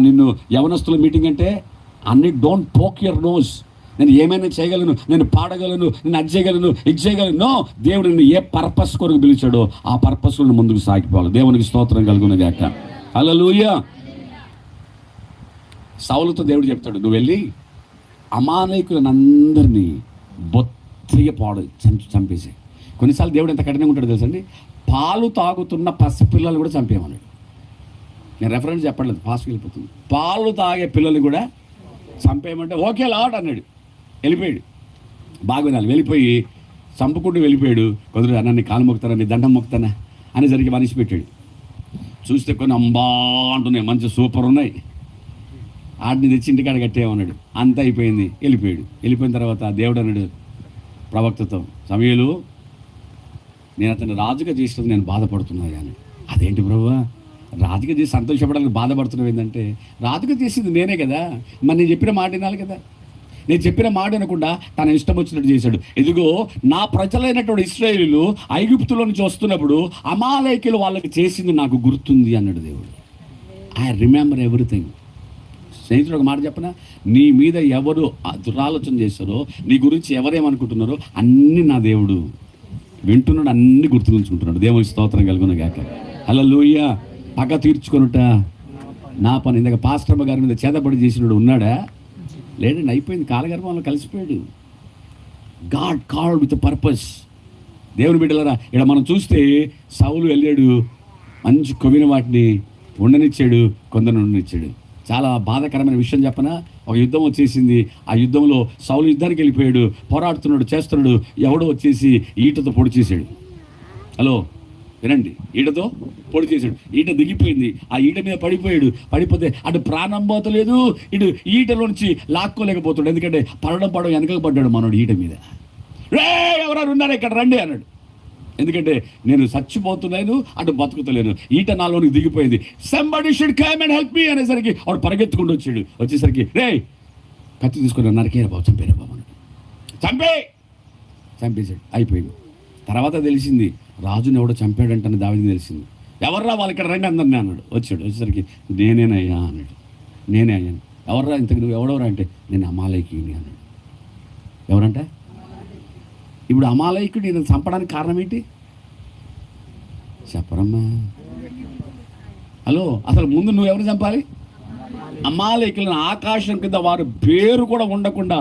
నిన్ను యవనస్తుల మీటింగ్ అంటే అన్ని డోంట్ పోక్ యువర్ నోస్. నేను ఏమైనా చేయగలను, నేను పాడగలను, నేను అది చేయగలను, ఇది చేయగలను. నో, దేవుడు నిన్ను ఏ పర్పస్ కొరకు పిలిచాడో ఆ పర్పస్లో ముందుకు సాగిపోవాలి. దేవునికి స్తోత్రం కలుగును గాక. హల్లెలూయా. సౌలుతో దేవుడు చెప్తాడు, నువ్వు వెళ్ళి అమాలేకులందరినీ బొత్తిగా చంపేసి. కొన్నిసార్లు దేవుడు ఎంత కఠినంగా ఉంటాడు తెలుసండి. పాలు తాగుతున్న పసిపిల్లలు కూడా చంపేయమన్నాడు. నేను రెఫరెన్స్ చెప్పట్లేదు, ఫాస్ట్గా వెళ్ళిపోతుంది. పాలు తాగే పిల్లలు కూడా చంపేయమంటే ఓకే లాట్ అన్నాడు. వెళ్ళిపోయాడు. బాగా వినాలి. వెళ్ళిపోయి చంపుకుంటూ వెళ్ళిపోయాడు. కొందరు అన్నీ కాలు మొక్కుతానని దండం మొక్కుతానా అని జరిగి మనిషి పెట్టాడు. చూస్తే కొన్ని అంబా అంటున్నాయి, మంచి సూపర్ ఉన్నాయి. వాటిని తెచ్చి ఇంటికాడ కట్టేయమన్నాడు. అంత అయిపోయింది. వెళ్ళిపోయాడు. వెళ్ళిపోయిన తర్వాత దేవుడు అన్నాడు ప్రవక్తతో, సమూయేలు, నేను అతను రాజుగా చేసినది నేను బాధపడుతున్నాను అని. అదేంటి ప్రభువా, రాజుగా చేసి సంతోషపడాలని బాధపడుతున్నావు ఏంటంటే, రాజుగా చేసింది నేనే కదా, మరి నేను చెప్పిన మాట వినాలి కదా. నేను చెప్పిన మాట వినకుండా తన ఇష్టం వచ్చినట్టు చేశాడు. ఇదిగో నా ప్రజలైనటువంటి ఇశ్రాయేలీయులు ఐగుప్తులో నుంచి వస్తున్నప్పుడు అమాలేకీయులు వాళ్ళకి చేసింది నాకు గుర్తుంది అన్నాడు దేవుడు. I remember everything. స్నేహితుడు ఒక మాట చెప్పనా, నీ మీద ఎవరు దురాలోచన చేస్తారో, నీ గురించి ఎవరేమనుకుంటున్నారో అన్నీ నా దేవుడు వింటున్నాడు, అన్ని గుర్తుంచుకుంటున్నాడు. దేవునికి స్తోత్రం కలుగును గాక. హల్లెలూయా. పగ తీర్చుకొనుట నా పని. ఇందాక పాస్టర్మ గారి మీద చేతబడి చేసినాడు ఉన్నాడా? లేడండి, అయిపోయింది. కాలగర్భంలో కలిసిపోయాడు. God called with purpose. దేవుని బిడ్డలారా, ఇక్కడ మనం చూస్తే సౌలు వెళ్ళాడు, మంచి కొవ్విన వాటిని ఉండనిచ్చాడు, కొందరు ఉండనిచ్చాడు. చాలా బాధాకరమైన విషయం చెప్పనా, ఒక యుద్ధం వచ్చేసింది. ఆ యుద్ధంలో సౌలు యుద్ధానికి వెళ్ళిపోయాడు, పోరాడుతున్నాడు, చేస్తున్నాడు. ఎవడో వచ్చేసి ఈటతో పొడి చేశాడు. హలో వినండి, ఈటతో పొడి చేశాడు. ఈట దిగిపోయింది. ఆ ఈట మీద పడిపోయాడు. పడిపోతే అటు ప్రాణం పోతలేదు, ఇటు ఈటలోంచి లాక్కోలేకపోతాడు. ఎందుకంటే పడడం వెనకకు పడ్డాడు మనోడు ఈట మీద. రే ఎవరు ఉన్నారా ఇక్కడ రండి అన్నాడు. ఎందుకంటే నేను చచ్చిపోతున్నాను, అటు బతుకుతలేను, ఈట నాలోనికి దిగిపోయింది. Somebody should come and help me అనేసరికి వాడు పరిగెత్తుకుంటూ వచ్చాడు. వచ్చేసరికి రే కత్తి తీసుకుని నరికేరా బాబు, చంపేరా బాబు అన్నాడు. చంపేశాడు. అయిపోయింది. తర్వాత తెలిసింది రాజుని ఎవడో చంపాడంటని దావీదుకు తెలిసింది. ఎవర్రా వాళ్ళు ఇక్కడ రండి అందరినీ అన్నాడు. వచ్చాడు. వచ్చేసరికి నేనేనయ్యా అన్నాడు. నేనే అయ్యాను. ఎవర్రా ఇంతకు నువ్వు ఎవడెవరా అంటే నేను అమాలేకీయుని అన్నాడు. ఎవరంటే ఇప్పుడు అమాలేకుడు నేను చంపడానికి కారణం ఏంటి చెప్పరమ్మా. హలో, అసలు ముందు నువ్వు ఎవరు చంపాలి? అమాలేకులను ఆకాశం కింద వారు పేరు కూడా ఉండకుండా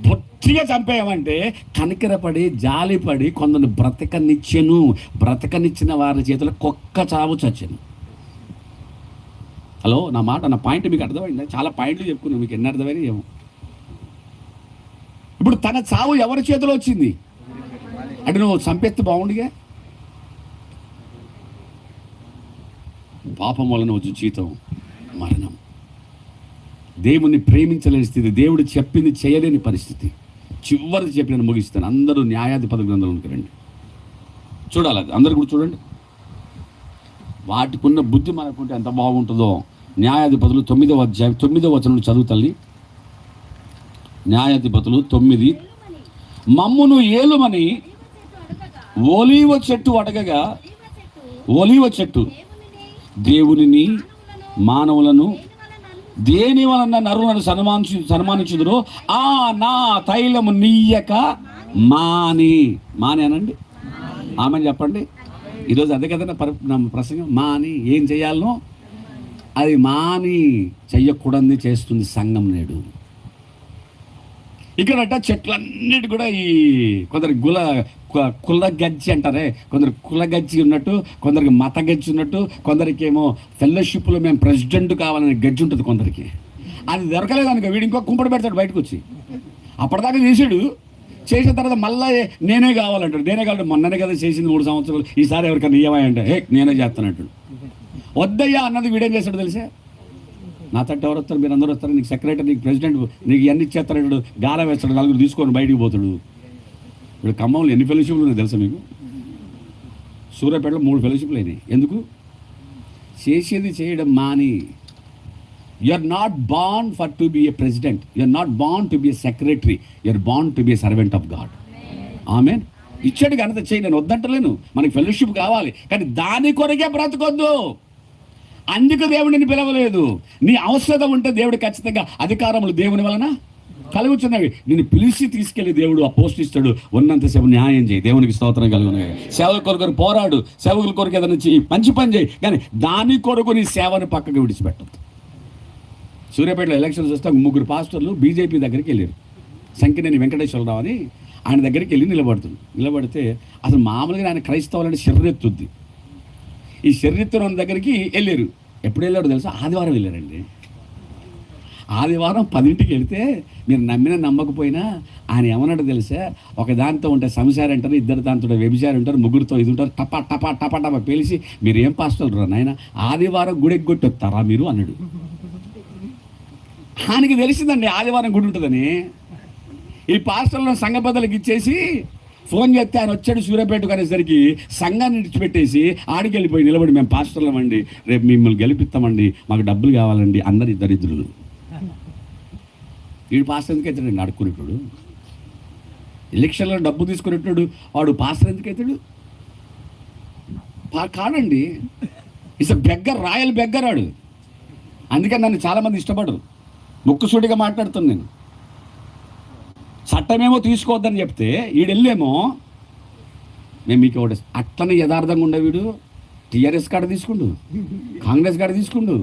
బొత్తిగా చంపేయమంటే కనికరపడి జాలిపడి కొందరు బ్రతకనిచ్చిన వారి చేతిలో కుక్క చావు చచ్చాను. హలో, నా మాట, నా పాయింట్ మీకు అర్థమైందా? చాలా పాయింట్లు చెప్పుకున్నాను, మీకు ఎన్ని అర్థమైనా ఏమో. ఇప్పుడు తన చావు ఎవరి చేతిలో వచ్చింది అంటే నువ్వు చంపేస్తే బాగుండిగా. పాపం వలన వచ్చి జీతం మరణం. దేవుణ్ణి ప్రేమించలేని స్థితి, దేవుడు చెప్పింది చేయలేని పరిస్థితి. చివరి చెప్పిన ముగిస్తాను. అందరూ న్యాయాధిపతి గ్రంథంలోకి రండి, చూడాలి. అది అందరు కూడా చూడండి. వాటికున్న బుద్ధి మనకుంటే ఎంత బాగుంటుందో. న్యాయాధిపతులు 9వ అధ్యాయం 9వ వచనం చదువు తల్లి. న్యాయాధిపతులు 9, మమ్మును ఏలుమని ఒలీవ చెట్టు అడగగా, ఒలీవ చెట్టు దేవునిని మానవులను దేని వలన నరులను సన్మానించుదురో ఆ నా తైలము నీయక మాని అనండి. ఆమె చెప్పండి. ఈరోజు అదే కదా నా ప్రసంగం. మాని ఏం చేయాలనో అది మాని చెయ్యకూడని చేస్తుంది సంఘం నేడు. ఇక్కడట చెట్లన్నిటి కూడా ఈ కొందరు కుల గజ్జి అంటారే, కొందరు కుల గజ్జి ఉన్నట్టు, కొందరికి మత గజ్జి ఉన్నట్టు, కొందరికి ఏమో ఫెలోషిప్లో మేము ప్రెసిడెంట్ కావాలనే గజ్జి ఉంటుంది కొందరికి. అది దొరకలేదు అనుకో, వీడు ఇంకో కుంపడి పెడతాడు బయటకు వచ్చి. అప్పటిదాకా చేసిన తర్వాత మళ్ళీ నేనే కావాలంటాడు. నేనే కావాలంటే మొన్ననే కదా చేసింది 3 సంవత్సరాలు, ఈసారి ఎవరికైనా ఇవ్వమంటే నేనే చేస్తానంటాడు. వద్దయ్యా అన్నది వీడేం చేస్తాడు తెలుసా? నా తట్టు ఎవరు వస్తారు, మీరు అందరూ వస్తారు, నీకు సెక్రటరీ, నీకు ప్రెసిడెంట్, నీకు ఇవన్నీ ఇచ్చేస్తాడు, గాల వేస్తాడు, 4 తీసుకొని బయటికి పోతాడు. ఇప్పుడు ఖమ్మంలో ఎన్ని ఫెలోషిప్లు ఉన్నాయి తెలుసా మీకు? సూర్యాపేటలో 3 ఫెలోషిప్లు అయినాయి. ఎందుకు? చేసేది చేయడం మాని. You are not born for to be a president, you are not born to be a secretary, you are born to be a servant of God. Amen. ఇచ్చాడు కనుక చేయి, నేను వద్దంటలేను. మనకి ఫెలోషిప్ కావాలి, కానీ దాని కొరకే బ్రతకొద్దు. అందుకు దేవుడిని పిలవలేదు. నీ అవసరం ఉంటే దేవుడు ఖచ్చితంగా అధికారములు దేవుని వలన కలుగుతున్నవి. నిన్ను పిలిచి తీసుకెళ్ళి దేవుడు ఆ పోస్ట్ ఇస్తాడు. ఉన్నంతసేపు న్యాయం చేయి, దేవునికి స్తోత్రం కలుగునవి. సేవల కొరకు పోరాడు, సేవకుల కొరకు ఏదైనా మంచి పని చేయి, కానీ దాని కొరకు నీ సేవను పక్కకు విడిచిపెట్టద్దు. సూర్యాపేటలో ఎలక్షన్స్ వస్తే 3 పాస్టర్లు బీజేపీ దగ్గరికి వెళ్ళారు. సంకినేని వెంకటేశ్వరరావు అని ఆయన దగ్గరికి వెళ్ళి నిలబడితే అసలు మామూలుగా ఆయన క్రైస్తవులని శర్రెత్తుద్ది. ఈ శరీరం దగ్గరికి వెళ్ళారు. ఎప్పుడు వెళ్ళారు తెలుసా? ఆదివారం వెళ్ళారండి. ఆదివారం 10ంటికి వెళితే మీరు నమ్మినా నమ్మకపోయినా ఆయన ఏమన్నాడు తెలుసా? ఒక దాంతో ఉంటే సంసారం అంటారు, ఇద్దరు దాంతో వ్యభిచారం ఉంటారు, ముగ్గురితో ఇది ఉంటారు, టపా టపా టపా టపా పేలిసి మీరు ఏం పాస్టర్లు రా నాయన, ఆదివారం గుడి ఎగ్గొట్టి వస్తారా మీరు అన్నాడు. ఆయనకి తెలిసిందండి ఆదివారం గుడి ఉంటుందని. ఈ పాస్టర్లను సంఘ పెద్దలకు ఇచ్చేసి ఫోన్ చేస్తే ఆయన వచ్చాడు సూర్యాపేటకు అనేసరికి సంఘాన్ని విడిచిపెట్టేసి ఆడికి వెళ్ళిపోయి నిలబడి, మేము పాస్టర్లమండి, రేపు మిమ్మల్ని గెలిపిస్తామండి, మాకు డబ్బులు కావాలండి అందరు దరిద్రులు. వీడు పాస్టర్ ఎందుకు అవుతాడు? అడుక్కునేటాడు. ఎలక్షన్లో డబ్బు తీసుకునేటాడు వాడు పాస్టర్ ఎందుకు అవుతాడు? కాడండి. ఇస్ బెగ్గర్, రాయల్ బెగ్గర్ వాడు. అందుకని నన్ను చాలామంది ఇష్టపడరు. ముక్కుసూటిగా మాట్లాడుతాను నేను. చట్టమేమో తీసుకోవద్దని చెప్తే వీడెళ్ళేమో మేము మీకు ఒకటి అట్లనే యథార్థంగా ఉండే వీడు టీఆర్ఎస్ కాడ తీసుకుండు, కాంగ్రెస్ కాడ తీసుకుండు,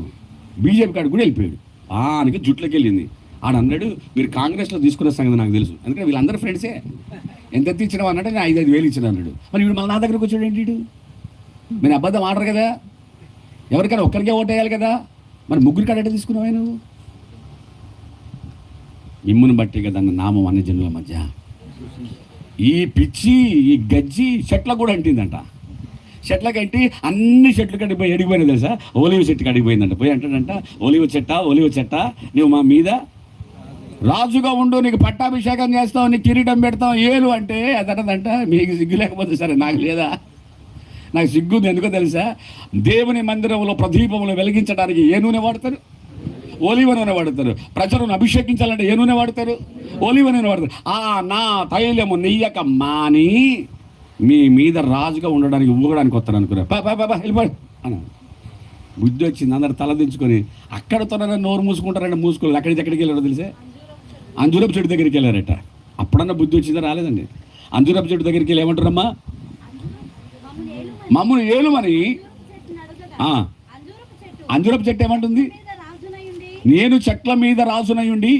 బీజేపీ కాడ కూడా వెళ్ళిపోయాడు. ఆయనకి జుట్లోకి వెళ్ళింది. ఆడు అన్నాడు, మీరు కాంగ్రెస్లో తీసుకున్న సంగతి నాకు తెలుసు, ఎందుకంటే వీళ్ళందరూ ఫ్రెండ్సే, ఎంత ఇచ్చినావు అన్నాడు, నేను 5,000 ఇచ్చిన అన్నాడు. మరి వీడు మళ్ళీ నా దగ్గరకు వచ్చాడు ఏంటి? వీడు మీరు అబద్ధం ఆడరు కదా, ఎవరికైనా ఒక్కరికే ఓటేయాలి కదా, మరి ముగ్గురు కాడ ఎట్లా తీసుకున్నావా నువ్వు? ఇమ్మును బట్టి కదా అన్న నామం అన్ని జనుల మధ్య. ఈ పిచ్చి, ఈ గజ్జి చెట్లకు కూడా అంటిందంట. చెట్లకి అంటి అన్ని చెట్లు కడిగిపోయి ఎడిగిపోయినా తెలుసా? ఓలివ చెట్టు కడిగిపోయిందంట. పోయి అంటాడంట, ఓలివ చెట్ట నువ్వు మా మీద రాజుగా ఉండు, నీకు పట్టాభిషేకం చేస్తావు, నీకు కిరీటం పెడతావు ఏలు అంటే అదనదంట. మీకు సిగ్గు లేకపోతే సరే, నాకు లేదా? నాకు సిగ్గుంది. ఎందుకో తెలుసా? దేవుని మందిరంలో ప్రదీపములు వెలిగించడానికి ఏ నూనె వాడతారు? ఓలివ నూనె వాడతారు. ప్రజలను అభిషేకించాలంటే ఏ నూనె వాడతారు? ఓలివ నూనె వాడతారు. నా తైలము నెయ్యక మాని మీ మీద రాజుగా ఉండడానికి ఊగడానికి వస్తాను అనుకున్నా. వెళ్ళిపోయి అన్న బుద్ధి వచ్చింది. అందరు తలదించుకొని అక్కడతోనే నోరు మూసుకుంటారంటే మూసుకోలేదు. ఎక్కడికి వెళ్ళారో తెలిసే? అంజూరపు చెట్టు దగ్గరికి వెళ్ళారట. అప్పుడన్నా బుద్ధి వచ్చిందా? రాలేదండి. అంజూరపు చెట్టు దగ్గరికి వెళ్ళి ఏమంటారమ్మా? మమ్మల్ని ఏలుమని. అంజూరపు చెట్టు ఏమంటుంది? నేను చెట్ల మీద రాజునై ఉండి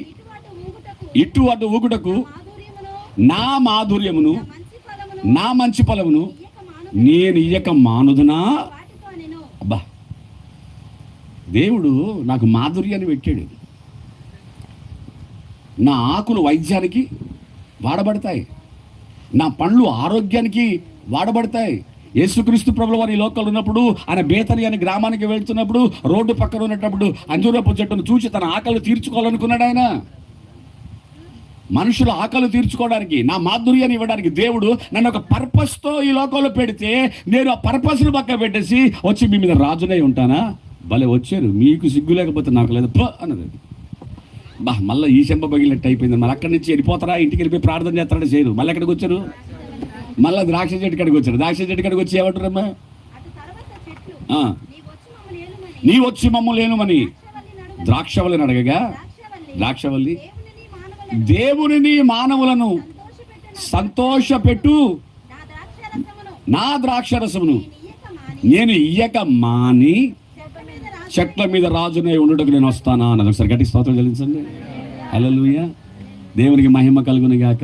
ఇటు అటు ఊగుటకు నా మాధుర్యమును నా మంచి ఫలమును నేను ఇయ్యక మానుదునా? అబ్బా, దేవుడు నాకు మాధుర్యాన్ని పెట్టాడు. నా ఆకులు వైద్యానికి వాడబడతాయి, నా పండ్లు ఆరోగ్యానికి వాడబడతాయి. యేసుక్రీస్తు ప్రభుల వారు ఈ లోకంలో ఉన్నప్పుడు ఆయన బేతని అనే గ్రామానికి వెళ్తున్నప్పుడు రోడ్డు పక్కన ఉన్నప్పుడు అంజూరపు చెట్టును చూసి తన ఆకలి తీర్చుకోవాలనుకున్నాడు. ఆయన మనుషుల ఆకలి తీర్చుకోవడానికి, నా మాధుర్యాన్ని ఇవ్వడానికి దేవుడు నన్ను ఒక పర్పస్తో ఈ లోకంలో పెడితే నేను ఆ పర్పస్ను పక్క పెట్టేసి వచ్చి మీ మీద రాజునై ఉంటానా? భలే వచ్చారు. మీకు సిగ్గు లేకపోతే నాకు లేదు అన్నది. మళ్ళీ ఈ చెంప పగిలినట్టు అయిపోయింది. మళ్ళీ అక్కడి నుంచి వెళ్ళిపోతారా, ఇంటికి వెళ్ళిపోయి ప్రార్థన చేస్తారా? చేయరు. మళ్ళీ ఎక్కడికి వచ్చారు? మళ్ళీ ద్రాక్ష చెట్టు కాడికి వచ్చారు. ద్రాక్ష చెట్టు కాడికి వచ్చి ఏమంటారమ్మా? నీ వచ్చి మమ్మల్ని ఏనుమని ద్రాక్షవల్లిని అడగగా, ద్రాక్షవల్లి దేవునిని మానవులను సంతోషపెట్టు నా ద్రాక్షరసమును నేను ఇయ్యక మాని చెట్ల మీద రాజునే ఉండుటకు నేను వస్తానా అన్నది. ఒకసారి గట్టి స్తోత్రం చెల్లించండి. హల్లెలూయా. దేవునికి మహిమ కలుగును గాక.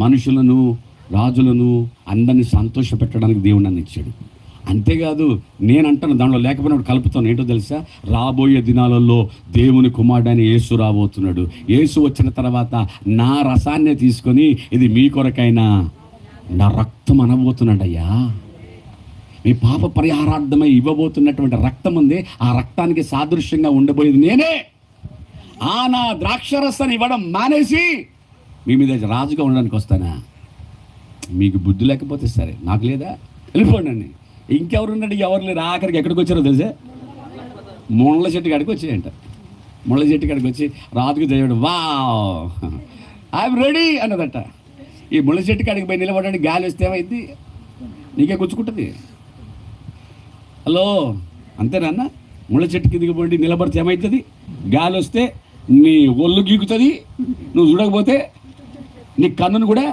మనుషులను, రాజులను అందరినీ సంతోష పెట్టడానికి దేవుడు నన్ను ఇచ్చాడు. అంతేకాదు, నేను అంటాను దానిలో లేకపోయినప్పుడు కలుపుతాను. ఏంటో తెలుసా? రాబోయే దినాలలో దేవుని కుమారుడైన యేసు రాబోతున్నాడు. యేసు వచ్చిన తర్వాత నా రసాన్నే తీసుకొని ఇది మీ కొరకైనా నా రక్తం అనబోతున్నాడు. అయ్యా, మీ పాప పరిహారార్థమై ఇవ్వబోతున్నటువంటి రక్తం ఉంది. ఆ రక్తానికి సాదృశ్యంగా ఉండబోయేది నేనే. నా ద్రాక్షరసాన్ని ఇవ్వడం మానేసి మీ మీద రాజుగా ఉండడానికి వస్తానా? మీకు బుద్ధి లేకపోతే సరే, నాకు లేదా? వెళ్ళిపోండి. ఇంకెవరున్నాడు? ఎవరు లేరు. ఆఖరికి ఎక్కడికి వచ్చారో తెలుసా? ముళ్ళ చెట్టు కాడికి వచ్చాయంట. ముళ్ళ చెట్టు కాడికి వచ్చి రాజుకు చేయడు వా ఐఎమ్ రెడీ అన్నదట. ఈ ముళ్ళ చెట్టు కాడికి పోయి నిలబడండి, గాలి వస్తే ఏమైంది? నీకే గుచ్చుకుంటుంది. హలో, అంతేనా? ముళ్ళ చెట్టుకి దిగిపోండి, నిలబడితే ఏమవుతుంది? గాలి వస్తే నీ ఒళ్ళు గీకుతుంది. నువ్వు చూడకపోతే నీ కన్నును కూడా,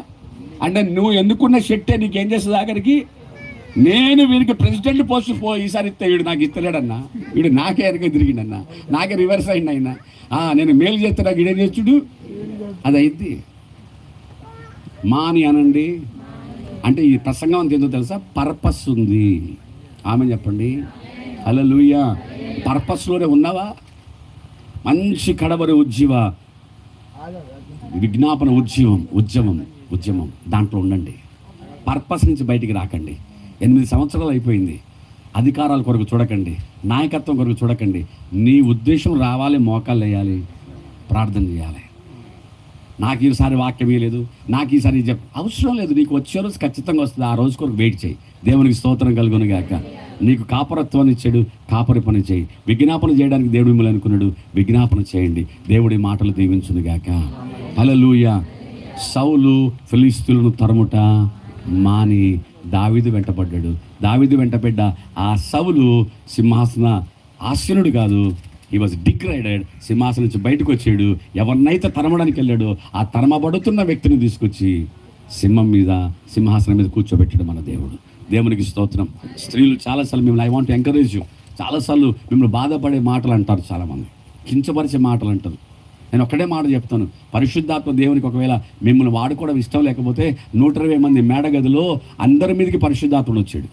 అంటే నువ్వు ఎందుకున్న షెట్టే నీకేం చేస్తుంది ఆఖరికి? నేను వీడికి ప్రెసిడెంట్ పోస్ట్ ఈసారి ఇస్తే వీడు నాకు ఇస్తలేడన్నా, వీడు నాకే వెనక తిరిగిండన్నా, నాకే రివర్స్ అయింది అయినా. నేను మేలు చేస్తే నాకు ఇడే చేస్తుడు. అది అయింది. మాని అనండి అంటే ఈ ప్రసంగం అంత ఏందో తెలుసా? పర్పస్ ఉంది. ఆమె చెప్పండి. హల్లెలూయా. పర్పస్లోనే ఉన్నావా? మంచి కడవరి విజ్ఞాపన ఉద్యమం దాంట్లో ఉండండి. పర్పస్ నుంచి బయటికి రాకండి. 8 సంవత్సరాలు అయిపోయింది. అధికారాల కొరకు చూడకండి, నాయకత్వం కొరకు చూడకండి. నీ ఉద్దేశం రావాలి, మోకాళ్ళు వేయాలి, ప్రార్థన చేయాలి. నాకు ఈసారి వాక్యం ఇవ్వలేదు, నాకు ఈసారి అవసరం లేదు. నీకు వచ్చే రోజు ఖచ్చితంగా వస్తుంది. ఆ రోజు కొరకు వెయిట్ చేయి. దేవునికి స్తోత్రం కలుగును గాక. నీకు కాపరత్వాన్ని ఇచ్చాడు, కాపరి పని చేయి. విజ్ఞాపన చేయడానికి దేవుడు మిమ్మల్ని అనుకున్నాడు, విజ్ఞాపన చేయండి. దేవుడి మాటలు దీవించును గాక. హల్లెలూయా. సౌలు ఫిలిష్తీయులను తరుముట మాని దావీదు వెంటపడ్డాడు. దావీదు వెంటపడ్డ ఆ సౌలు సింహాసన ఆసీనుడు కాదు, హీ వాజ్ డిగ్రేడెడ్. సింహాసనం నుంచి బయటకు వచ్చాడు. ఎవరినైతే తరమడానికి వెళ్ళాడో ఆ తరమబడుతున్న వ్యక్తిని తీసుకొచ్చి సింహాసనం మీద కూర్చోబెట్టాడు మన దేవుడు. దేవునికి స్తోత్రం. స్త్రీలు చాలాసార్లు మిమ్మల్ని I want to encourage you. చాలాసార్లు మిమ్మల్ని బాధపడే మాటలు అంటారు, చాలామంది కించపరిచే మాటలు అంటారు. నేను ఒక్కడే మాట చెప్తాను. పరిశుద్ధాత్మ దేవునికి ఒకవేళ మిమ్మల్ని వాడుకోవడం ఇష్టం లేకపోతే 120 మంది మేడగదిలో అందరి మీదకి పరిశుద్ధాత్ముడు వచ్చాడు.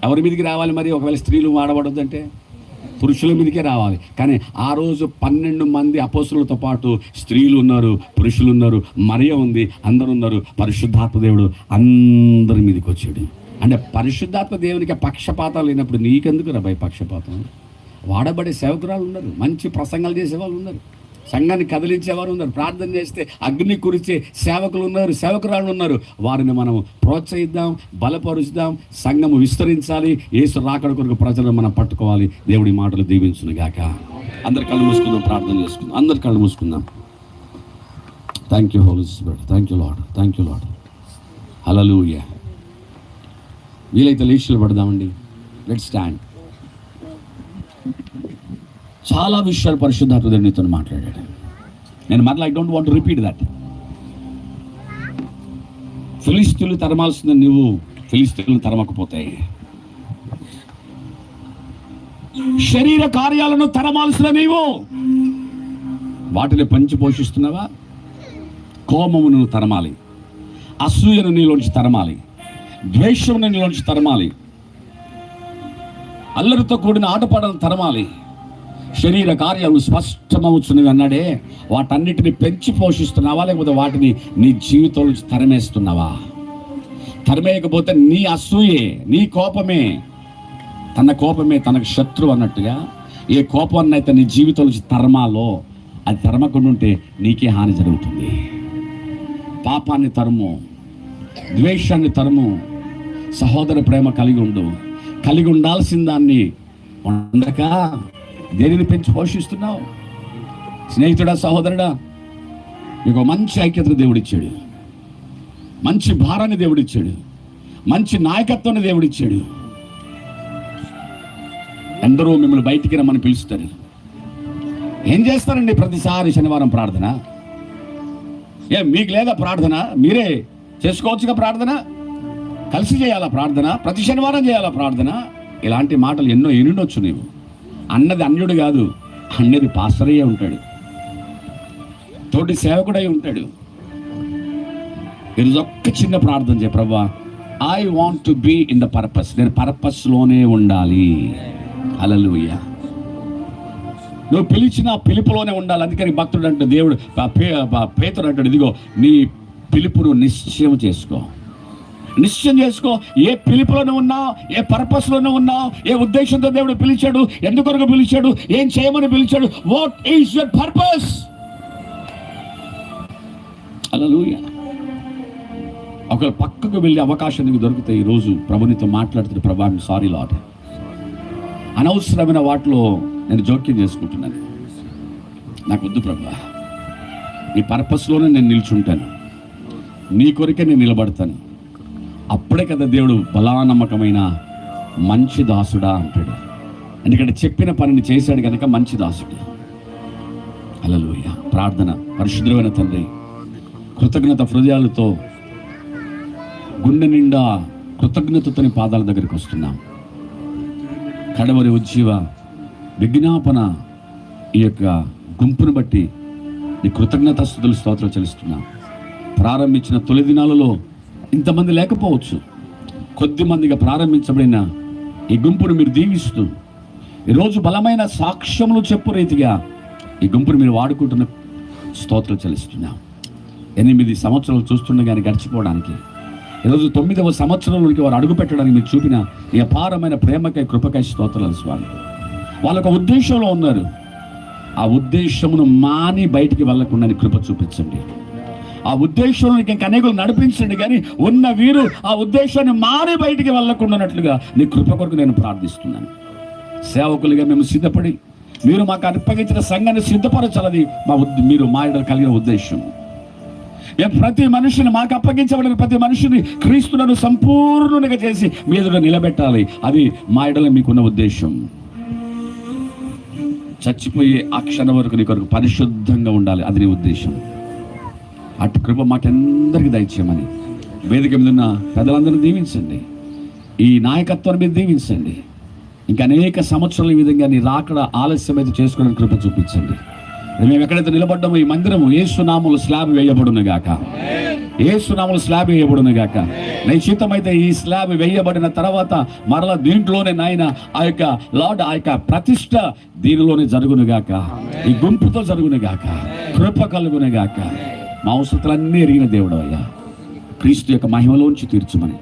ఎవరి మీదకి రావాలి మరి? ఒకవేళ స్త్రీలు వాడబడొద్దు అంటే పురుషుల మీదకే రావాలి. కానీ ఆ రోజు 12 మంది అపోస్తులతో పాటు స్త్రీలు ఉన్నారు, పురుషులు ఉన్నారు, మరియ ఉంది, అందరు ఉన్నారు. పరిశుద్ధాత్మ దేవుడు అందరి మీదకి వచ్చాడు. అంటే పరిశుద్ధాత్మ దేవునికి పక్షపాతాలు లేనప్పుడు నీకెందుకు రా భయ పక్షపాతం? వాడబడే సేవకురాలు ఉన్నారు, మంచి ప్రసంగాలు చేసేవాళ్ళు ఉన్నారు, సంఘాన్ని కదిలించేవారు ఉన్నారు, ప్రార్థన చేస్తే అగ్ని కురిచే సేవకులు ఉన్నారు, సేవకురాళ్ళు ఉన్నారు. వారిని మనం ప్రోత్సహిద్దాం, బలపరుచుదాం. సంఘము విస్తరించాలి. యేసు రాకడ కొరకు ప్రజలను మనం పట్టుకోవాలి. దేవుడి మాటలు దీవించును గాక. అందరి కళ్ళు మూసుకుందాం, ప్రార్థన చేసుకుందాం. అందరి కళ్ళు మూసుకుందాం. Thank you Holy Spirit. Thank you Lord. Thank you Lord. Hallelujah. వీలైతే లేచి పడదామండి. Let's stand. చాలా విషయాలు పరిశుద్ధాత్మ దేవుడు నీతో మాట్లాడాడు. నేను మరలా I don't want to repeat that. ఫిలిష్తీయులు తరమాల్సిన నువ్వు ఫిలిష్తీయులను తరమకపోతాయి. శరీర కార్యాలను తరమాల్సిన నీవు వాటిని పంచి పోషిస్తున్నావా? కోపమును నువ్వు తరమాలి, అసూయను నీలోంచి తరమాలి, ద్వేషమును నీలోంచి తరమాలి, అల్లరితో కూడిన ఆటపాటలను తరమాలి. శరీర కార్యాలు స్పష్టమవుతున్నవి అన్నాడే, వాటన్నిటిని పెంచి పోషిస్తున్నావా లేకపోతే వాటిని నీ జీవితంలో నుంచి తరమేస్తున్నావా? తరమేయకపోతే నీ అసూయే, నీ కోపమే, తన కోపమే తనకు శత్రువు అన్నట్టుగా ఏ కోపాన్ని అయితే నీ జీవితం నుంచి తరమాలో అది తరమకుండా ఉంటే నీకే హాని జరుగుతుంది. పాపాన్ని తరుము, ద్వేషాన్ని తరుము, సహోదర ప్రేమ కలిగి ఉండు. కలిగి ఉండాల్సిన దాన్ని ఉండక దేనిని పెంచి పోషిస్తున్నావు? స్నేహితుడా, సహోదరుడా, నీకు మంచి ఐక్యతను దేవుడిచ్చాడు, మంచి భారాన్ని దేవుడిచ్చాడు, మంచి నాయకత్వాన్ని దేవుడిచ్చాడు. ఎందరో మిమ్మల్ని బయటికి రమ్మని పిలుస్తారు. ఏం చేస్తారండి ప్రతిసారి శనివారం ప్రార్థన? మీకు లేదా ప్రార్థన? మీరే చేసుకోవచ్చుగా ప్రార్థన. కలిసి చేయాలా ప్రార్థన? ప్రతి శనివారం చేయాలా ప్రార్థన? ఇలాంటి మాటలు ఎన్నో ఎన్నుండొచ్చు. నీవు అన్నది అన్యుడు కాదు, అన్నది పాస్టరయ్యే ఉంటాడు, తోటి సేవకుడై ఉంటాడు. ఈరోజు ఒక్క చిన్న ప్రార్థన చేయ, ప్రభువా I want to be in the purpose. నేను పర్పస్లోనే ఉండాలి. హల్లెలూయా. నువ్వు పిలిచిన పిలుపులోనే ఉండాలి. అందుకని భక్తుడు అంటే దేవుడు పేతురు అంటాడు, ఇదిగో నీ పిలుపును నిశ్చయం చేసుకో, నిశ్చయం చేసుకో. ఏ పిలుపులోనే ఉన్నావు, ఏ పర్పస్లోనే ఉన్నావు, ఏ ఉద్దేశంతో దేవుడు పిలిచాడు, ఎందుకొరకు పిలిచాడు, ఏం చేయమని పిలిచాడు, వాట్ ఈస్ యువర్ పర్పస్? హల్లెలూయా. ఒక పక్కకు వెళ్ళే అవకాశం నీకు దొరికితే ఈరోజు ప్రభునితో మాట్లాడుతున్న, ప్రభా ఐయామ్ సారీ లార్డ్, అనవసరమైన వాటిలో నేను జోక్యం చేసుకుంటున్నాను, నాకు వద్దు ప్రభా. నీ పర్పస్లోనే నేను నిల్చుంటాను, నీ కొరికే నేను నిలబడతాను. అప్పుడే కదా దేవుడు బలానమ్మకమైన మంచి దాసుడా అంటాడు. ఎందుకంటే చెప్పిన పనిని చేశాడు కనుక మంచి దాసుడు. హల్లెలూయా. ప్రార్థన. పరిశుద్ధమైన తండ్రి, కృతజ్ఞత హృదయాలతో గుండె నిండా కృతజ్ఞతతో నీ పాదాల దగ్గరికి వస్తున్నాం. కడవరి ఉజ్జీవ విజ్ఞాపన ఈ యొక్క గుంపును బట్టి నీ కృతజ్ఞతాస్తుతులు స్తోత్రం చెల్లిస్తున్నాం. ప్రారంభించిన తొలి దినాలలో ఇంతమంది లేకపోవచ్చు, కొద్ది మందిగా ప్రారంభించబడిన ఈ గుంపును మీరు దీవిస్తూ ఈరోజు బలమైన సాక్ష్యములు చెప్పు రీతిగా ఈ గుంపును మీరు వాడుకుంటున్న స్తోత్రాలు చెల్లిస్తున్నాం. 8 సంవత్సరాలు చూస్తుండగానే గడిచిపోవడానికి ఈరోజు 9వ సంవత్సరంలోకి వారు అడుగు పెట్టడానికి మీరు చూపిన ఈ అపారమైన ప్రేమకై కృపకై స్తోత్రాలు స్వామి. వాళ్ళొక ఉద్దేశంలో ఉన్నారు, ఆ ఉద్దేశమును మాని బయటికి వెళ్ళకుండా కృప చూపించండి. ఆ ఉద్దేశంలోకి ఇంకా అనేకులు నడిపించండి, కానీ ఉన్న వీరు ఆ ఉద్దేశాన్ని మాని బయటికి వెళ్ళకుండానట్లుగా నీ కృప కొరకు నేను ప్రార్థిస్తున్నాను. సేవకులుగా మేము సిద్ధపడి మీరు మాకు అప్పగించిన సంఘాన్ని సిద్ధపరచాలని మీరు మా ఎడల కలిగిన ఉద్దేశం. మేము ప్రతి మనిషిని, మాకు అప్పగించబడిన ప్రతి మనిషిని క్రీస్తులను సంపూర్ణంగా చేసి మీ ఎదుట నిలబెట్టాలి. అది మా ఎడల మీకున్న ఉద్దేశం. చచ్చిపోయే ఆ క్షణం వరకు నీ కొరకు పరిశుద్ధంగా ఉండాలి, అది నీ ఉద్దేశం. అటు కృప మాకందరికీ దయచేయమని వేదిక మీద ఉన్న పెద్దలందరినీ దీవించండి. ఈ నాయకత్వాన్ని మీరు దీవించండి. ఇంకా అనేక సంవత్సరాలు ఈ విధంగా నీ రాకడ ఆలస్యమైతే చేసుకోవడానికి కృప చూపించండి. మేము ఎక్కడైతే నిలబడ్డామో ఈ మందిరము యేసునామములో స్లాబ్ వేయబడును గాక, యేసునామములో స్లాబ్ వేయబడును గాక. నీ చిత్తమైతే ఈ స్లాబ్ వేయబడిన తర్వాత మరలా దీంట్లోనే నాయన ఆ యొక్క లార్డ్ ఆ యొక్క ప్రతిష్ట దీనిలోనే జరుగును గాక, ఈ గుంపుతో జరుగును గాక, కృప కలుగును గాక. మా అవసరాలన్నీ ఎరిగిన దేవుడు అయ్యా, క్రీస్తు యొక్క మహిమలోంచి తీర్చుమని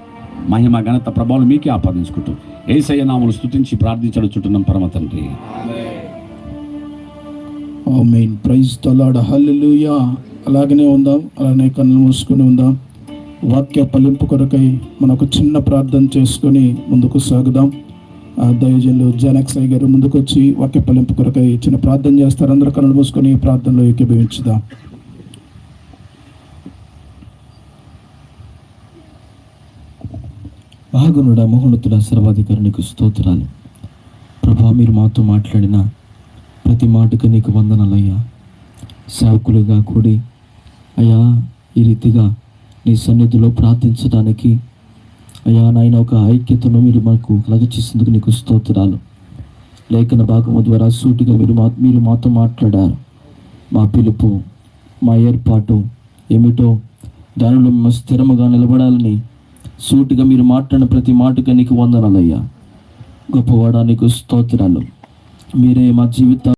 మహిమ ఘనత ప్రభావం మీకే ఆపాదించుకుంటూ యేసయ్య నామములో స్తుతించి ప్రార్థించుచున్నాం పరమ తండ్రి.
Amen. Praise the Lord. Hallelujah. అలాగనే ఉందాం, అలానే కళ్ళు మూసుకొని ఉందాం. వాక్య ఫలింపు కొరకై మనకు చిన్న ప్రార్థన చేసుకొని ముందుకు సాగుదాం. దైవజనులు జానక్సయ్య గారు ముందుకు వచ్చి వాక్య ఫలింపు కొరకై చిన్న ప్రార్థన చేస్తారు. అందరూ కళ్ళు మూసుకొని ప్రార్థనలో ఏకీభవించుదాం.
మహాగణుడ మహోన్నతుడ సర్వాధికారునికి స్తోత్రాలు. ప్రభా, మీరు మాతో మాట్లాడిన ప్రతి మాటకు నీకు వందనాలయ్యా. సేవకులుగా కూడి అయ్యా ఈ రీతిగా నీ సన్నిధిలో ప్రార్థించడానికి అయ్యా నాయన ఒక ఐక్యతను మీరు మాకు కలగచేసేందుకు నీకు స్తోత్రాలు. లేఖన భాగము ద్వారా సూటిగా మీరు మాతో మాట్లాడారు. మా పిలుపు, మా ఏర్పాటు ఏమిటో దానిలో మేము స్థిరముగా నిలబడాలని సూటిగా మీరు మాట్లాడిన ప్రతి మాటగా నీకు వందనాలయ్యా. గొప్పవాడా నీకు స్తోత్రాలు. మీరే మా జీవితం